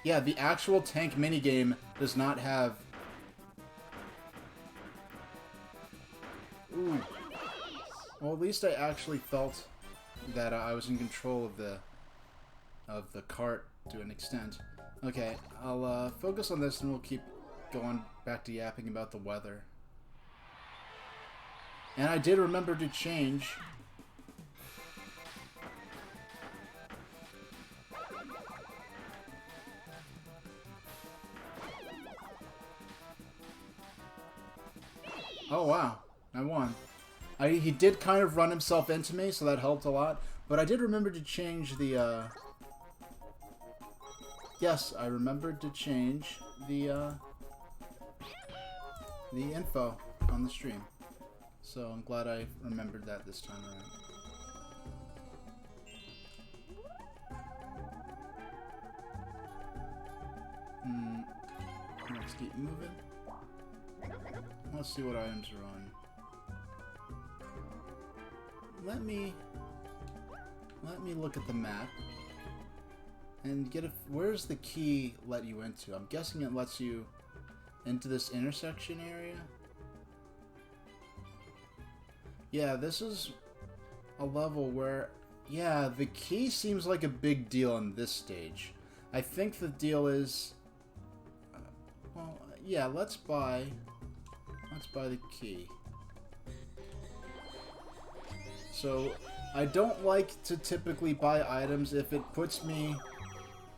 Yeah, the actual tank minigame does not have... Ooh. Well, at least I actually felt that I was in control of the cart to an extent. Okay, I'll focus on this and we'll keep going back to yapping about the weather. And I did remember to change. Oh wow, I won. He did kind of run himself into me, so that helped a lot. But I did remember to change the, Yes, I remembered to change the info on the stream. So I'm glad I remembered that this time around. Let's keep moving. Let's see what items are on. Let me look at the map and get a... Where's the key let you into? I'm guessing it lets you into this intersection area. Yeah, this is a level where... Yeah, the key seems like a big deal in this stage. I think the deal is... well, yeah, let's buy the key. So, I don't like to typically buy items if it puts me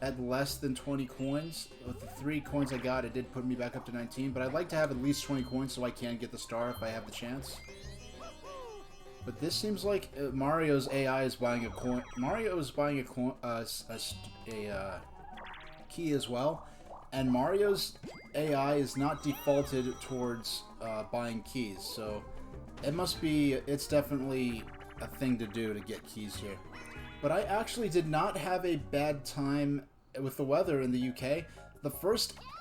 at less than 20 coins. With the 3 coins I got, it did put me back up to 19, but I'd like to have at least 20 coins so I can get the star if I have the chance. But this seems like Mario's AI is buying a coin. Mario is buying a key as well, and Mario's AI is not defaulted towards buying keys, so it must be, it's definitely a thing to do to get keys here. But I actually did not have a bad time with the weather in the UK.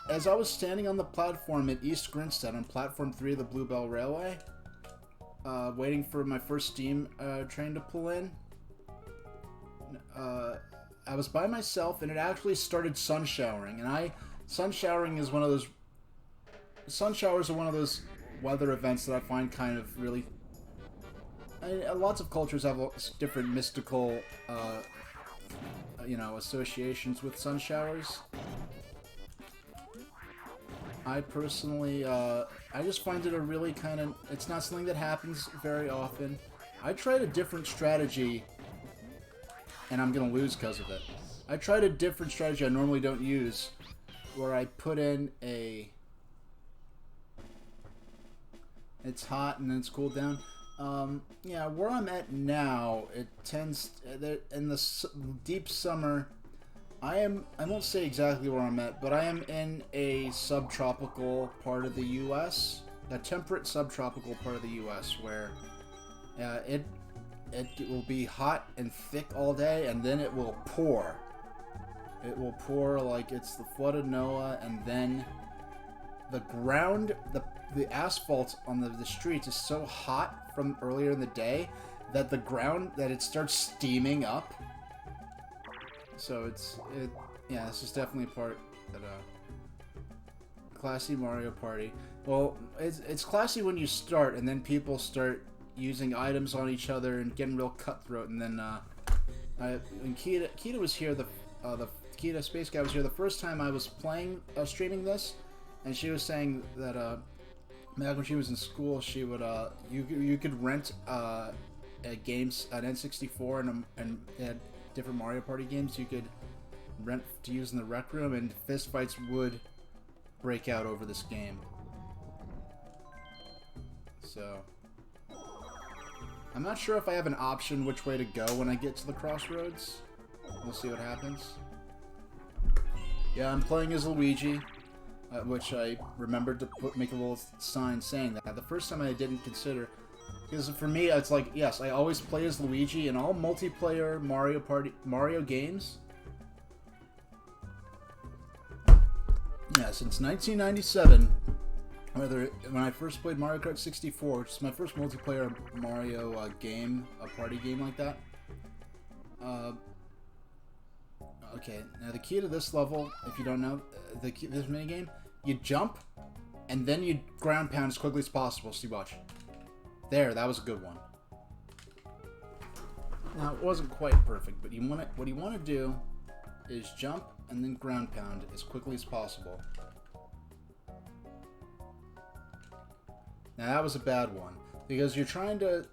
As I was standing on the platform at East Grinstead on platform 3 of the Bluebell Railway, waiting for my first steam train to pull in, I was by myself and it actually started sun showering, and sun showers are one of those weather events that I find kind of really... lots of cultures have different mystical, associations with sun showers. I personally, I just find it a really kind of... It's not something that happens very often. I tried a different strategy, and I'm going to lose because of it. I tried a different strategy I normally don't use, where I put in a... It's hot and then it's cooled down. Yeah, where I'm at now, it tends... in the deep summer... I won't say exactly where I'm at, but I am in a subtropical part of the U.S., a temperate subtropical part of the U.S., where it will be hot and thick all day, and then it will pour. It will pour like it's the flood of Noah, and then the ground, the asphalt on the streets is so hot from earlier in the day that it starts steaming up. So yeah, this is definitely a part that classy Mario Party. Well, it's classy when you start, and then people start using items on each other and getting real cutthroat. And then when Kita was here, the Kita Space Guy was here the first time I was streaming this, and she was saying that back when she was in school, she would you could rent an N64 and they had different Mario Party games you could rent to use in the rec room, and fistfights would break out over this game. So I'm not sure if I have an option which way to go when I get to the crossroads. We'll see what happens. Yeah, I'm playing as Luigi, which I remembered to make a little sign saying that. The first time I didn't consider, because for me it's like, yes, I always play as Luigi in all multiplayer Mario games. Yeah, since 1997, when I first played Mario Kart 64, which is my first multiplayer Mario game, a party game like that. Okay, now the key to this level, if you don't know, this minigame, you jump, and then you ground pound as quickly as possible. So you watch. There, that was a good one. Now, it wasn't quite perfect, but what you want to do is jump and then ground pound as quickly as possible. Now, that was a bad one, because you're trying to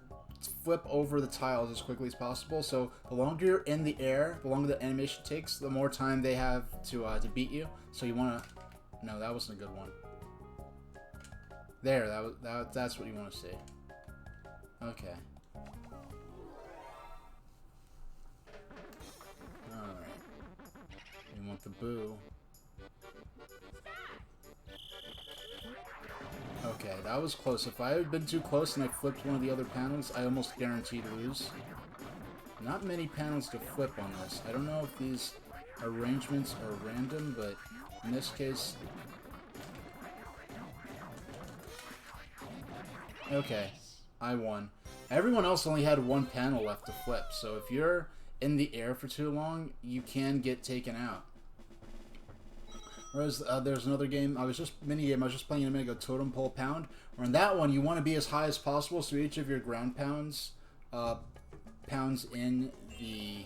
flip over the tiles as quickly as possible, so the longer you're in the air, the longer the animation takes, the more time they have to beat you. So you want to... No, that wasn't a good one. There, that's what you want to see. Okay. Alright. You want the boo. Okay, that was close. If I had been too close and I flipped one of the other panels, I almost guaranteed to lose. Not many panels to flip on this. I don't know if these arrangements are random, but in this case... Okay, I won. Everyone else only had one panel left to flip, so if you're in the air for too long, you can get taken out. Whereas there's another game, I was just playing a minute ago, Totem Pole Pound, where in that one you want to be as high as possible, so each of your ground pounds pounds in the...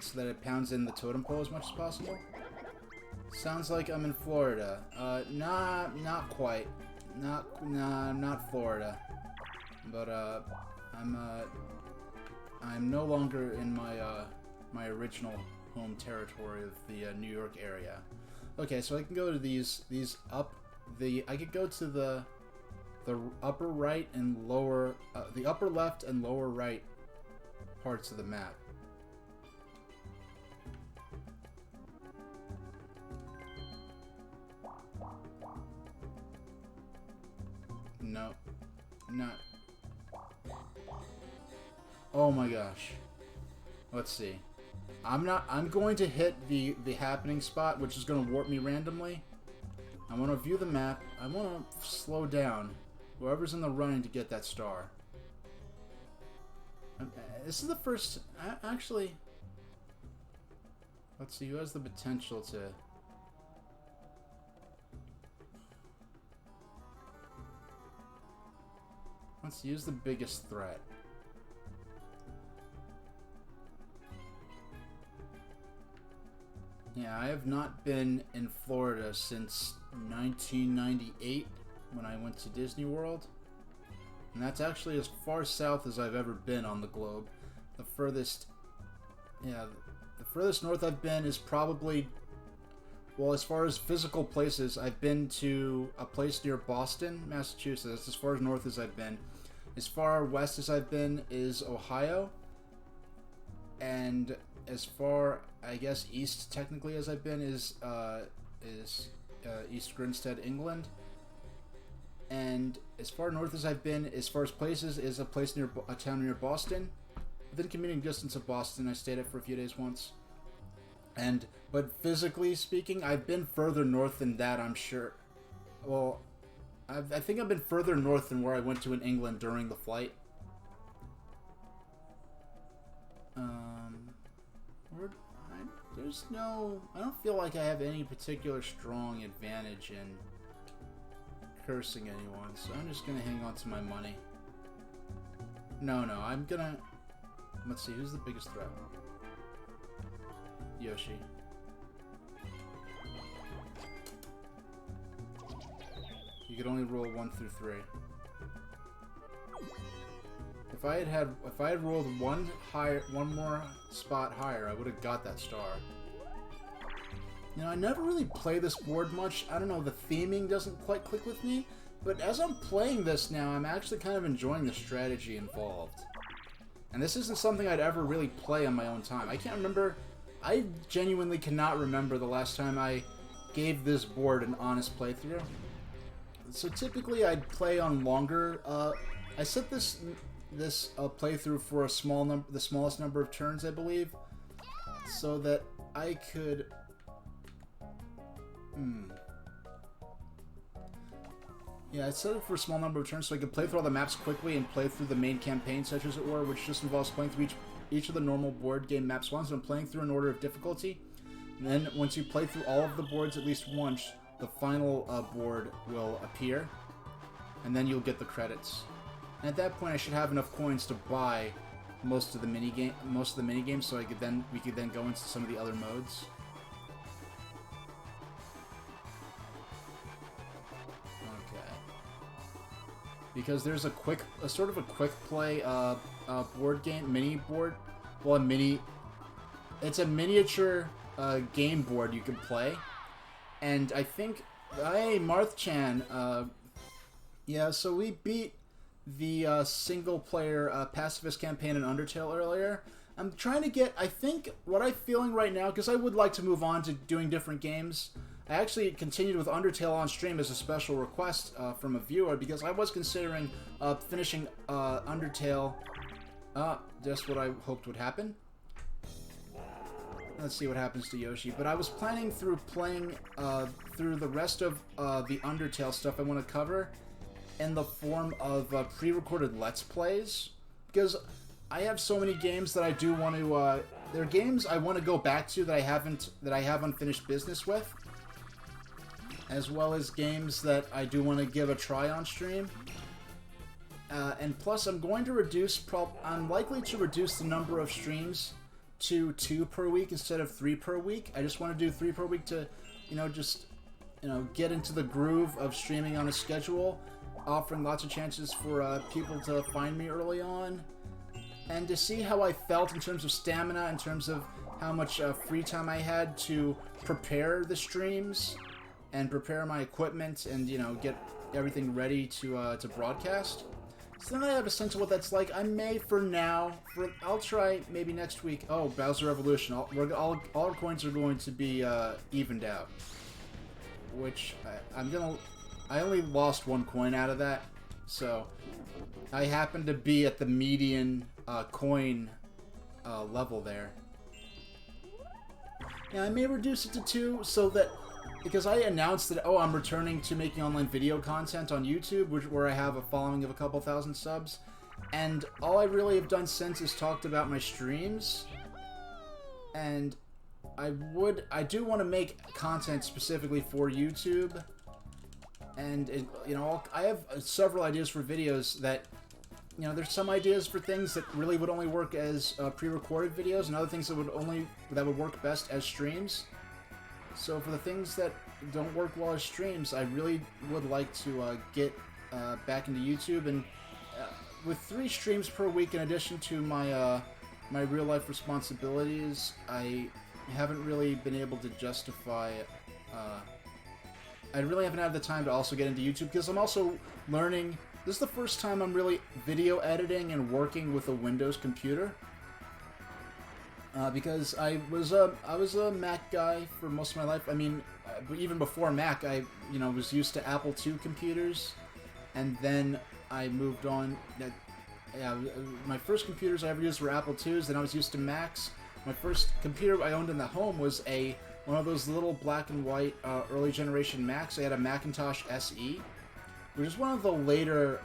so that it pounds in the totem pole as much as possible. Sounds like I'm in Florida. Not quite. Not Florida. But I'm no longer in my original home territory of the New York area. Okay, so I can go to these I could go to the upper right and lower, the upper left and lower right parts of the map. No. Not. Oh my gosh. Let's see. I'm going to hit the happening spot, which is going to warp me randomly. I want to view the map. I want to slow down. Whoever's in the running to get that star. This is the first... Actually... Let's see, who has the potential to... Let's use the biggest threat. Yeah, I have not been in Florida since 1998 when I went to Disney World. And that's actually as far south as I've ever been on the globe. The furthest north I've been is probably, well, as far as physical places, I've been to a place near Boston, Massachusetts. That's as far as north as I've been. As far west as I've been is Ohio. And as far, I guess, east technically as I've been is East Grinstead, England. And as far north as I've been, as far as places, is a place near a town near Boston. Within commuting distance of Boston, I stayed at for a few days once. But physically speaking, I've been further north than that, I'm sure. Well, I think I've been further north than where I went to in England during the flight. I don't feel like I have any particular strong advantage in cursing anyone, so I'm just gonna hang on to my money. No, I'm gonna... Let's see, who's the biggest threat? Yoshi. You could only roll 1 through 3. If I had rolled one more spot higher, I would have got that star. You know, I never really play this board much. I don't know, the theming doesn't quite click with me. But as I'm playing this now, I'm actually kind of enjoying the strategy involved. And this isn't something I'd ever really play on my own time. I can't remember... I genuinely cannot remember the last time I gave this board an honest playthrough. So typically I'd play on longer... I set this playthrough for a small number, the smallest number of turns, I believe, so that I could... Yeah, I set it for a small number of turns so I could play through all the maps quickly and play through the main campaign, such as it were, which just involves playing through each of the normal board game maps once. I'm playing through an order of difficulty. And then once you play through all of the boards at least once, the final board will appear, and then you'll get the credits. And at that point, I should have enough coins to buy most of the mini games, so we could then go into some of the other modes. Because there's a sort of a quick play board game, mini board. Well, it's a miniature game board you can play. And I think, hey, Marth-chan, yeah, so we beat the single-player pacifist campaign in Undertale earlier. I'm trying to get, I think, what I'm feeling right now, because I would like to move on to doing different games. I actually continued with Undertale on stream as a special request from a viewer, because I was considering finishing Undertale. Just what I hoped would happen. Let's see what happens to Yoshi. But I was planning through playing through the rest of the Undertale stuff I want to cover in the form of pre-recorded Let's Plays, because I have so many games that I do want to... there are games I want to go back to that I have unfinished business with, as well as games that I do want to give a try on stream. And plus, I'm going to reduce... I'm likely to reduce the number of streams to 2 per week instead of 3 per week. I just want to do 3 per week to, get into the groove of streaming on a schedule, offering lots of chances for people to find me early on, and to see how I felt in terms of stamina, in terms of how much free time I had to prepare the streams and prepare my equipment and, get everything ready to broadcast. So then I have a sense of what that's like. I may, for now, I'll try maybe next week. Oh, Bowser Revolution. All our coins are going to be evened out. Which, I only lost 1 coin out of that. So, I happen to be at the median coin level there. Now, I may reduce it to 2 so that... Because I announced that, I'm returning to making online video content on YouTube, where I have a following of a couple thousand subs. And all I really have done since is talked about my streams. And I do want to make content specifically for YouTube. And, I have several ideas for videos that, there's some ideas for things that really would only work as pre-recorded videos, and other things that would work best as streams. So for the things that don't work well as streams, I really would like to get back into YouTube, and with 3 streams per week in addition to my my real life responsibilities, I haven't really been able to justify. I really haven't had the time to also get into YouTube, because I'm also learning. This is the first time I'm really video editing and working with a Windows computer. Because I was a Mac guy for most of my life. I mean, even before Mac, I was used to Apple II computers, and then I moved on. My first computers I ever used were Apple IIs. Then I was used to Macs. My first computer I owned in the home was one of those little black and white early generation Macs. I had a Macintosh SE, which is one of the later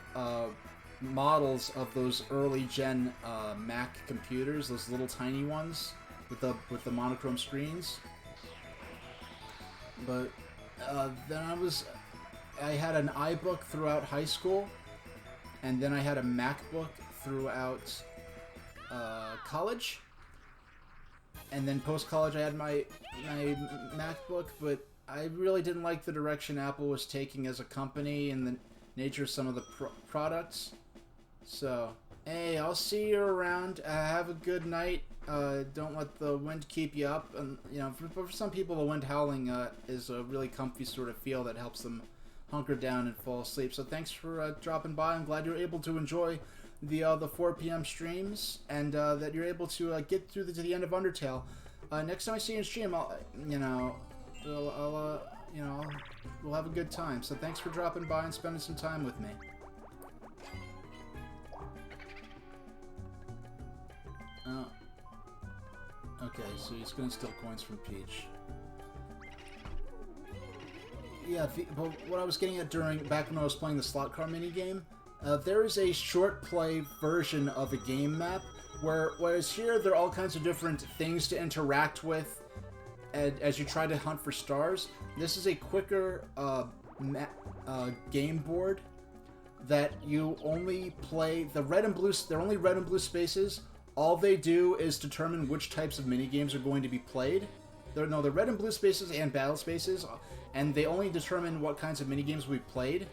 models of those early gen Mac computers, those little tiny ones with the monochrome screens. But then I had an iBook throughout high school, and then I had a MacBook throughout college, and then post-college I had my MacBook, but I really didn't like the direction Apple was taking as a company and the nature of some of the products. So, hey, I'll see you around. Have a good night. Don't let the wind keep you up. And for some people, the wind howling is a really comfy sort of feel that helps them hunker down and fall asleep. So thanks for dropping by. I'm glad you're able to enjoy the 4 p.m. streams, and that you're able to get through to the end of Undertale. Next time I see you in stream, we'll have a good time. So thanks for dropping by and spending some time with me. Okay, so he's gonna steal coins from Peach. Yeah, but what I was getting at back when I was playing the slot car minigame, there is a short play version of a game map whereas here there are all kinds of different things to interact with as you try to hunt for stars. This is a quicker game board that you only play the red and blue. They're only red and blue spaces. All they do is determine which types of minigames are going to be played. They're red and blue spaces and battle spaces, and they only determine what kinds of minigames will be played.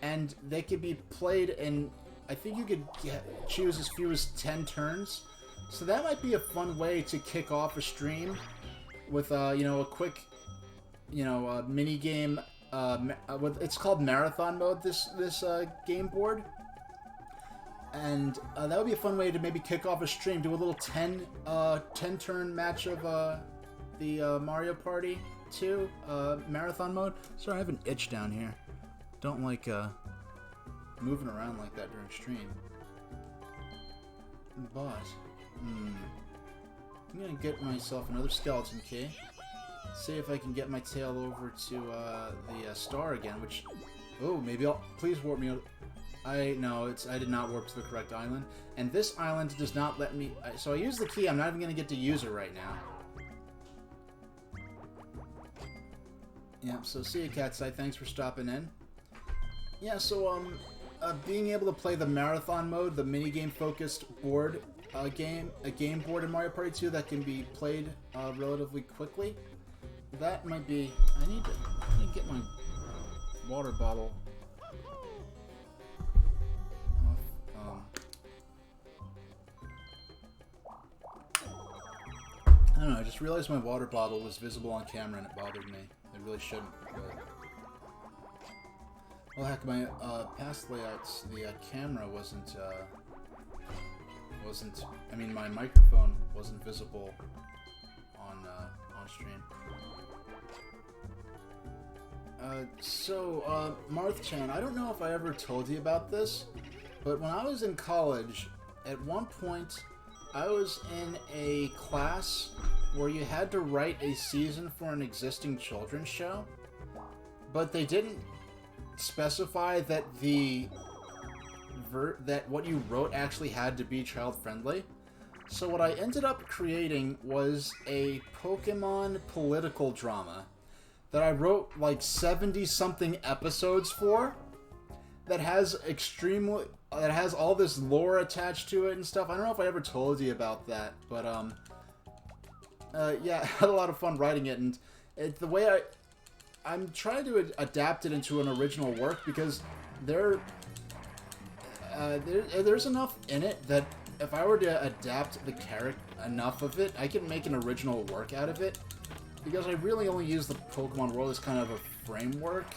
And they could be played in, I think you could choose as few as 10 turns. So that might be a fun way to kick off a stream with, a quick, minigame. It's called Marathon Mode, this game board. And that would be a fun way to maybe kick off a stream. Do a little 10-turn match of the Mario Party 2 Marathon Mode. Sorry, I have an itch down here. Don't like moving around like that during stream. But, I'm gonna get myself another skeleton key. See if I can get my tail over to the star again, which... Oh, maybe please warp me... I did not warp to the correct island. And this island does not let me... So I use the key, I'm not even going to get to use it right now. Yeah, so see you, Catseye. Thanks for stopping in. Yeah, so, being able to play the Marathon Mode, the minigame-focused board, a game board in Mario Party 2 that can be played relatively quickly, that might be... I need to get my water bottle... I don't know, I just realized my water bottle was visible on camera and it bothered me. It really shouldn't, but... Well, heck, my past layouts, the camera wasn't, my microphone wasn't visible on stream. Marth-chan, I don't know if I ever told you about this, but when I was in college, at one point, I was in a class where you had to write a season for an existing children's show, but they didn't specify that that what you wrote actually had to be child-friendly. So what I ended up creating was a Pokemon political drama that I wrote like 70-something episodes for, that has all this lore attached to it and stuff. I don't know if I ever told you about that, but yeah, I had a lot of fun writing it, and the way I'm trying to adapt it into an original work, because there's enough in it that if I were to adapt the character enough of it, I can make an original work out of it, because I really only use the Pokemon world as kind of a framework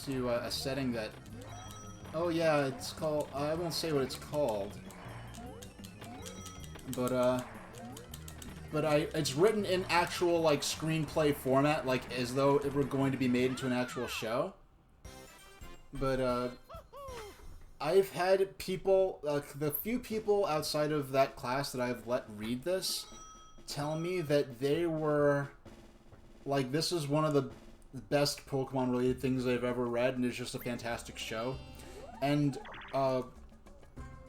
to a setting that... Oh yeah, it's called... I won't say what it's called. But it's written in actual, like, screenplay format, like, as though it were going to be made into an actual show. But, I've had people... the few people outside of that class that I've let read this tell me that they were... Like, this is one of the best Pokemon-related things they've ever read, and it's just a fantastic show. And,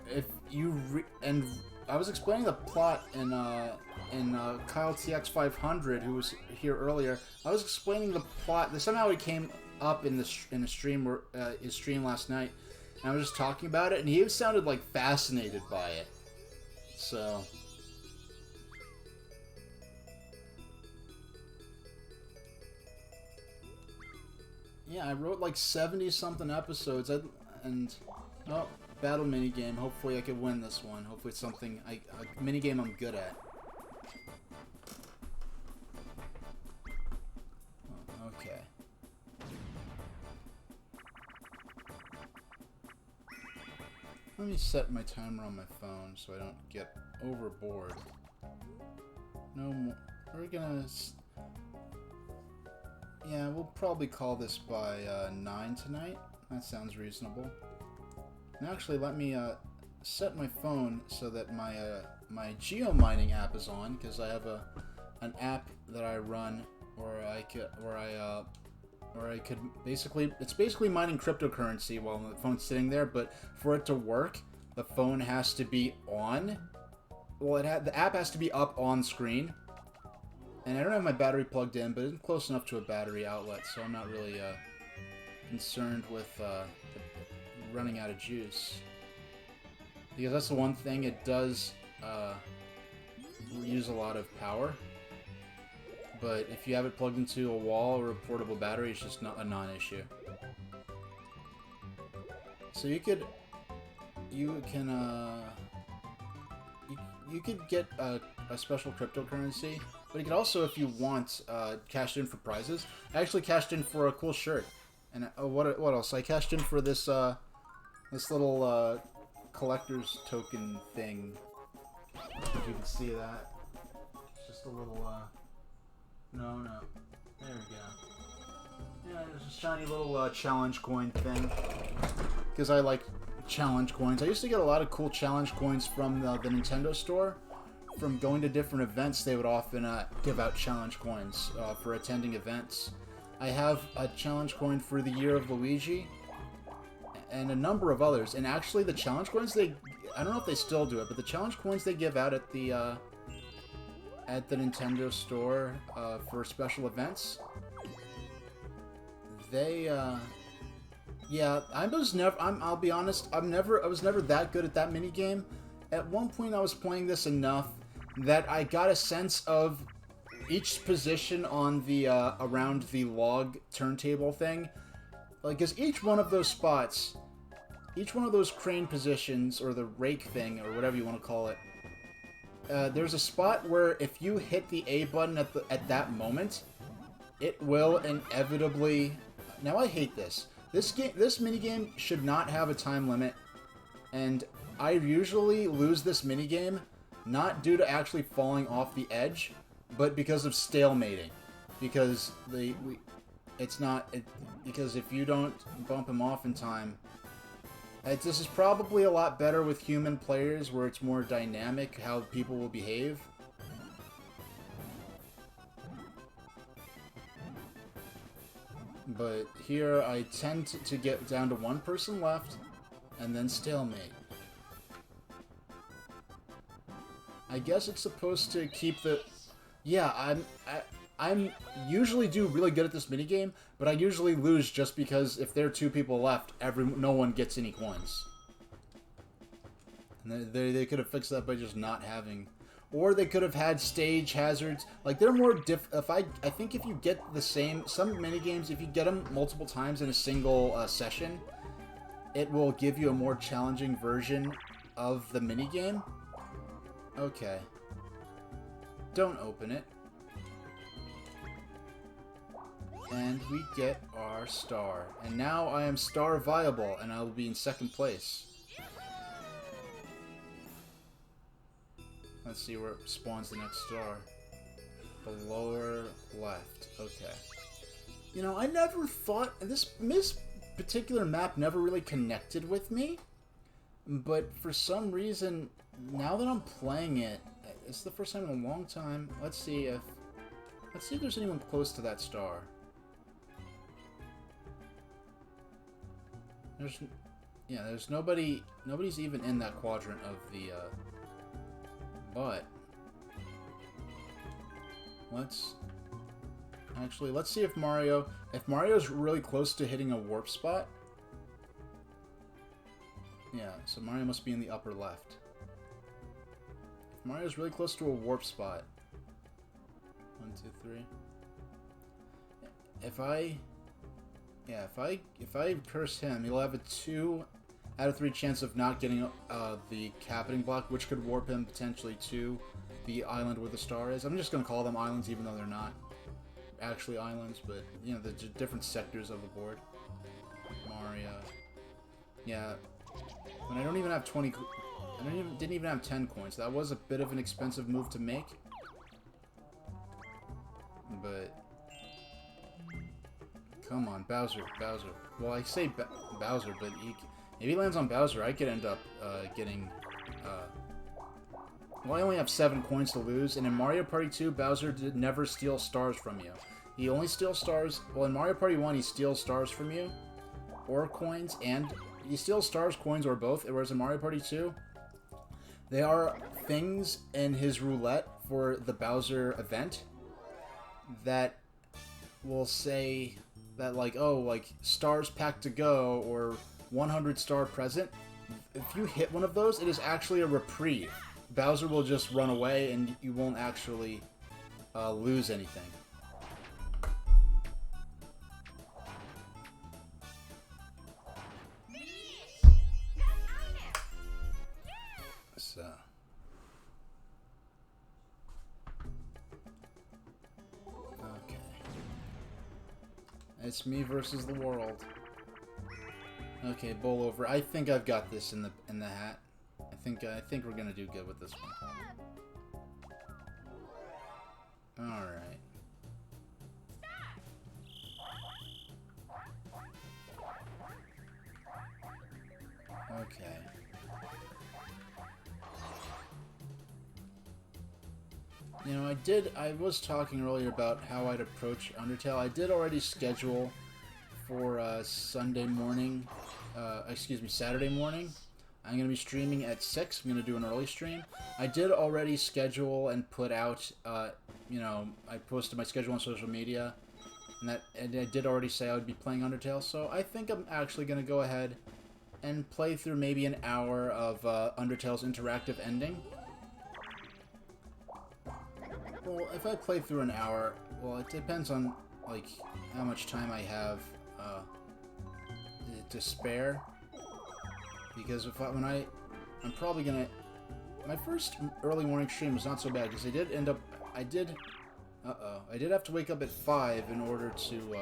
if you and I was explaining the plot in Kyle TX500, who was here earlier. I was explaining the plot. Somehow it came up in the stream, his stream last night, and I was just talking about it, and he sounded like fascinated by it. So. Yeah, I wrote like 70-something episodes, oh, battle minigame. Hopefully I can win this one. Hopefully it's something, a minigame I'm good at. Oh, okay. Let me set my timer on my phone so I don't get overboard. No more. We're gonna... Yeah, we'll probably call this by 9 tonight. That sounds reasonable. And actually, let me set my phone so that my my geomining app is on, because I have an app that I run where I could basically, it's basically mining cryptocurrency while the phone's sitting there, but for it to work, the phone has to be on. Well, the app has to be up on screen. And I don't have my battery plugged in, but it's close enough to a battery outlet, so I'm not really concerned with running out of juice. Because that's the one thing, it does use a lot of power. But if you have it plugged into a wall or a portable battery, it's just not a non-issue. So you could get a special cryptocurrency, but you could also, if you want, cash in for prizes. I actually cashed in for a cool shirt, and what else? I cashed in for this this little collector's token thing. If you can see that, it's just a little no, there we go. Yeah, there's a shiny little challenge coin thing, because I like challenge coins. I used to get a lot of cool challenge coins from the Nintendo store. From going to different events, they would often give out challenge coins for attending events. I have a challenge coin for the Year of Luigi, and a number of others. And actually, the challenge coins, I don't know if they still do it, but the challenge coins they give out at the Nintendo store for special events, yeah, I'll be honest, I was never that good at that minigame. At one point, I was playing this enough that I got a sense of each position on the, around the log turntable thing. Like, because each one of those spots, each one of those crane positions, or the rake thing, or whatever you want to call it, there's a spot where if you hit the A button at that moment, it will inevitably... Now, I hate this. This minigame should not have a time limit, and I usually lose this minigame not due to actually falling off the edge, but because of stalemating. Because because if you don't bump him off in time, this is probably a lot better with human players where it's more dynamic how people will behave. But here I tend to get down to one person left and then stalemate. I guess it's supposed to keep the... Yeah, I'm usually do really good at this minigame, but I usually lose just because if there are two people left, no one gets any coins. And they could have fixed that by just not having... Or they could have had stage hazards. Like, they're more I think if you get the same... Some minigames, if you get them multiple times in a single session, it will give you a more challenging version of the minigame. Okay. Don't open it. And we get our star. And now I am star viable, and I will be in second place. Let's see where it spawns the next star. The lower left. Okay. You know, I never thought... This particular map never really connected with me. But for some reason, now that I'm playing it, it's the first time in a long time. Let's see if there's anyone close to that star. There's nobody. Nobody's even in that quadrant of the. But let's see if Mario's really close to hitting a warp spot. Yeah, so Mario must be in the upper left. If Mario's really close to a warp spot. 1, 2, 3. If I curse him, he'll have a 2 out of 3 chance of not getting the capping block, which could warp him potentially to the island where the star is. I'm just gonna call them islands, even though they're not actually islands, but you know, the different sectors of the board. Mario. Yeah. When I don't even even have 20... I didn't even have 10 coins. That was a bit of an expensive move to make. But... Come on, Bowser, Bowser. Well, I say Bowser, but if he lands on Bowser, I could end up getting... Well, I only have 7 coins to lose, and in Mario Party 2, Bowser did never steal stars from you. He only steals stars... Well, in Mario Party 1, he steals stars from you, or coins, and he steals stars, coins, or both, whereas in Mario Party 2, there are things in his roulette for the Bowser event that will say that, like, oh, like, stars pack to go, or 100 star present. If you hit one of those, it is actually a reprieve. Bowser will just run away, and you won't actually lose anything. So... Okay. It's me versus the world. Okay, bowl over. I think I've got this in the hat. I think we're gonna do good with this one. All right. Okay. You know, I was talking earlier about how I'd approach Undertale. I did already schedule for Saturday morning. I'm going to be streaming at 6. I'm going to do an early stream. I did already schedule and put out, you know, I posted my schedule on social media. And I did already say I would be playing Undertale. So I think I'm actually going to go ahead and play through maybe an hour of Undertale's interactive ending. Well, if I play through an hour, well, it depends on, like, how much time I have to spare. Because I'm probably gonna... My first early morning stream was not so bad, because I did end up... I did have to wake up at 5 in order to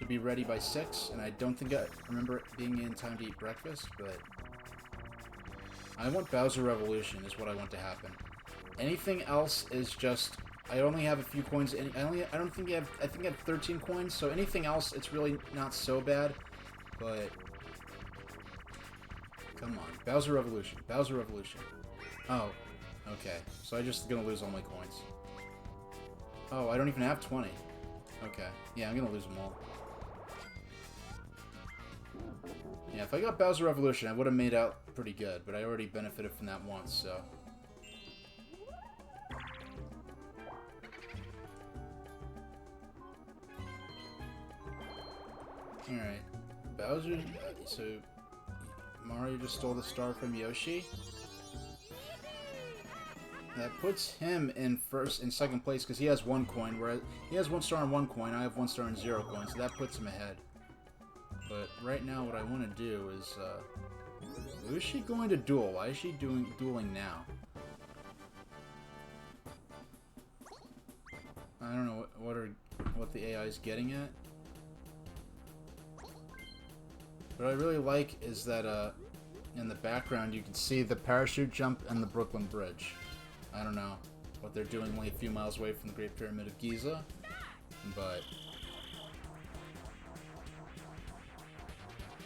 be ready by 6, and I don't think I remember being in time to eat breakfast, but... I want Bowser Revolution is what I want to happen. Anything else is just... I only have a few coins. I think I have 13 coins, so anything else, it's really not so bad, but... Come on. Bowser Revolution. Bowser Revolution. Oh. Okay. So I'm just gonna lose all my coins. Oh, I don't even have 20. Okay. Yeah, I'm gonna lose them all. Yeah, if I got Bowser Revolution, I would have made out pretty good, but I already benefited from that once, so... Alright. Bowser... So... Mario just stole the star from Yoshi. That puts him in second place, because he has 1 coin, whereas he has 1 star and 1 coin, I have 1 star and 0 coins, so that puts him ahead. But right now what I want to do is, who is she going to duel? Why is she dueling now? I don't know what the AI is getting at. What I really like is that in the background you can see the parachute jump and the Brooklyn Bridge. I don't know what they're doing only a few miles away from the Great Pyramid of Giza, but...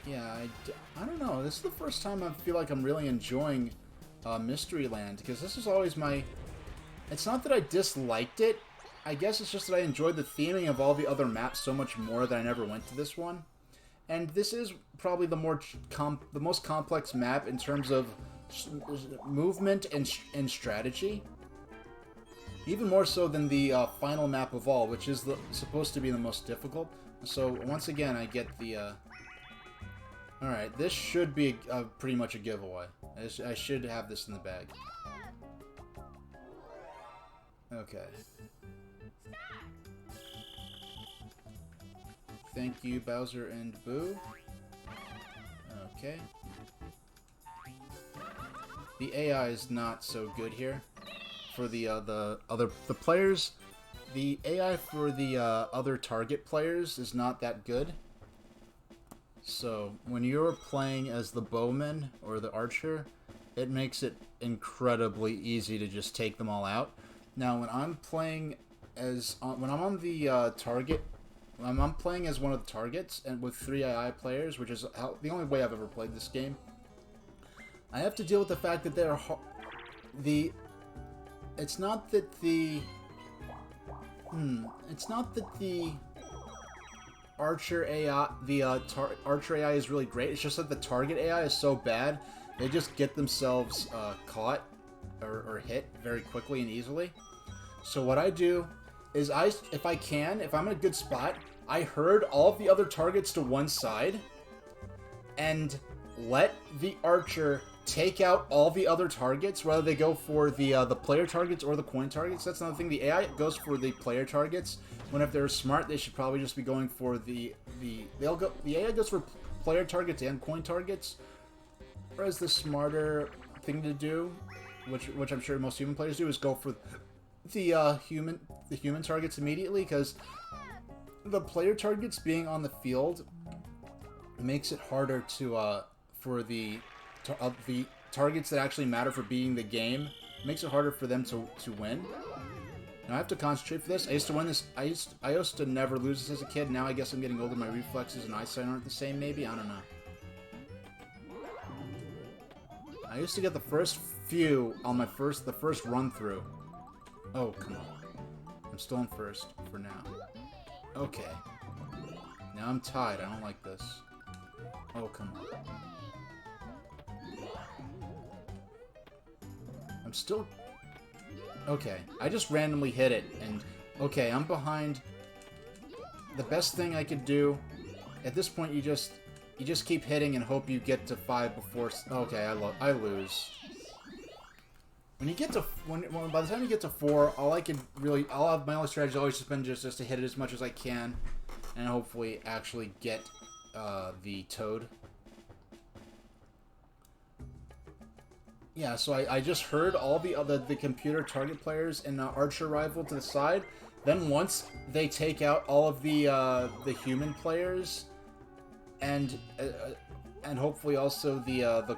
Yeah, I don't know. This is the first time I feel like I'm really enjoying Mystery Land, because this is always my... It's not that I disliked it. I guess it's just that I enjoyed the theming of all the other maps so much more that I never went to this one. And this is probably the most complex map in terms of movement and strategy. Even more so than the final map of all, which is supposed to be the most difficult. So once again, I get the... Alright, this should be pretty much a giveaway. I should have this in the bag. Okay. Thank you, Bowser and Boo. Okay. The AI is not so good here. For the players, the AI for the other target players is not that good. So, when you're playing as the bowman or the archer, it makes it incredibly easy to just take them all out. Now, when I'm playing as... when I'm on the target... When I'm playing as one of the targets, and with 3 AI players, which is the only way I've ever played this game, I have to deal with the fact that they're... It's not that the... It's not that the... Archer AI, Archer AI is really great. It's just that the target AI is so bad, they just get themselves caught or hit very quickly and easily. So what I do is if I'm in a good spot, I herd all of the other targets to one side and let the archer take out all the other targets, whether they go for the player targets or the coin targets. That's another thing. The AI goes for the player targets. When if they're smart, they should probably just be going for the AI goes for player targets and coin targets. Whereas the smarter thing to do, which I'm sure most human players do, is go for the human targets immediately, because the player targets being on the field makes it harder to for the targets that actually matter for beating the game. It makes it harder for them to win. Now I have to concentrate for this. I used to win this. I used to never lose this as a kid. Now I guess I'm getting older. My reflexes and eyesight aren't the same. Maybe, I don't know. I used to get the first few on the first run through. Oh, come on. I'm still in first for now. Okay. Now I'm tied. I don't like this. Oh, come on. I'm still... Okay, I just randomly hit it, and... Okay, I'm behind. The best thing I could do... At this point, you just keep hitting and hope you get to 5 before... Okay, I lose. When you get to... by the time you get to 4, all I can really... my only strategy has always just been just to hit it as much as I can, and hopefully actually get the toad. Yeah, so I just heard all the computer target players and Archer rival to the side. Then once they take out all of the human players, and hopefully also the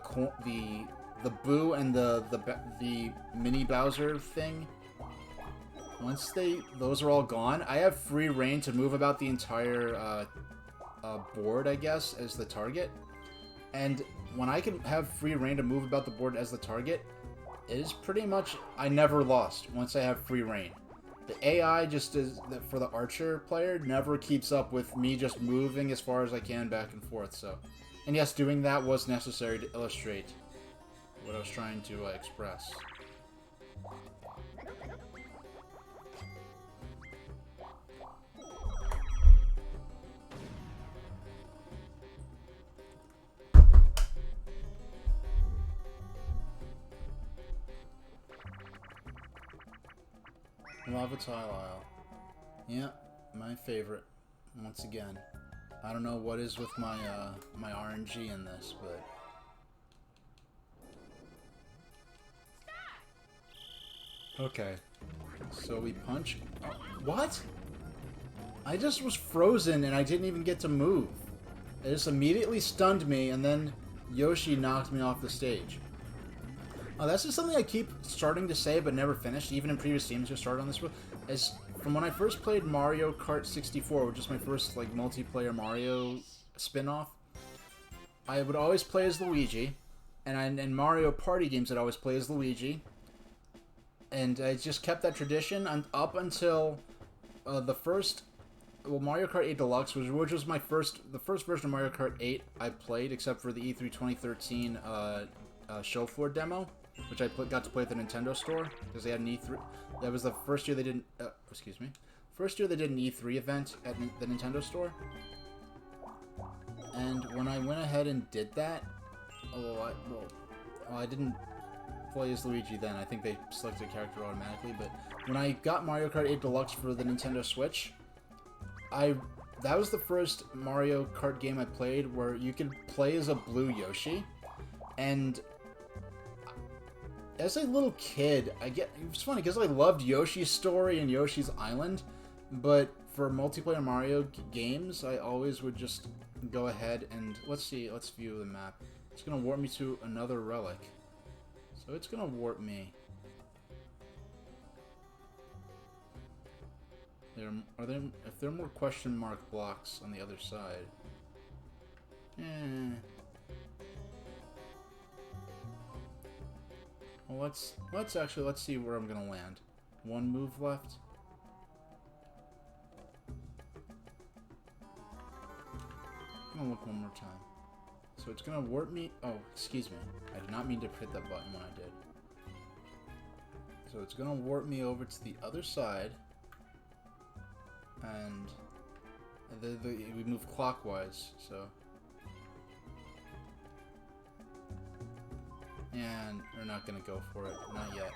Boo and the mini Bowser thing. Once those are all gone, I have free reign to move about the entire board, I guess, as the target. And when I can have free reign to move about the board as the target, it is pretty much... I never lost once I have free reign. The AI just is... For the Archer player, never keeps up with me just moving as far as I can back and forth, so... And yes, doing that was necessary to illustrate what I was trying to express. Lava Tile Isle. Yeah, my favorite. Once again. I don't know what is with my my RNG in this, but... Okay. So we punch... Oh, what? I just was frozen and I didn't even get to move. It just immediately stunned me, and then Yoshi knocked me off the stage. Oh, that's just something I keep starting to say but never finished, even in previous games I started on this. As from when I first played Mario Kart 64, which is my first like multiplayer Mario spin-off, I would always play as Luigi, and in Mario Party games I'd always play as Luigi, and I just kept that tradition up until the first... Well, Mario Kart 8 Deluxe, which was the first version of Mario Kart 8 I played, except for the E3 2013 show floor demo, which I got to play at the Nintendo store, because they had an E3. That was the first year they did excuse me. First year they did an E3 event at the Nintendo store. And when I went ahead and did that, I didn't play as Luigi then. I think they selected a character automatically, but when I got Mario Kart 8 Deluxe for the Nintendo Switch, that was the first Mario Kart game I played where you could play as a blue Yoshi. And as a little kid, it's funny because I loved Yoshi's Story and Yoshi's Island, but for multiplayer Mario games, I always would just go ahead and let's view the map. It's gonna warp me to another relic. So it's gonna warp me. If there are more question mark blocks on the other side. Well, let's see where I'm gonna land. One move left. I'm gonna look one more time. So it's gonna warp me. Oh, excuse me. I did not mean to hit that button when I did. So it's gonna warp me over to the other side, and we move clockwise. So, and we're not gonna go for it, not yet.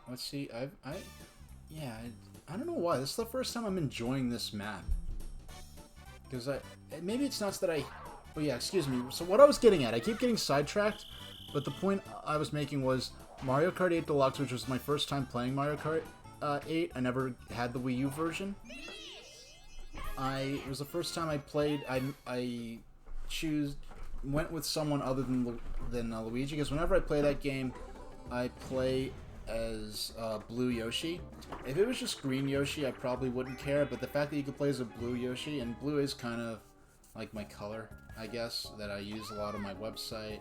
Let's see, I don't know why. This is the first time I'm enjoying this map. Because maybe it's not that oh yeah, excuse me. So what I was getting at, I keep getting sidetracked, but the point I was making was Mario Kart 8 Deluxe, which was my first time playing Mario Kart 8. I never had the Wii U version. It was the first time I played, I went with someone other than Luigi, because whenever I play that game, I play as Blue Yoshi. If it was just Green Yoshi, I probably wouldn't care, but the fact that you could play as a Blue Yoshi, and blue is kind of like my color, I guess, that I use a lot on my website,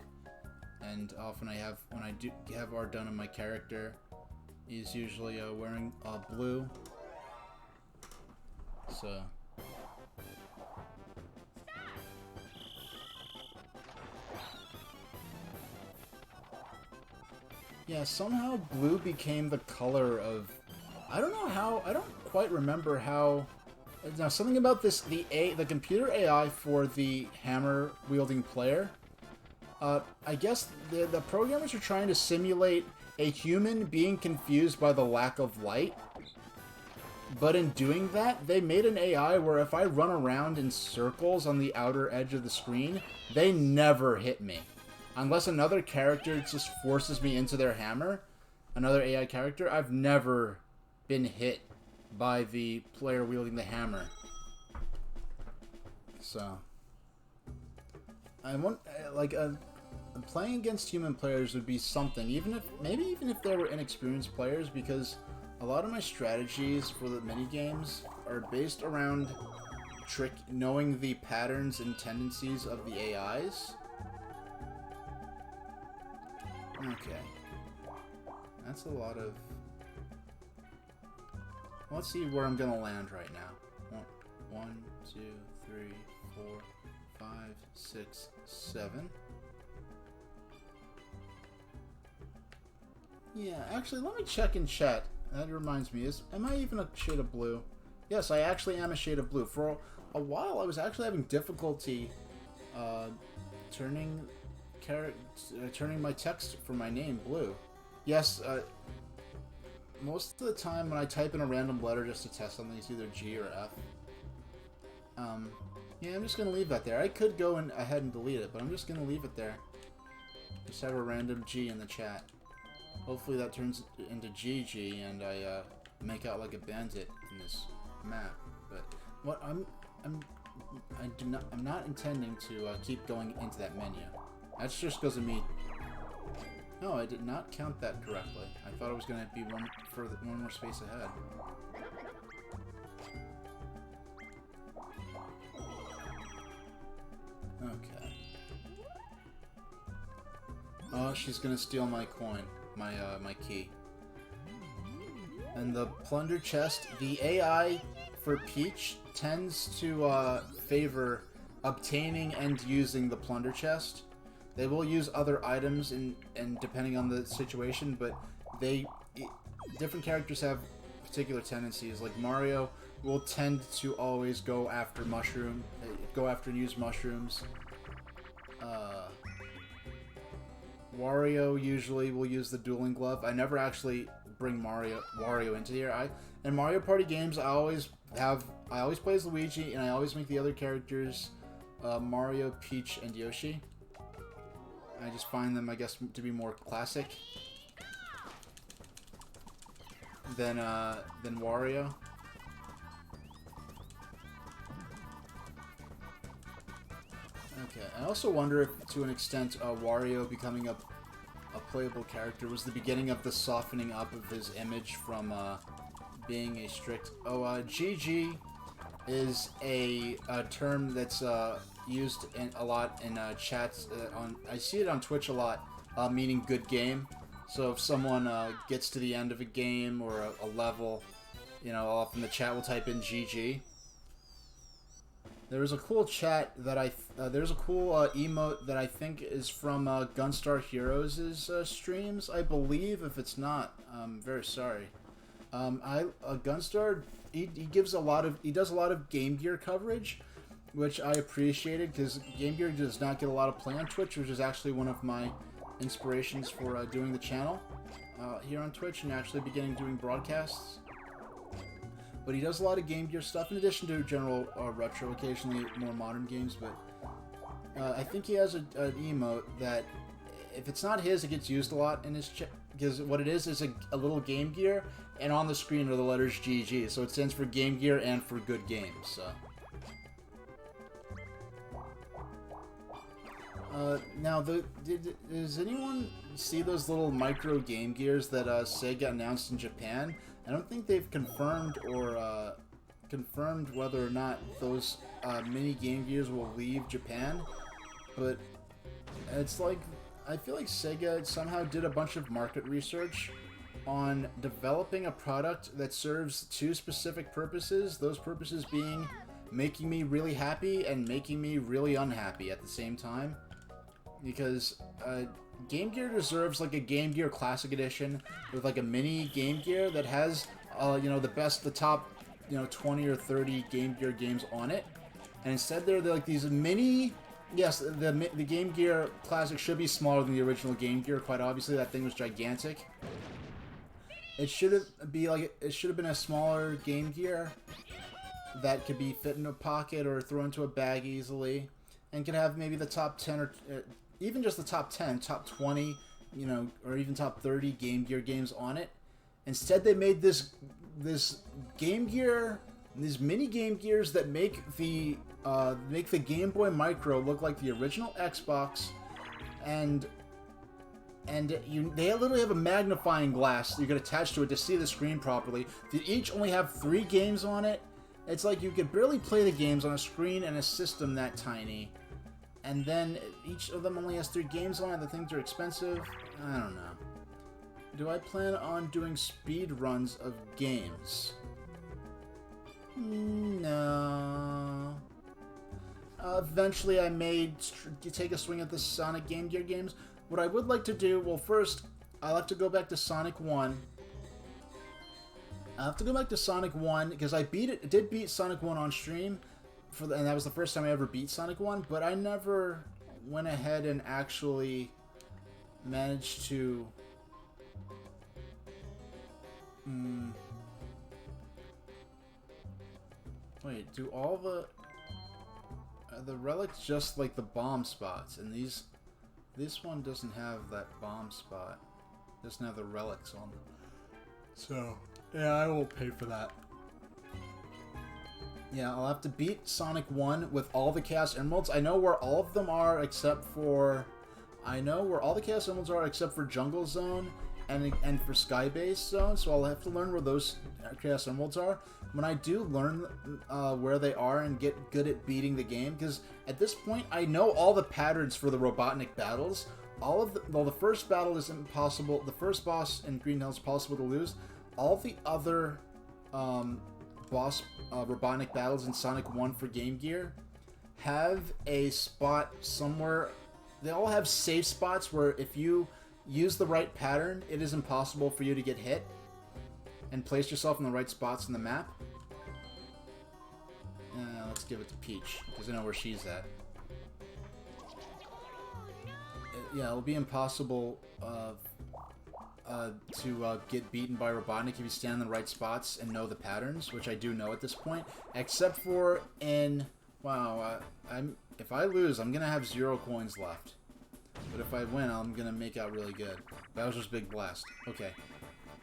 and often when I do have art done on my character, he's usually wearing blue. So yeah, somehow blue became the color of... I don't know how... I don't quite remember how... Now, something about this... The computer AI for the hammer-wielding player... I guess the programmers are trying to simulate a human being confused by the lack of light. But in doing that, they made an AI where if I run around in circles on the outer edge of the screen, they never hit me. Unless another character just forces me into their hammer, another AI character, I've never been hit by the player wielding the hammer. So, I want, playing against human players would be something, maybe even if they were inexperienced players, because a lot of my strategies for the minigames are based around knowing the patterns and tendencies of the AIs. Okay. That's a lot of... Let's see where I'm gonna land right now. 1, 2, 3, 4, 5, 6, 7. Yeah, actually, let me check in chat. That reminds me, am I even a shade of blue? Yes, I actually am a shade of blue. For a while, I was actually having difficulty turning my text for my name blue. Yes, most of the time when I type in a random letter just to test something, it's either G or F. Yeah, I'm just gonna leave that there. I could go ahead and delete it, but I'm just gonna leave it there. Just have a random G in the chat. Hopefully that turns into GG and I make out like a bandit in this map. But what I'm not intending to keep going into that menu. That's just because of me. No, I did not count that correctly. I thought it was going to be one more space ahead. Okay. Oh, she's going to steal my coin, my key. And the plunder chest, the AI for Peach tends to favor obtaining and using the plunder chest. They will use other items and depending on the situation, but different characters have particular tendencies. Like Mario will tend to always go after and use mushrooms. Wario usually will use the dueling glove. I never actually bring Wario into here. In Mario Party games, I always play as Luigi, and I always make the other characters Mario, Peach, and Yoshi. I just find them, I guess, to be more classic than Wario. Okay, I also wonder if, to an extent, Wario becoming a playable character was the beginning of the softening up of his image from being a strict... GG is a term that's used a lot in chats. I see it on Twitch a lot, meaning good game. So if someone gets to the end of a game or a level, you know, often the chat will type in GG. There was a cool chat that there's a cool emote that I think is from Gunstar Heroes' streams, I believe. If it's not, I'm very sorry. Gunstar, he does a lot of Game Gear coverage, which I appreciated because Game Gear does not get a lot of play on Twitch, which is actually one of my inspirations for doing the channel here on Twitch and actually beginning doing broadcasts. But he does a lot of Game Gear stuff, in addition to general retro, occasionally more modern games. But I think he has an emote that, if it's not his, it gets used a lot in his chat. Because what it is a little Game Gear, and on the screen are the letters GG. So it stands for Game Gear and for good games. So. Now, does anyone see those little micro Game Gears that Sega announced in Japan? I don't think they've confirmed or confirmed whether or not those mini Game Gears will leave Japan, but it's like, I feel like Sega somehow did a bunch of market research on developing a product that serves two specific purposes, those purposes being making me really happy and making me really unhappy at the same time. Because Game Gear deserves like a Game Gear Classic Edition with like a mini Game Gear that has, you know, the top, you know, 20 or 30 Game Gear games on it. And instead they're like these mini, yes, the Game Gear Classic should be smaller than the original Game Gear, quite obviously. That thing was gigantic. It should have been a smaller Game Gear that could be fit in a pocket or thrown into a bag easily, and could have maybe the top 10 or even just the top 10, top 20, you know, or even top 30 Game Gear games on it. Instead, they made this Game Gear, these mini Game Gears that make the Game Boy Micro look like the original Xbox, and they literally have a magnifying glass that you can attach to it to see the screen properly. They each only have 3 games on it. It's like you could barely play the games on a screen and a system that tiny. And then each of them only has 3 games on it. The things are expensive. I don't know. Do I plan on doing speed runs of games? No. Eventually I may take a swing at the Sonic Game Gear games. What I would like to do, well, first, I'll have to go back to Sonic 1. I'll have to go back to Sonic 1, because I did beat Sonic 1 on stream, and that was the first time I ever beat Sonic 1, but I never went ahead and actually managed to... Wait, do all the... Are the relics just like the bomb spots? And this one doesn't have that bomb spot. It doesn't have the relics on them. So, yeah, I will pay for that. Yeah, I'll have to beat Sonic 1 with all the Chaos Emeralds. I know where all of them are except for... I know where all the Chaos Emeralds are except for Jungle Zone and for Skybase Zone, so I'll have to learn where those Chaos Emeralds are. When I do learn where they are and get good at beating the game, because at this point I know all the patterns for the Robotnik battles. Well, the first battle is impossible. The first boss in Green Hill is possible to lose. All the other boss Robotnik battles in Sonic 1 for Game Gear have a spot somewhere. They all have safe spots where if you use the right pattern, it is impossible for you to get hit and place yourself in the right spots in the map. Let's give it to Peach, because I know where she's at. Yeah, it'll be impossible get beaten by Robotnik if you stand in the right spots and know the patterns, which I do know at this point. Except for in... Wow, if I lose, I'm going to have 0 coins left. But if I win, I'm going to make out really good. Bowser's Big Blast. Okay.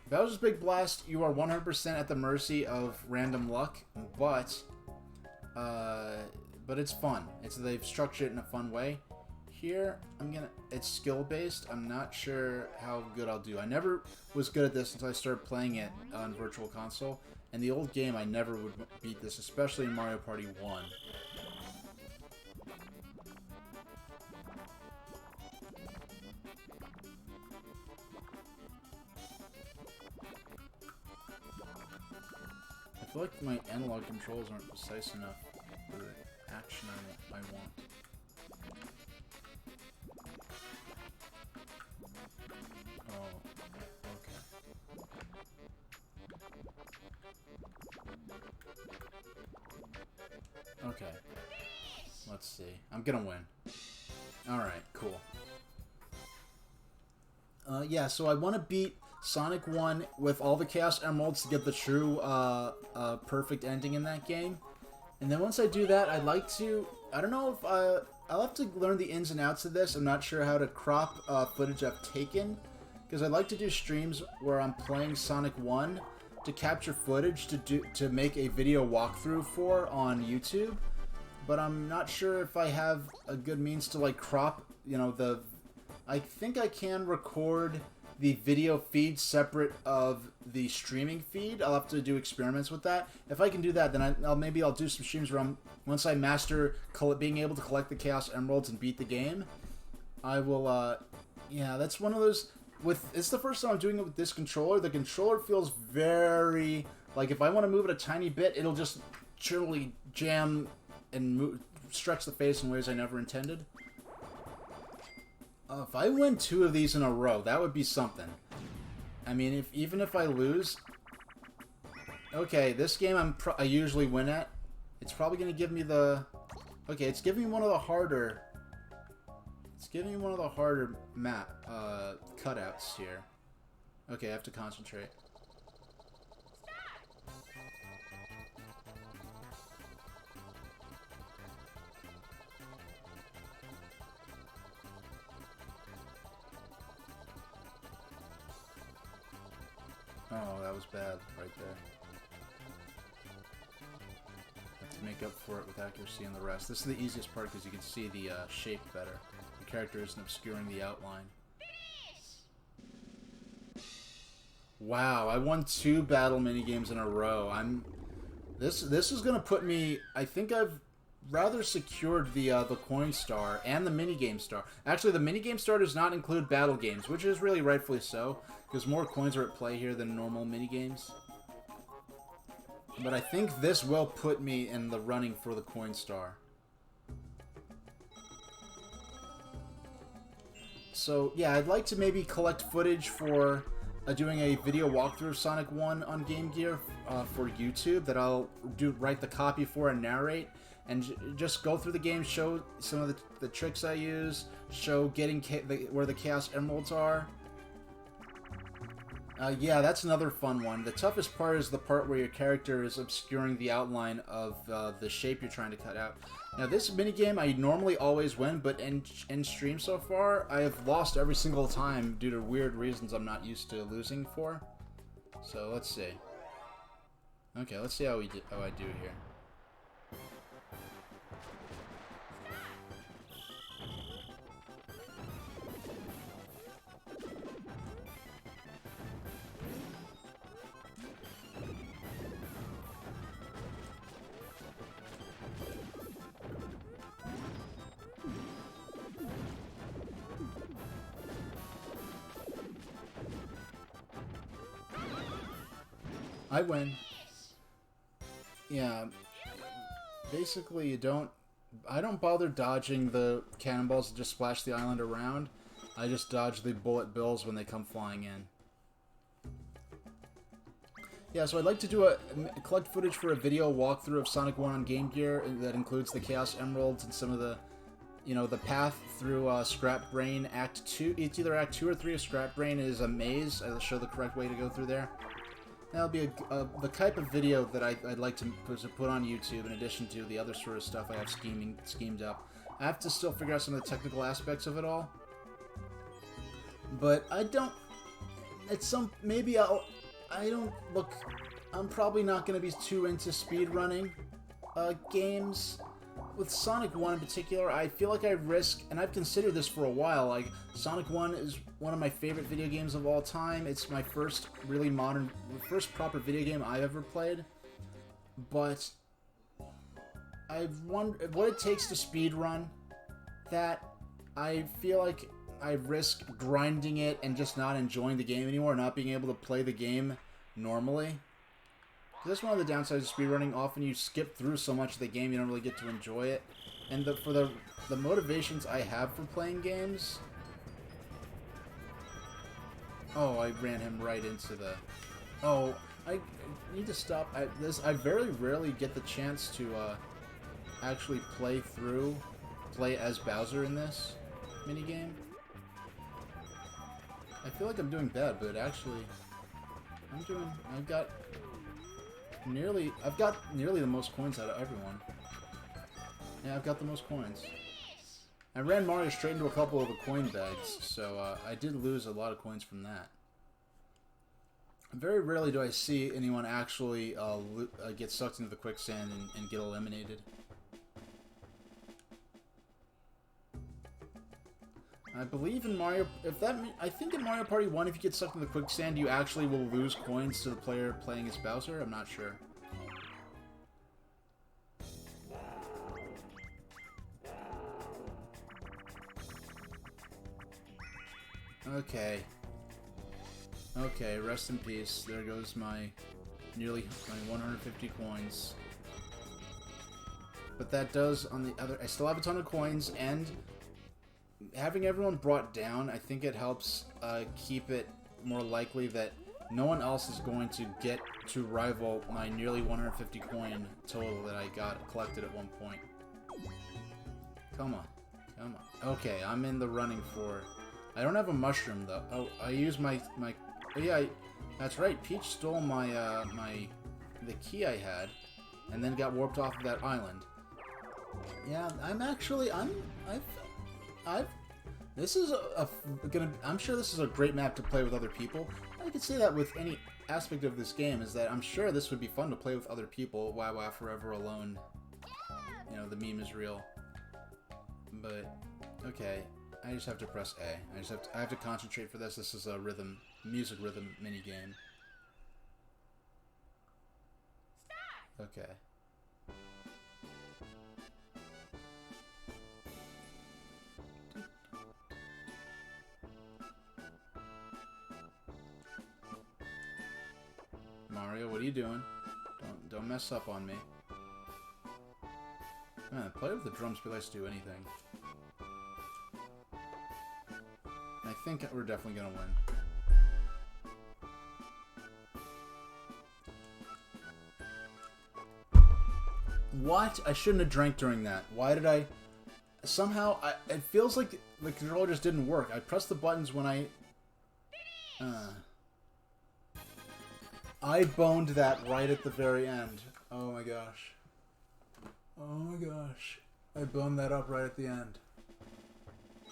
Bowser's Big Blast, you are 100% at the mercy of random luck, but it's fun. They've structured it in a fun way. Here, it's skill-based. I'm not sure how good I'll do. I never was good at this until I started playing it on Virtual Console. In the old game, I never would beat this, especially in Mario Party 1. I feel like my analog controls aren't precise enough for the action I want. Oh, okay. Okay. Let's see. I'm gonna win. Alright, cool. Yeah, so I want to beat Sonic 1 with all the Chaos Emeralds to get the true perfect ending in that game. And then once I do that, I'd like to... I don't know if... I'll have to learn the ins and outs of this. I'm not sure how to crop footage I've taken. Because I'd like to do streams where I'm playing Sonic 1 to capture footage to make a video walkthrough for on YouTube. But I'm not sure if I have a good means to, like, crop, you know, the... I think I can record the video feed separate of the streaming feed. I'll have to do experiments with that. If I can do that, then maybe I'll do some streams where once I master being able to collect the Chaos Emeralds and beat the game, I will, yeah, that's one of those... It's the first time I'm doing it with this controller. The controller feels very... Like, if I want to move it a tiny bit, it'll just literally jam and stretch the face in ways I never intended. If I win 2 of these in a row, that would be something. I mean, even if I lose... Okay, this game I usually win at. It's probably going to give me the... Okay, it's giving me one of the harder... It's giving me one of the harder cutouts here. Okay, I have to concentrate. Oh, that was bad right there. Have to make up for it with accuracy and the rest. This is the easiest part because you can see the shape better. The character isn't obscuring the outline. Wow, I won 2 battle minigames in a row. This is gonna put me... I think I've rather secured the coin star and the minigame star. Actually, the minigame star does not include battle games, which is really rightfully so, because more coins are at play here than normal minigames. But I think this will put me in the running for the coin star. So, yeah, I'd like to maybe collect footage for doing a video walkthrough of Sonic 1 on Game Gear for YouTube that I'll write the copy for and narrate. And just go through the game, show some of the tricks I use, show getting where the Chaos Emeralds are. Yeah, that's another fun one. The toughest part is the part where your character is obscuring the outline of the shape you're trying to cut out. Now, this minigame I normally always win, but in stream so far, I have lost every single time due to weird reasons I'm not used to losing for. So, let's see. Okay, let's see how I do here. I win. Yeah. Basically, I don't bother dodging the cannonballs that just splash the island around. I just dodge the bullet bills when they come flying in. Yeah, so I'd like to collect footage for a video walkthrough of Sonic 1 on Game Gear that includes the Chaos Emeralds and some of the, you know, the path through Scrap Brain Act 2, it's either Act 2 or 3 of Scrap Brain is a maze. I'll show the correct way to go through there. That'll be the type of video that I'd like to put on YouTube, in addition to the other sort of stuff I have schemed up. I have to still figure out some of the technical aspects of it all. But I don't... maybe I'm probably not going to be too into speedrunning games. With Sonic 1 in particular, I feel like I risk, and I've considered this for a while, like, Sonic 1 is one of my favorite video games of all time. It's my first really first proper video game I've ever played. But I've wondered what it takes to speedrun that. I feel like I risk grinding it and just not enjoying the game anymore, not being able to play the game normally. That's one of the downsides of speedrunning. Often you skip through so much of the game you don't really get to enjoy it. And for the motivations I have for playing games... Oh, I ran him right into the... Oh, I need to stop. I very rarely get the chance to actually play as Bowser in this minigame. I feel like I'm doing bad, but actually... I've got nearly the most coins out of everyone. Yeah, I've got the most coins. I ran Mario straight into a couple of the coin bags, so I did lose a lot of coins from that. Very rarely do I see anyone actually get sucked into the quicksand and get eliminated. I believe in Mario... I think in Mario Party 1, if you get sucked in the quicksand, you actually will lose coins to the player playing as Bowser. I'm not sure. Okay. Okay, rest in peace. There goes my 150 coins. But that does, on the other... I still have a ton of coins, and... having everyone brought down, I think it helps keep it more likely that no one else is going to get to rival my nearly 150 coin total that I collected at one point. Come on. Come on. Okay, I'm in the running for... I don't have a mushroom, though. Oh, I used my... Oh, yeah, that's right. Peach stole the key I had, and then got warped off of that island. Yeah, this is I'm sure this is a great map to play with other people. I could say that with any aspect of this game, is that I'm sure this would be fun to play with other people. Wow, wow, forever alone. You know, the meme is real. But, okay. I just have to press A. I have to concentrate for this. This is a music rhythm mini game. Okay. Mario, what are you doing? Don't mess up on me. Man, the player with the drums likes to do anything. I think we're definitely gonna win. What? I shouldn't have drank during that. Why did I... Somehow, it feels like the controller just didn't work. I pressed the buttons when I boned that right at the very end. Oh my gosh. Oh my gosh. I boned that up right at the end.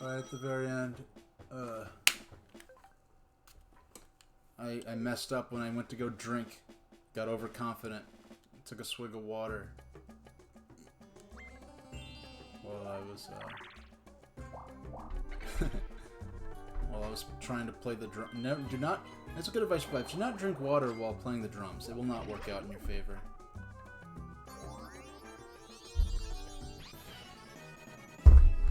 Right at the very end. I messed up when I went to go drink. Got overconfident. Took a swig of water. While I was trying to play the drum. Do not... That's a good advice for life. Do not drink water while playing the drums. It will not work out in your favor.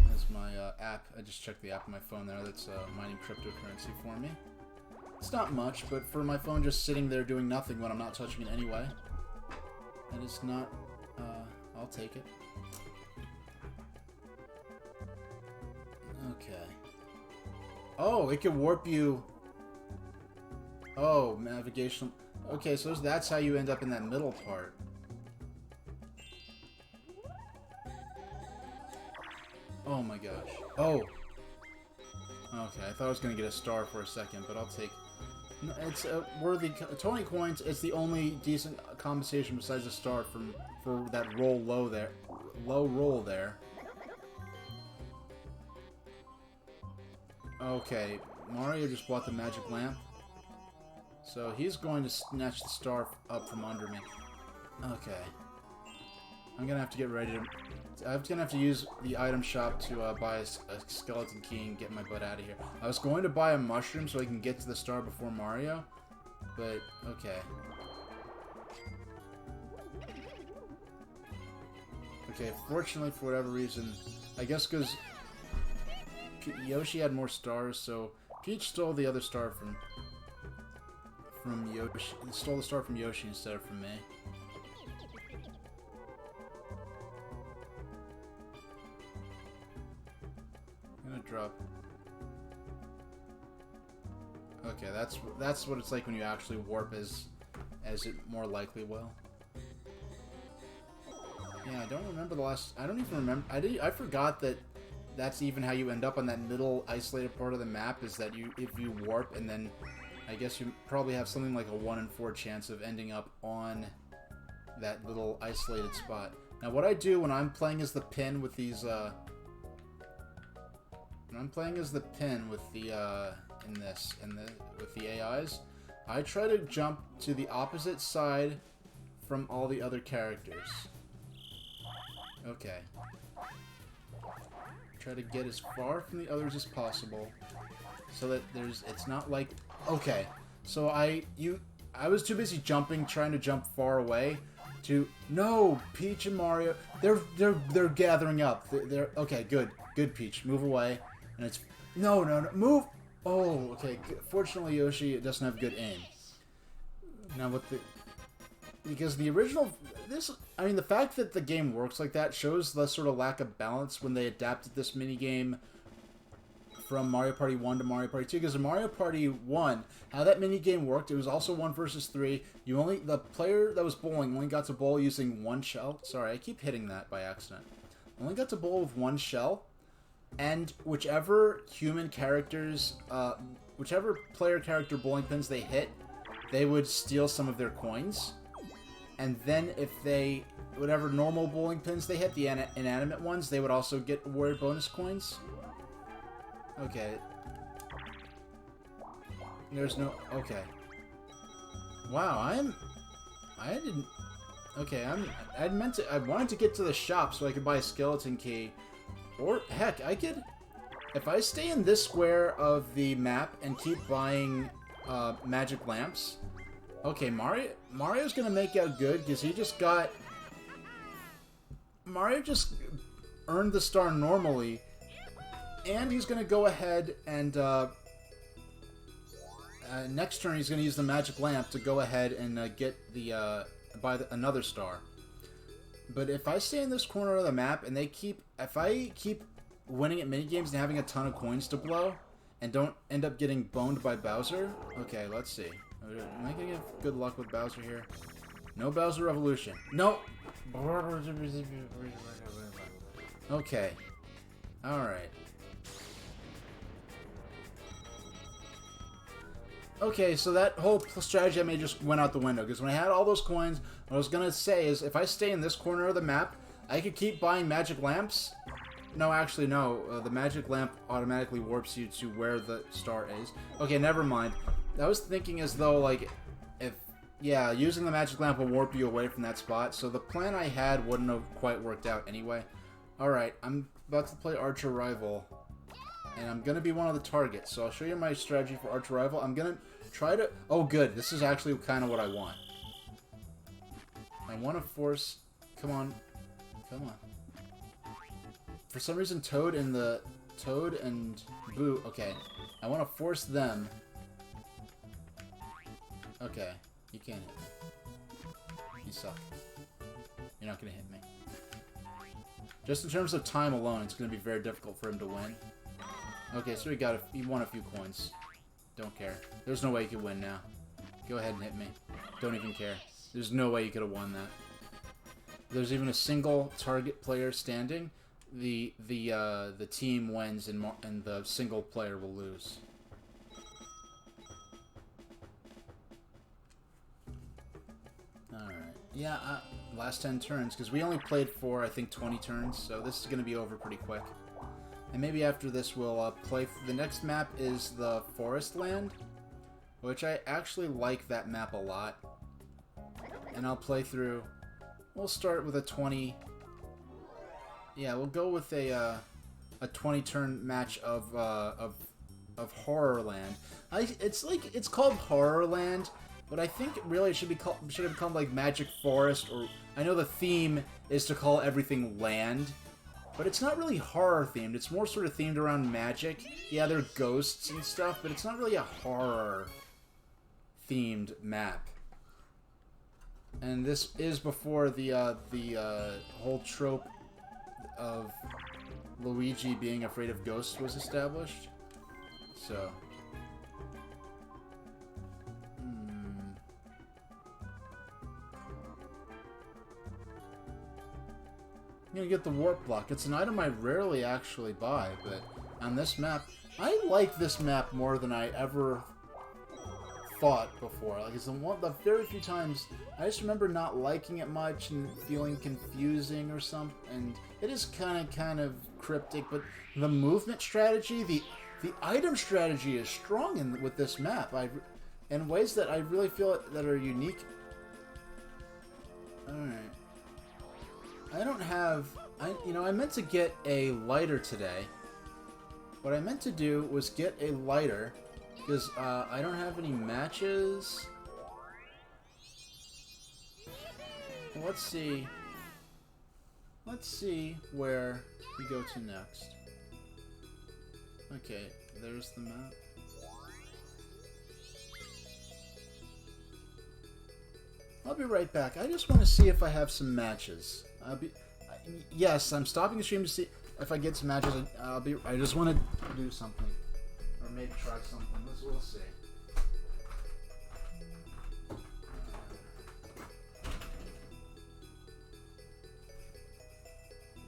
That's my app. I just checked the app on my phone there. That's mining cryptocurrency for me. It's not much, but for my phone just sitting there doing nothing when I'm not touching it anyway. And it's not... I'll take it. Okay. Oh, it can warp you... Oh, navigation. Okay, so that's how you end up in that middle part. Oh my gosh. Oh! Okay, I thought I was gonna get a star for a second, but I'll take... It's a worthy... 20 coins, it's the only decent compensation besides a star for that roll low there. Low roll there. Okay, Mario just bought the magic lamp. So he's going to snatch the star up from under me. Okay. I'm gonna have to get ready to... I'm gonna have to use the item shop to buy a skeleton key and get my butt out of here. I was going to buy a mushroom so I can get to the star before Mario, but okay. Okay, fortunately for whatever reason, I guess because Yoshi had more stars, so Peach stole the other star from Yoshi. Stole the star from Yoshi instead of from me. Drop. Okay, that's what it's like when you actually warp as it more likely will. Yeah, I don't remember the last. I don't even remember. I forgot that that's even how you end up on that middle isolated part of the map. Is that if you warp and then I guess you probably have something like a 1 in 4 chance of ending up on that little isolated spot. Now, what I do when I'm playing as the pin with these. When I'm playing as the pin with the, with the AIs, I try to jump to the opposite side from all the other characters. Okay. Try to get as far from the others as possible, so that it's not like, okay, so I was too busy trying to jump far away, no, Peach and Mario, they're gathering up, they're okay, good Peach, move away. And it's... No, move! Oh, okay. Fortunately, Yoshi doesn't have good aim. Now, with the... Because the original... I mean, the fact that the game works like that shows the sort of lack of balance when they adapted this minigame from Mario Party 1 to Mario Party 2. Because in Mario Party 1, how that minigame worked, it was also 1 versus 3. The player that was bowling only got to bowl using 1 shell. Sorry, I keep hitting that by accident. Only got to bowl with 1 shell. And whichever human characters, whichever player character bowling pins they hit, they would steal some of their coins. And then if whatever normal bowling pins they hit, the inanimate ones, they would also get awarded bonus coins. Okay. There's no, okay. Wow, I wanted to get to the shop so I could buy a skeleton key. Or, heck, if I stay in this square of the map and keep buying magic lamps, okay, Mario's gonna make out good because Mario just earned the star normally, and he's gonna go ahead and next turn he's gonna use the magic lamp to go ahead and get buy another star. But if I stay in this corner of the map and if I keep winning at minigames and having a ton of coins to blow and don't end up getting boned by Bowser, okay, let's see. Am I gonna get good luck with Bowser here? No Bowser Revolution. No! Okay. Alright. Okay, so that whole strategy I made just went out the window, because when I had all those coins, what I was going to say is, if I stay in this corner of the map, I could keep buying magic lamps. No, actually, no. The magic lamp automatically warps you to where the star is. Okay, never mind. I was thinking as though, like, yeah, using the magic lamp will warp you away from that spot, so the plan I had wouldn't have quite worked out anyway. Alright, I'm about to play Archer Rival. And I'm going to be one of the targets, so I'll show you my strategy for Archer Rival. I'm going to try to... Oh, good. This is actually kind of what I want. I want to force... Come on. Come on. For some reason, Toad and Boo... Okay. I want to force them... Okay. You can't hit me. You suck. You're not going to hit me. Just in terms of time alone, it's going to be very difficult for him to win. Okay, so he won a few coins. Don't care. There's no way you could win now. Go ahead and hit me. Don't even care. There's no way you could have won that. There's even a single target player standing. the team wins and the single player will lose. Alright. Yeah, last 10 turns, because we only played for, I think, 20 turns, so this is going to be over pretty quick. And maybe after this we'll play... The next map is the Forest Land, which I actually like that map a lot. And I'll play through... We'll start with a 20... Yeah, we'll go with a 20-turn match of Horrorland. It's called Horrorland, but I think really it should have become like Magic Forest, or I know the theme is to call everything land, but it's not really horror themed. It's more sort of themed around magic. Yeah, there are ghosts and stuff, but it's not really a horror themed map. And this is before the whole trope of Luigi being afraid of ghosts was established. So... I'm gonna get the warp block. It's an item I rarely actually buy, but on this map, I like this map more than I ever thought before. Like, it's the very few times I just remember not liking it much and feeling confusing or something. And it is kind of cryptic, but the movement strategy, the item strategy is strong with this map. In ways that I really feel that are unique. All right. I don't have... I meant to get a lighter today. What I meant to do was get a lighter, because I don't have any matches. Let's see. Let's see where we go to next. Okay, there's the map. I'll be right back. I just want to see if I have some matches. Yes, I'm stopping the stream to see if I get some matches. I just want to do something, or maybe try something. We'll see.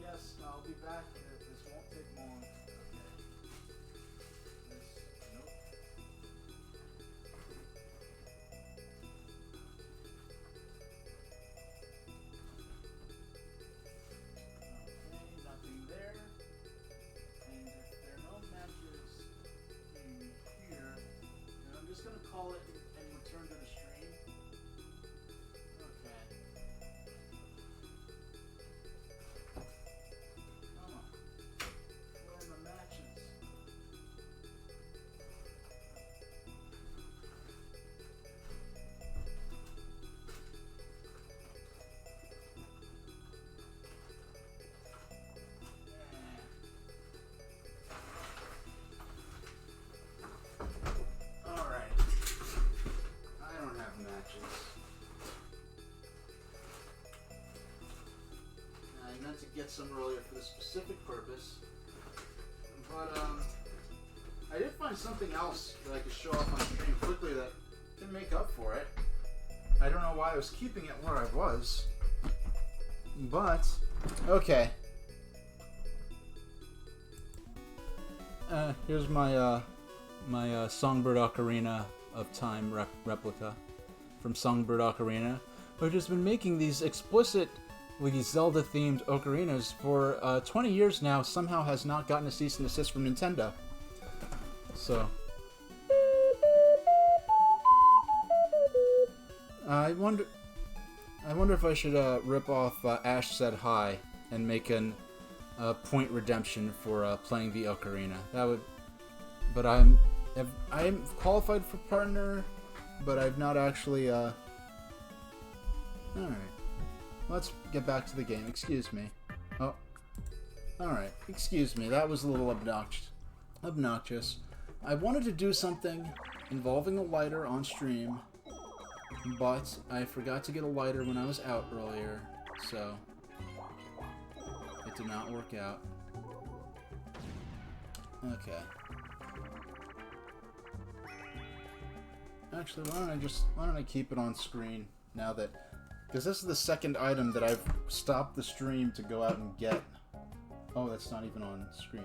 Yes, I'll be back. This won't take long. Call it and return to the stream. Okay. Come on. Where are my matches? To get some earlier for this specific purpose, but I did find something else that I could show off on stream quickly that can make up for it. I don't know why I was keeping it where I was, but okay. Here's my my Songbird Ocarina of Time replica from Songbird Ocarina, which has been making these explicit Zelda-themed ocarinas for 20 years now. Somehow has not gotten a cease and desist from Nintendo. So I wonder if I should rip off Ash Said Hi and make an point redemption for playing the ocarina. That would, but I'm qualified for partner, but I've not actually. All right. Let's get back to the game. Excuse me. Oh. Alright. Excuse me. That was a little obnoxious. I wanted to do something involving a lighter on stream, but I forgot to get a lighter when I was out earlier, so it did not work out. Okay. Actually, why don't I keep it on screen now that... Because this is the second item that I've stopped the stream to go out and get. Oh, that's not even on screen.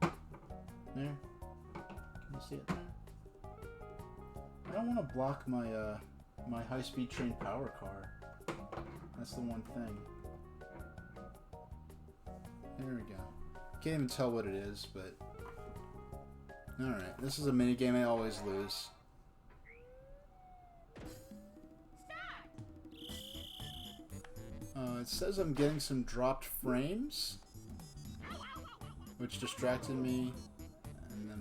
There. Can you see it there? I don't want to block my my high-speed train power car. That's the one thing. There we go. Can't even tell what it is, but... Alright, this is a minigame I always lose. It says I'm getting some dropped frames, which distracted me, and then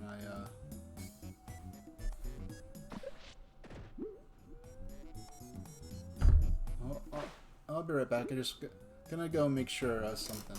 I'll be right back. I'm just gonna go make sure something.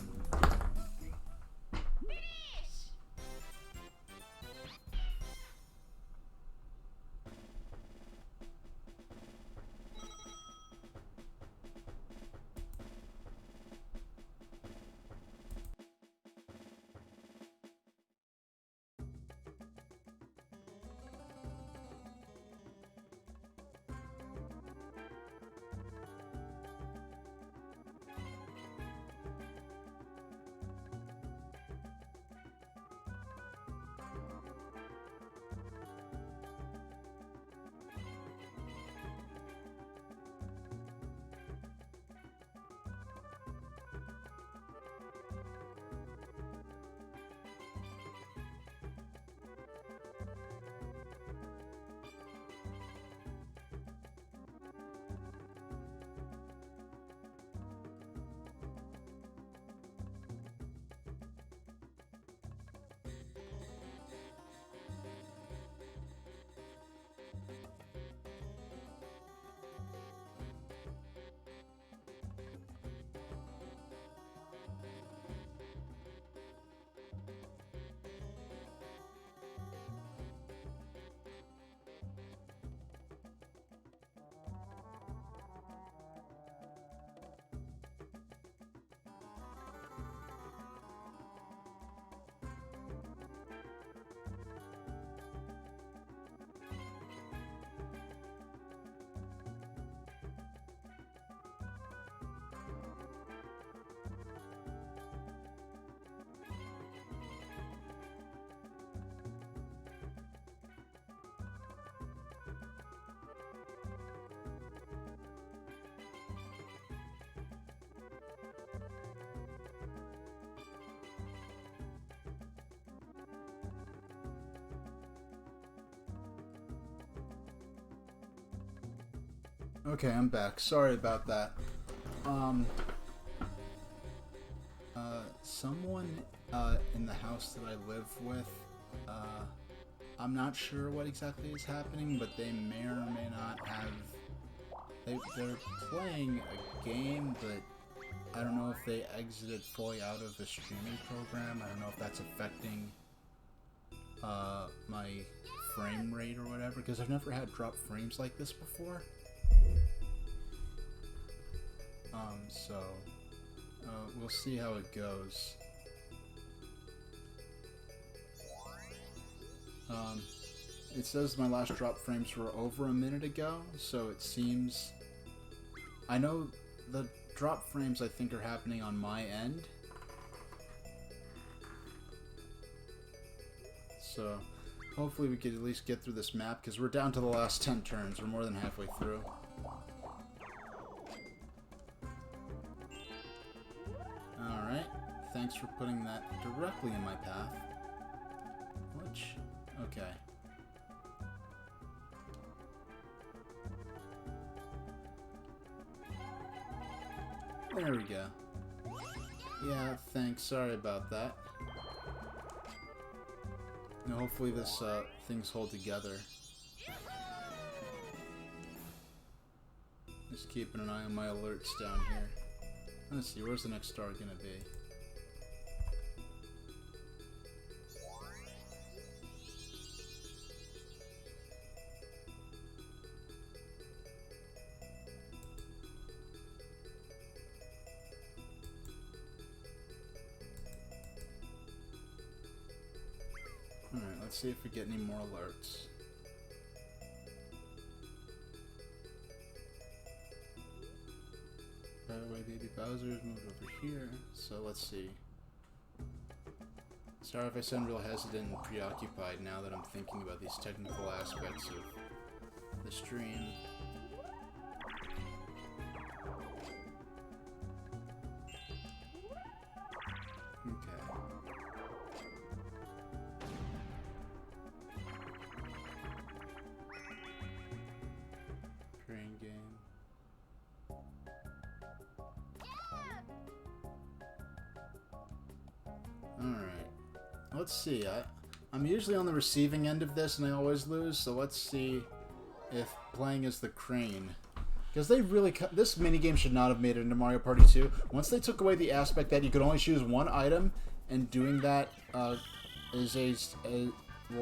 Okay, I'm back. Sorry about that. Someone in the house that I live with, I'm not sure what exactly is happening, but they may or may not have... They're playing a game, but I don't know if they exited fully out of the streaming program. I don't know if that's affecting my frame rate or whatever, because I've never had drop frames like this before. So we'll see how it goes. It says my last drop frames were over a minute ago, so it seems... I know the drop frames I think are happening on my end. So hopefully we can at least get through this map, because we're down to the last 10 turns. We're more than halfway through. Alright, thanks for putting that directly in my path. Which, okay. There we go. Yeah, thanks, sorry about that. Now hopefully this things hold together. Just keeping an eye on my alerts down here. Let's see, where's the next star gonna be? Alright, let's see if we get any more alerts. By the way, baby Bowser's moved over here, so let's see. Sorry if I sound real hesitant and preoccupied now that I'm thinking about these technical aspects of the stream. Okay. Train game. Alright. Let's see. I'm usually on the receiving end of this and I always lose, so let's see if playing as the crane. Because they really... This minigame should not have made it into Mario Party 2. Once they took away the aspect that you could only choose one item, and doing that will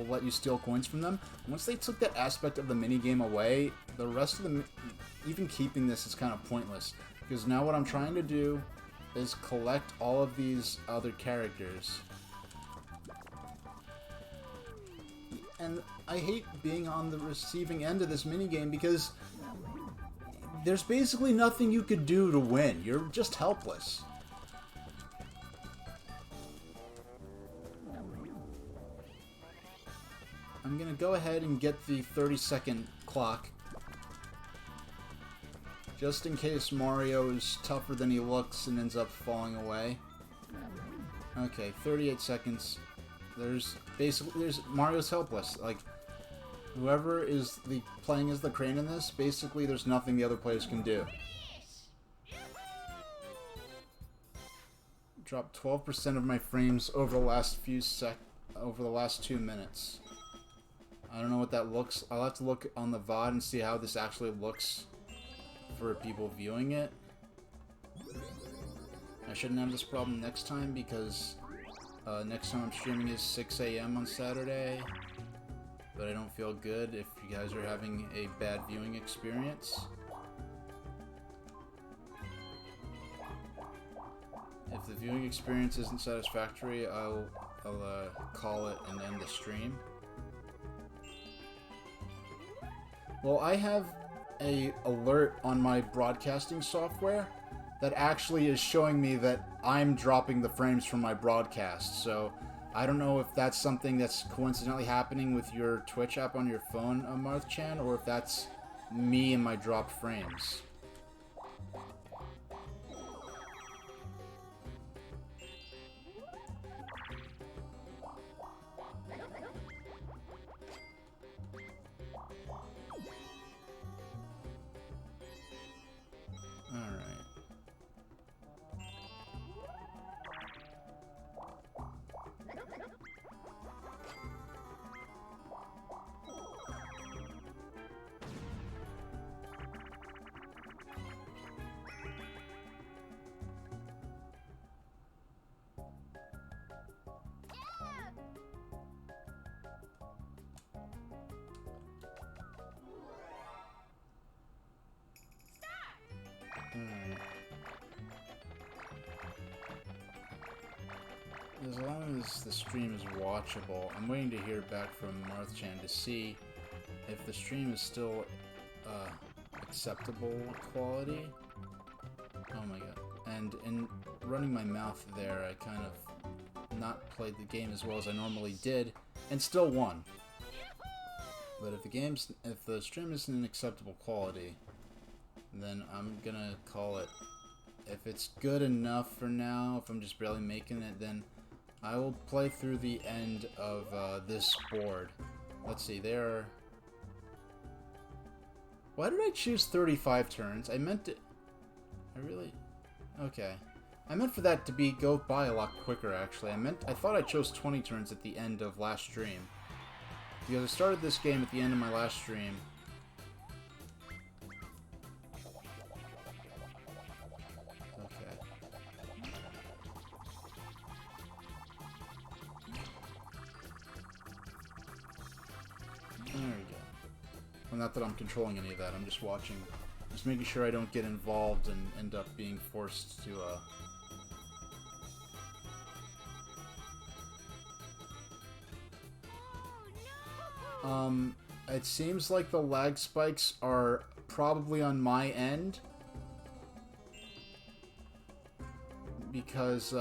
let you steal coins from them. Once they took that aspect of the minigame away, the rest of the... Even keeping this is kind of pointless. Because now what I'm trying to do is collect all of these other characters. And I hate being on the receiving end of this minigame because there's basically nothing you could do to win. You're just helpless. I'm gonna go ahead and get the 30-second clock. Just in case Mario is tougher than he looks and ends up falling away. Okay, 38 seconds. There's Mario's helpless. Like, whoever is playing as the crane in this, basically there's nothing the other players can do. Dropped 12% of my frames over the last over the last 2 minutes. I don't know what that looks. I'll have to look on the VOD and see how this actually looks for people viewing it. I shouldn't have this problem next time because next time I'm streaming is 6 AM on Saturday, but I don't feel good if you guys are having a bad viewing experience. If the viewing experience isn't satisfactory, I'll call it and end the stream. Well, I have a alert on my broadcasting software that actually is showing me that I'm dropping the frames from my broadcast. So I don't know if that's something that's coincidentally happening with your Twitch app on your phone, Marth-chan, or if that's me and my dropped frames. As long as the stream is watchable, I'm waiting to hear back from Marth-chan to see if the stream is still acceptable quality. Oh my god. And in running my mouth there, I kind of not played the game as well as I normally did, and still won. But if the stream isn't in acceptable quality, then I'm gonna call it. If it's good enough for now, if I'm just barely making it, then I will play through the end of this board. Let's see, Why did I choose 35 turns? I meant to... Okay. I meant for that to go by a lot quicker, actually. I thought I chose 20 turns at the end of last stream. Because I started this game at the end of my last stream. Not that I'm controlling any of that, I'm just watching. Just making sure I don't get involved and end up being forced to, It seems like the lag spikes are probably on my end. Because,